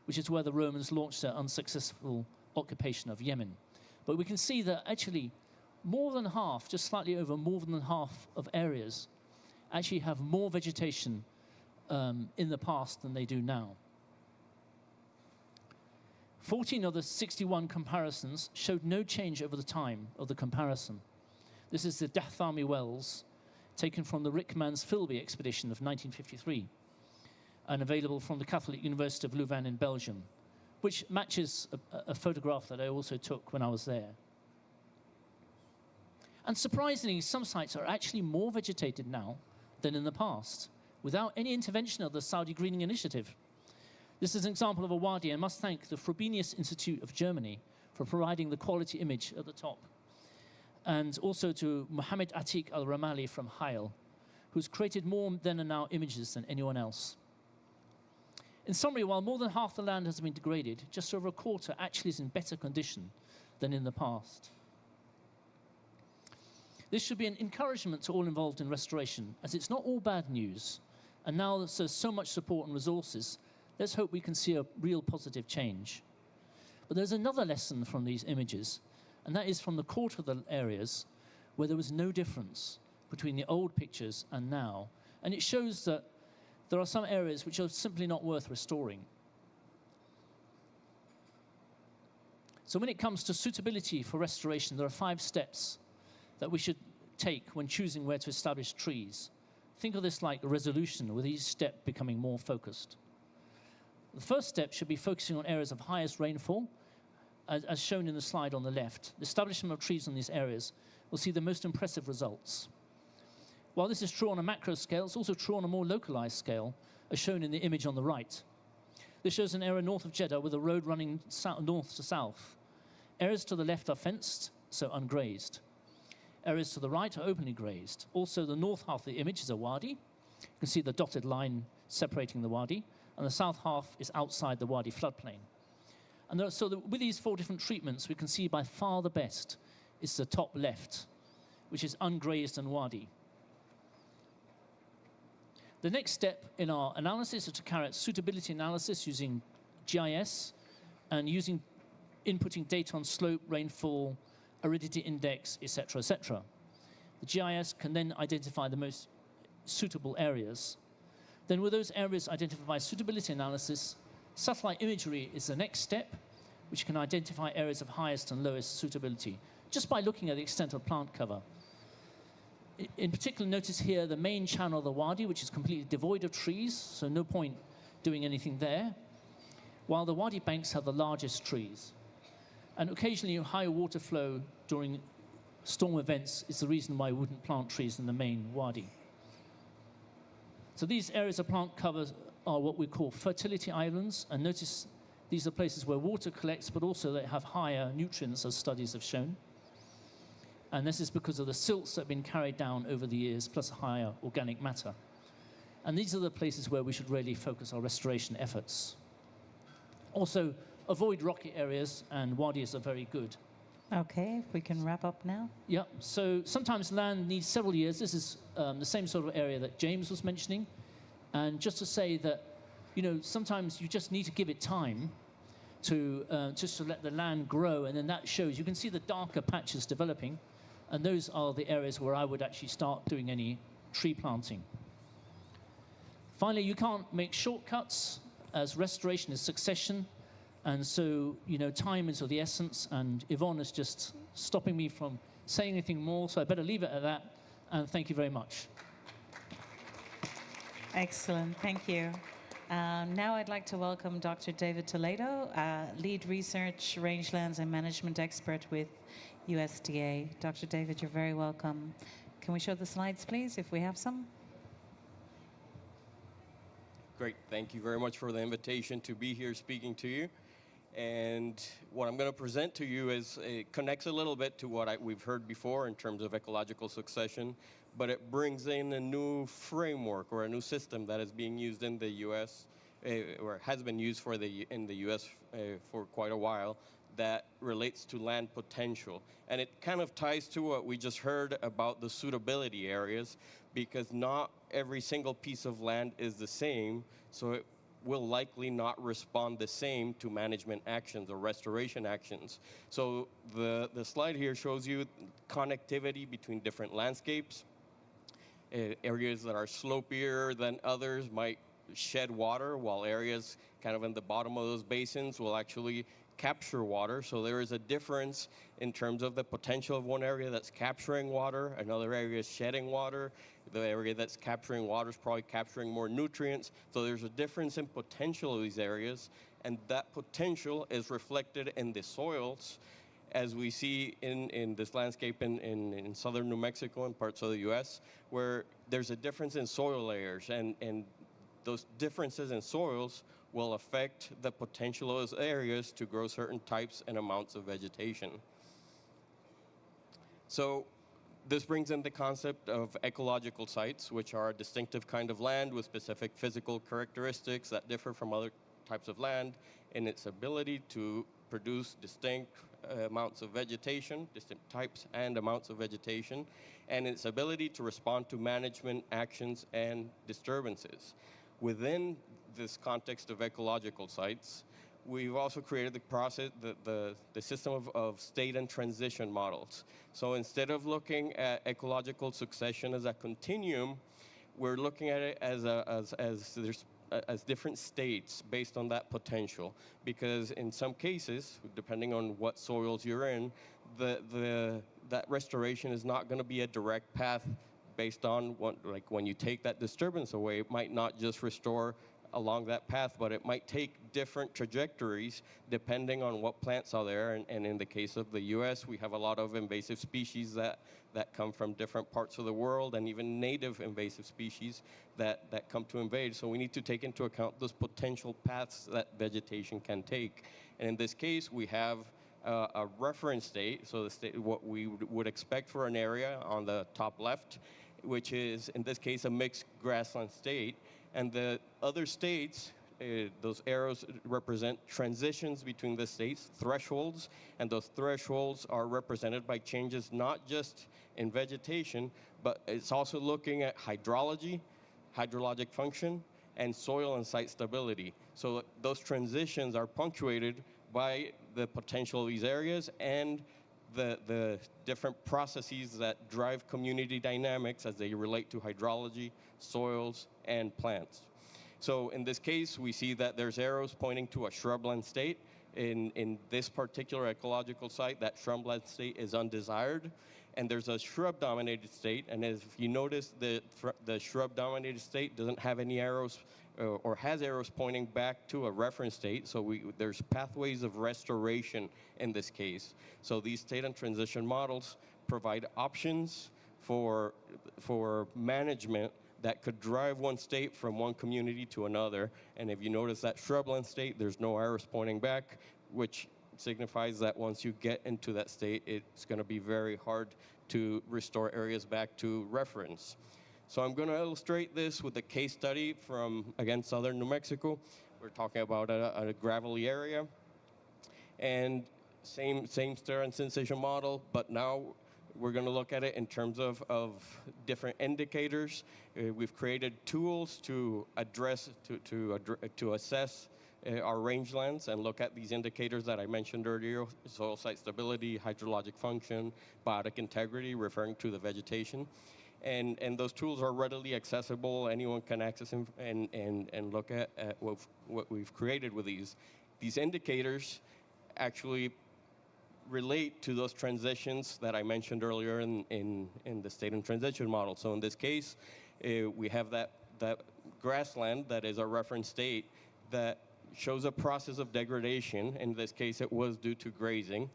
which is where the Romans launched their unsuccessful occupation of Yemen. But we can see that actually more than half, just slightly over more than half of areas actually have more vegetation in the past than they do now. 14 of the 61 comparisons showed no change over the time of the comparison. This is the Dathami Wells, taken from the Rickmans Philby expedition of 1953, and available from the Catholic University of Louvain in Belgium, which matches a photograph that I also took when I was there. And surprisingly, some sites are actually more vegetated now than in the past, without any intervention of the Saudi Greening Initiative. This is an example of a wadi. I must thank the Frobenius Institute of Germany for providing the quality image at the top, and also to Mohammed Atiq al-Ramali from Hail, who's created more then and now images than anyone else. In summary, while more than half the land has been degraded, just over a quarter actually is in better condition than in the past. This should be an encouragement to all involved in restoration, as it's not all bad news. And now that there's so much support and resources, let's hope we can see a real positive change. But there's another lesson from these images, and that is from the quarter of the areas where there was no difference between the old pictures and now. And it shows that there are some areas which are simply not worth restoring. So when it comes to suitability for restoration, there are 5 steps that we should take when choosing where to establish trees. Think of this like a resolution, with each step becoming more focused. The first step should be focusing on areas of highest rainfall, as shown in the slide on the left. The establishment of trees in these areas will see the most impressive results. While this is true on a macro scale, it's also true on a more localized scale, as shown in the image on the right. This shows an area north of Jeddah with a road running north to south. Areas to the left are fenced, so ungrazed. Areas to the right are openly grazed. Also, the north half of the image is a wadi. You can see the dotted line separating the wadi, and the south half is outside the wadi floodplain. And with these 4 different treatments, we can see by far the best is the top left, which is ungrazed and wadi. The next step in our analysis is to carry out suitability analysis using GIS and inputting data on slope, rainfall, aridity index, etc., etc. The GIS can then identify the most suitable areas. Then with those areas identified by suitability analysis, satellite imagery is the next step, which can identify areas of highest and lowest suitability, just by looking at the extent of plant cover. In particular, notice here the main channel of the wadi, which is completely devoid of trees, so no point doing anything there, while the wadi banks have the largest trees. And occasionally, high water flow during storm events is the reason why we wouldn't plant trees in the main wadi. So these areas of plant cover are what we call fertility islands, and notice these are places where water collects, but also they have higher nutrients, as studies have shown. And this is because of the silts that have been carried down over the years, plus higher organic matter. And these are the places where we should really focus our restoration efforts. Also, avoid rocky areas, and wadis are very good. Okay, if we can wrap up now. Yeah, so sometimes land needs several years. This is the same sort of area that James was mentioning. And just to say that, you know, sometimes you just need to give it time to just to let the land grow, and then that shows. You can see the darker patches developing, and those are the areas where I would actually start doing any tree planting. Finally, you can't make shortcuts, as restoration is succession, and so, you know, time is of the essence, and Yvonne is just stopping me from saying anything more, so I better leave it at that, and thank you very much. Excellent, thank you. Now I'd like to welcome Dr. David Toledo, lead research, rangelands and management expert with USDA. Dr. David, you're very welcome. Can we show the slides, please, if we have some? Great. Thank you very much for the invitation to be here speaking to you. And what I'm going to present to you is it connects a little bit to what we've heard before in terms of ecological succession, but it brings in a new framework or a new system that is being used in the U.S. Or has been used in the U.S. For quite a while, that relates to land potential. And it kind of ties to what we just heard about the suitability areas, because not every single piece of land is the same, so it will likely not respond the same to management actions or restoration actions. So the slide here shows you connectivity between different landscapes. Areas that are slopier than others might shed water, while areas kind of in the bottom of those basins will actually capture water. So there is a difference in terms of the potential of one area that's capturing water, another area is shedding water. The area that's capturing water is probably capturing more nutrients. So there's a difference in potential of these areas, and that potential is reflected in the soils, as we see in this landscape in southern New Mexico and parts of the U.S., where there's a difference in soil layers, and those differences in soils will affect the potential of those areas to grow certain types and amounts of vegetation. So this brings in the concept of ecological sites, which are a distinctive kind of land with specific physical characteristics that differ from other types of land in its ability to produce distinct amounts of vegetation, distinct types and amounts of vegetation, and its ability to respond to management actions and disturbances. Within this context of ecological sites, we've also created the process, the system of state and transition models. So instead of looking at ecological succession as a continuum, we're looking at it as different states based on that potential. Because in some cases, depending on what soils you're in, that restoration is not going to be a direct path based on what, like when you take that disturbance away, it might not just restore along that path, but it might take different trajectories depending on what plants are there. And in the case of the US, we have a lot of invasive species that come from different parts of the world, and even native invasive species that come to invade. So we need to take into account those potential paths that vegetation can take. And in this case, we have a reference state, so the state, what we would expect for an area on the top left, which is, in this case, a mixed grassland state. And the other states, those arrows represent transitions between the states, thresholds, and those thresholds are represented by changes not just in vegetation, but it's also looking at hydrology, hydrologic function, and soil and site stability. So those transitions are punctuated by the potential of these areas and the different processes that drive community dynamics as they relate to hydrology, soils, and plants. So in this case, we see that there's arrows pointing to a shrubland state. In this particular ecological site, that shrubland state is undesired. And there's a shrub-dominated state, and if you notice, the shrub-dominated state doesn't have any arrows or has arrows pointing back to a reference state, so there's pathways of restoration in this case. So these state and transition models provide options for management that could drive one state from one community to another. And if you notice that shrubland state, there's no arrows pointing back, which signifies that once you get into that state, it's going to be very hard to restore areas back to reference. So I'm going to illustrate this with a case study from, again, southern New Mexico. We're talking about a gravelly area. And same stir and sensation model, but now we're going to look at it in terms of different indicators. We've created tools to address, to assess our rangelands and look at these indicators that I mentioned earlier: soil site stability, hydrologic function, biotic integrity, referring to the vegetation. And those tools are readily accessible. Anyone can access them and look at what we've created with these. These indicators actually relate to those transitions that I mentioned earlier in the state and transition model. So in this case, we have that grassland that is a reference state that shows a process of degradation. In this case, it was due to grazing.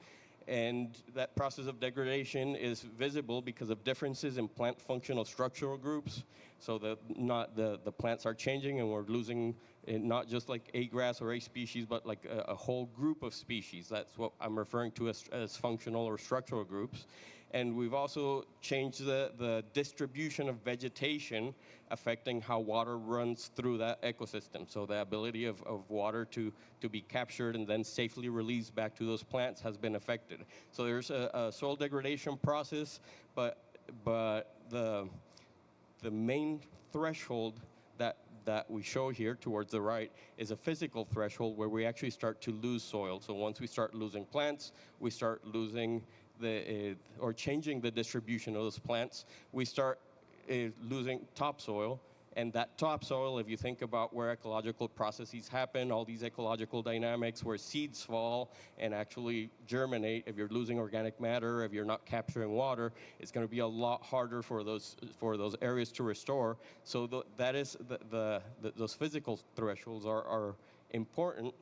And that process of degradation is visible because of differences in plant functional structural groups. So the plants are changing, and we're losing not just like a grass or a species, but like a whole group of species. That's what I'm referring to as functional or structural groups. And we've also changed the distribution of vegetation, affecting how water runs through that ecosystem. So the ability of water to be captured and then safely released back to those plants has been affected. So there's a soil degradation process, but the main threshold that we show here towards the right is a physical threshold where we actually start to lose soil. So once we start losing plants, we start losing or changing the distribution of those plants, we start losing topsoil. And that topsoil, if you think about where ecological processes happen, all these ecological dynamics where seeds fall and actually germinate, if you're losing organic matter, if you're not capturing water, it's going to be a lot harder for those areas to restore. So those physical thresholds are important.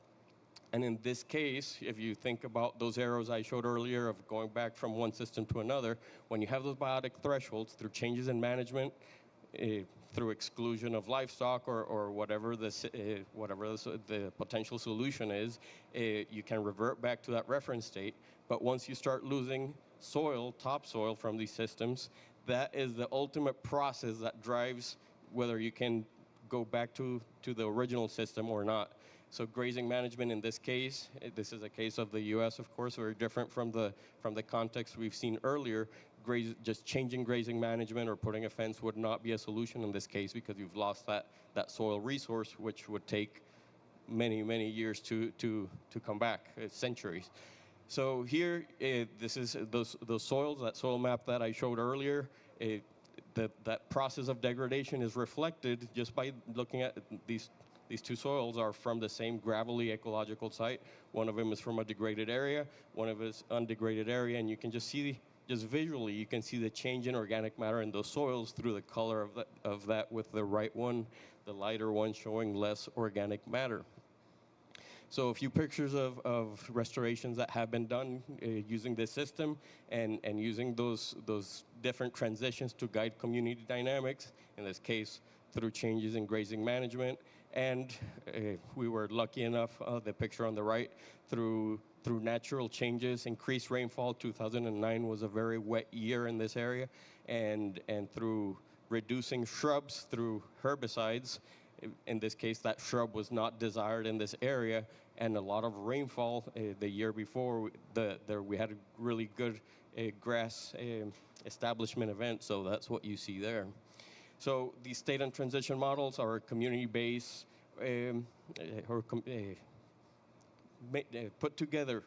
And in this case, if you think about those arrows I showed earlier of going back from one system to another, when you have those biotic thresholds through changes in management, through exclusion of livestock or whatever the potential solution is, you can revert back to that reference state. But once you start losing soil, topsoil from these systems, that is the ultimate process that drives whether you can go back to the original system or not. So grazing management in this case, this is a case of the U.S., of course, very different from the context we've seen earlier. Just changing grazing management or putting a fence would not be a solution in this case because you've lost that soil resource, which would take many, many years to come back, centuries. So here, this is those soils, that soil map that I showed earlier. That process of degradation is reflected just by looking at these two soils are from the same gravelly ecological site. One of them is from a degraded area, one of them is undegraded area, and you can just see just visually, you can see the change in organic matter in those soils through the color of that, with the right one, the lighter one, showing less organic matter. So a few pictures of restorations that have been done using this system and using those different transitions to guide community dynamics, in this case, through changes in grazing management. And we were lucky enough, the picture on the right, through natural changes, increased rainfall. 2009 was a very wet year in this area, and through reducing shrubs through herbicides, in this case, that shrub was not desired in this area, and a lot of rainfall the year before, we had a really good grass establishment event, so that's what you see there. So these state and transition models are community-based, put together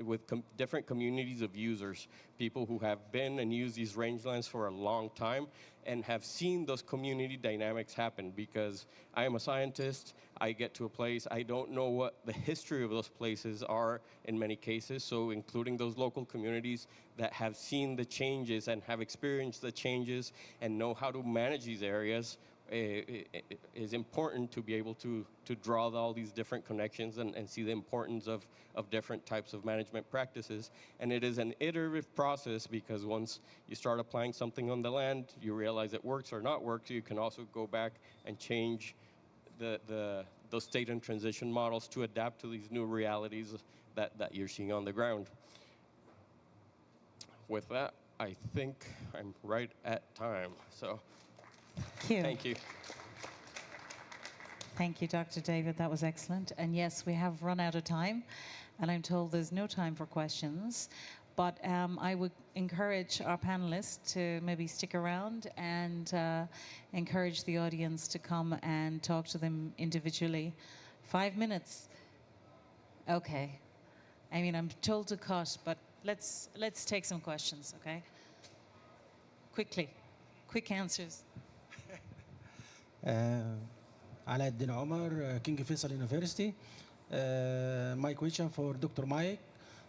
with different communities of users, people who have been and used these rangelands for a long time and have seen those community dynamics happen. Because I am a scientist, I get to a place, I don't know what the history of those places are in many cases, so including those local communities that have seen the changes and have experienced the changes and know how to manage these areas is important to be able to draw all these different connections and see the importance of different types of management practices. And it is an iterative process, because once you start applying something on the land, you realize it works or not works, you can also go back and change those state and transition models to adapt to these new realities that you're seeing on the ground. With that, I think I'm right at time. So. Thank you. Thank you. Thank you, Dr. David. That was excellent. And yes, we have run out of time, and I'm told there's no time for questions. But I would encourage our panelists to maybe stick around and encourage the audience to come and talk to them individually. 5 minutes. Okay. I mean, I'm told to cut, but let's take some questions, okay? Quickly. Quick answers. Ala Eddin Omar, King Faisal University. My question for Dr. Mike.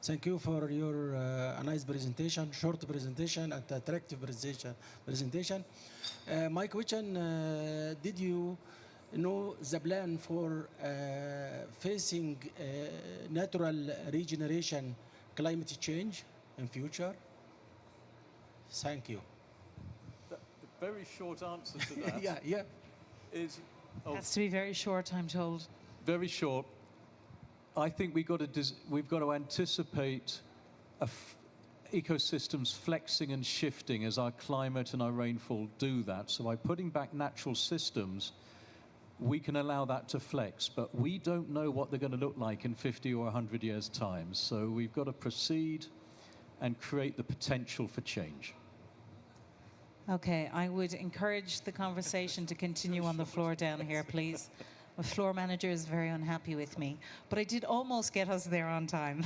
Thank you for your nice presentation, short presentation, and attractive presentation. My question, did you know the plan for facing natural regeneration, climate change in future? Thank you. The very short answer to that yeah. It has to be very short, I'm told. Very short. I think we've got to anticipate ecosystems flexing and shifting as our climate and our rainfall do that. So by putting back natural systems, we can allow that to flex. But we don't know what they're going to look like in 50 or 100 years' time. So we've got to proceed and create the potential for change. Okay, I would encourage the conversation to continue on the floor down here, please. The floor manager is very unhappy with me, but I did almost get us there on time.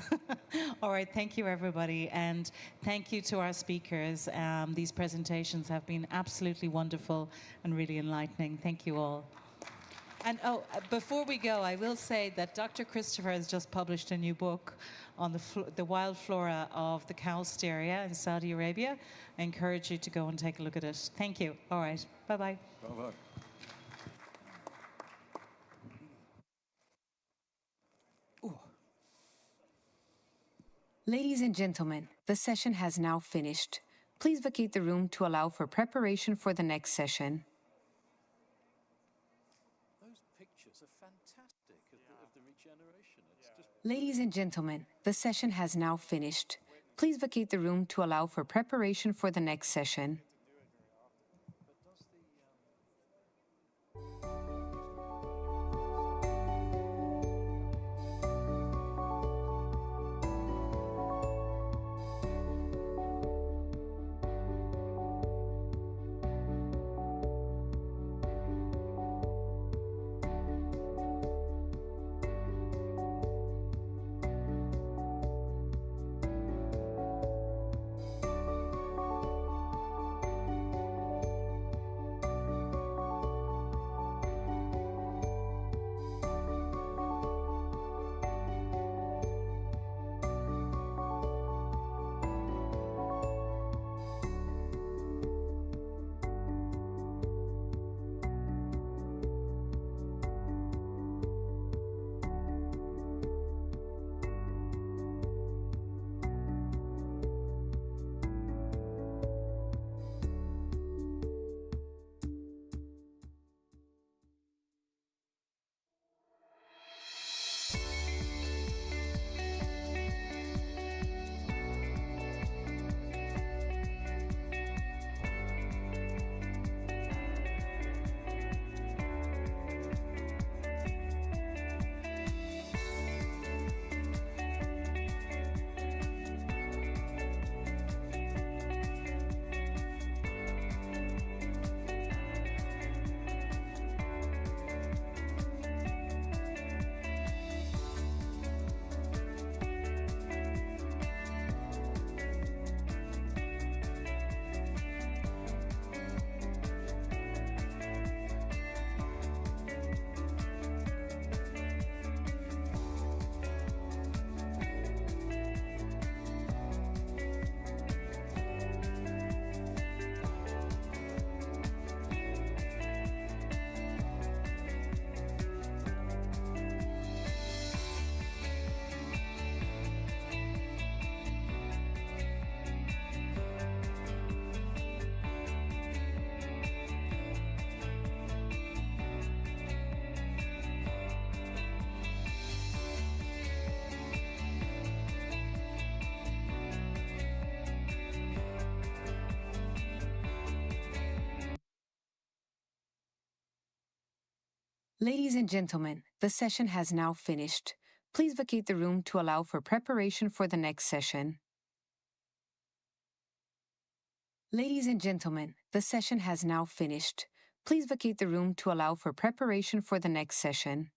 All right, thank you, everybody, and thank you to our speakers. These presentations have been absolutely wonderful and really enlightening. Thank you all. And before we go, I will say that Dr. Christopher has just published a new book on the wild flora of the Khost area in Saudi Arabia. I encourage you to go and take a look at it. Thank you. All right. Bye-bye. Bye-bye. Ladies and gentlemen, the session has now finished. Please vacate the room to allow for preparation for the next session. Those pictures are fantastic of the regeneration. It's just... Ladies and gentlemen, the session has now finished. Please vacate the room to allow for preparation for the next session. Ladies and gentlemen, the session has now finished. Please vacate the room to allow for preparation for the next session. Ladies and gentlemen, the session has now finished. Please vacate the room to allow for preparation for the next session.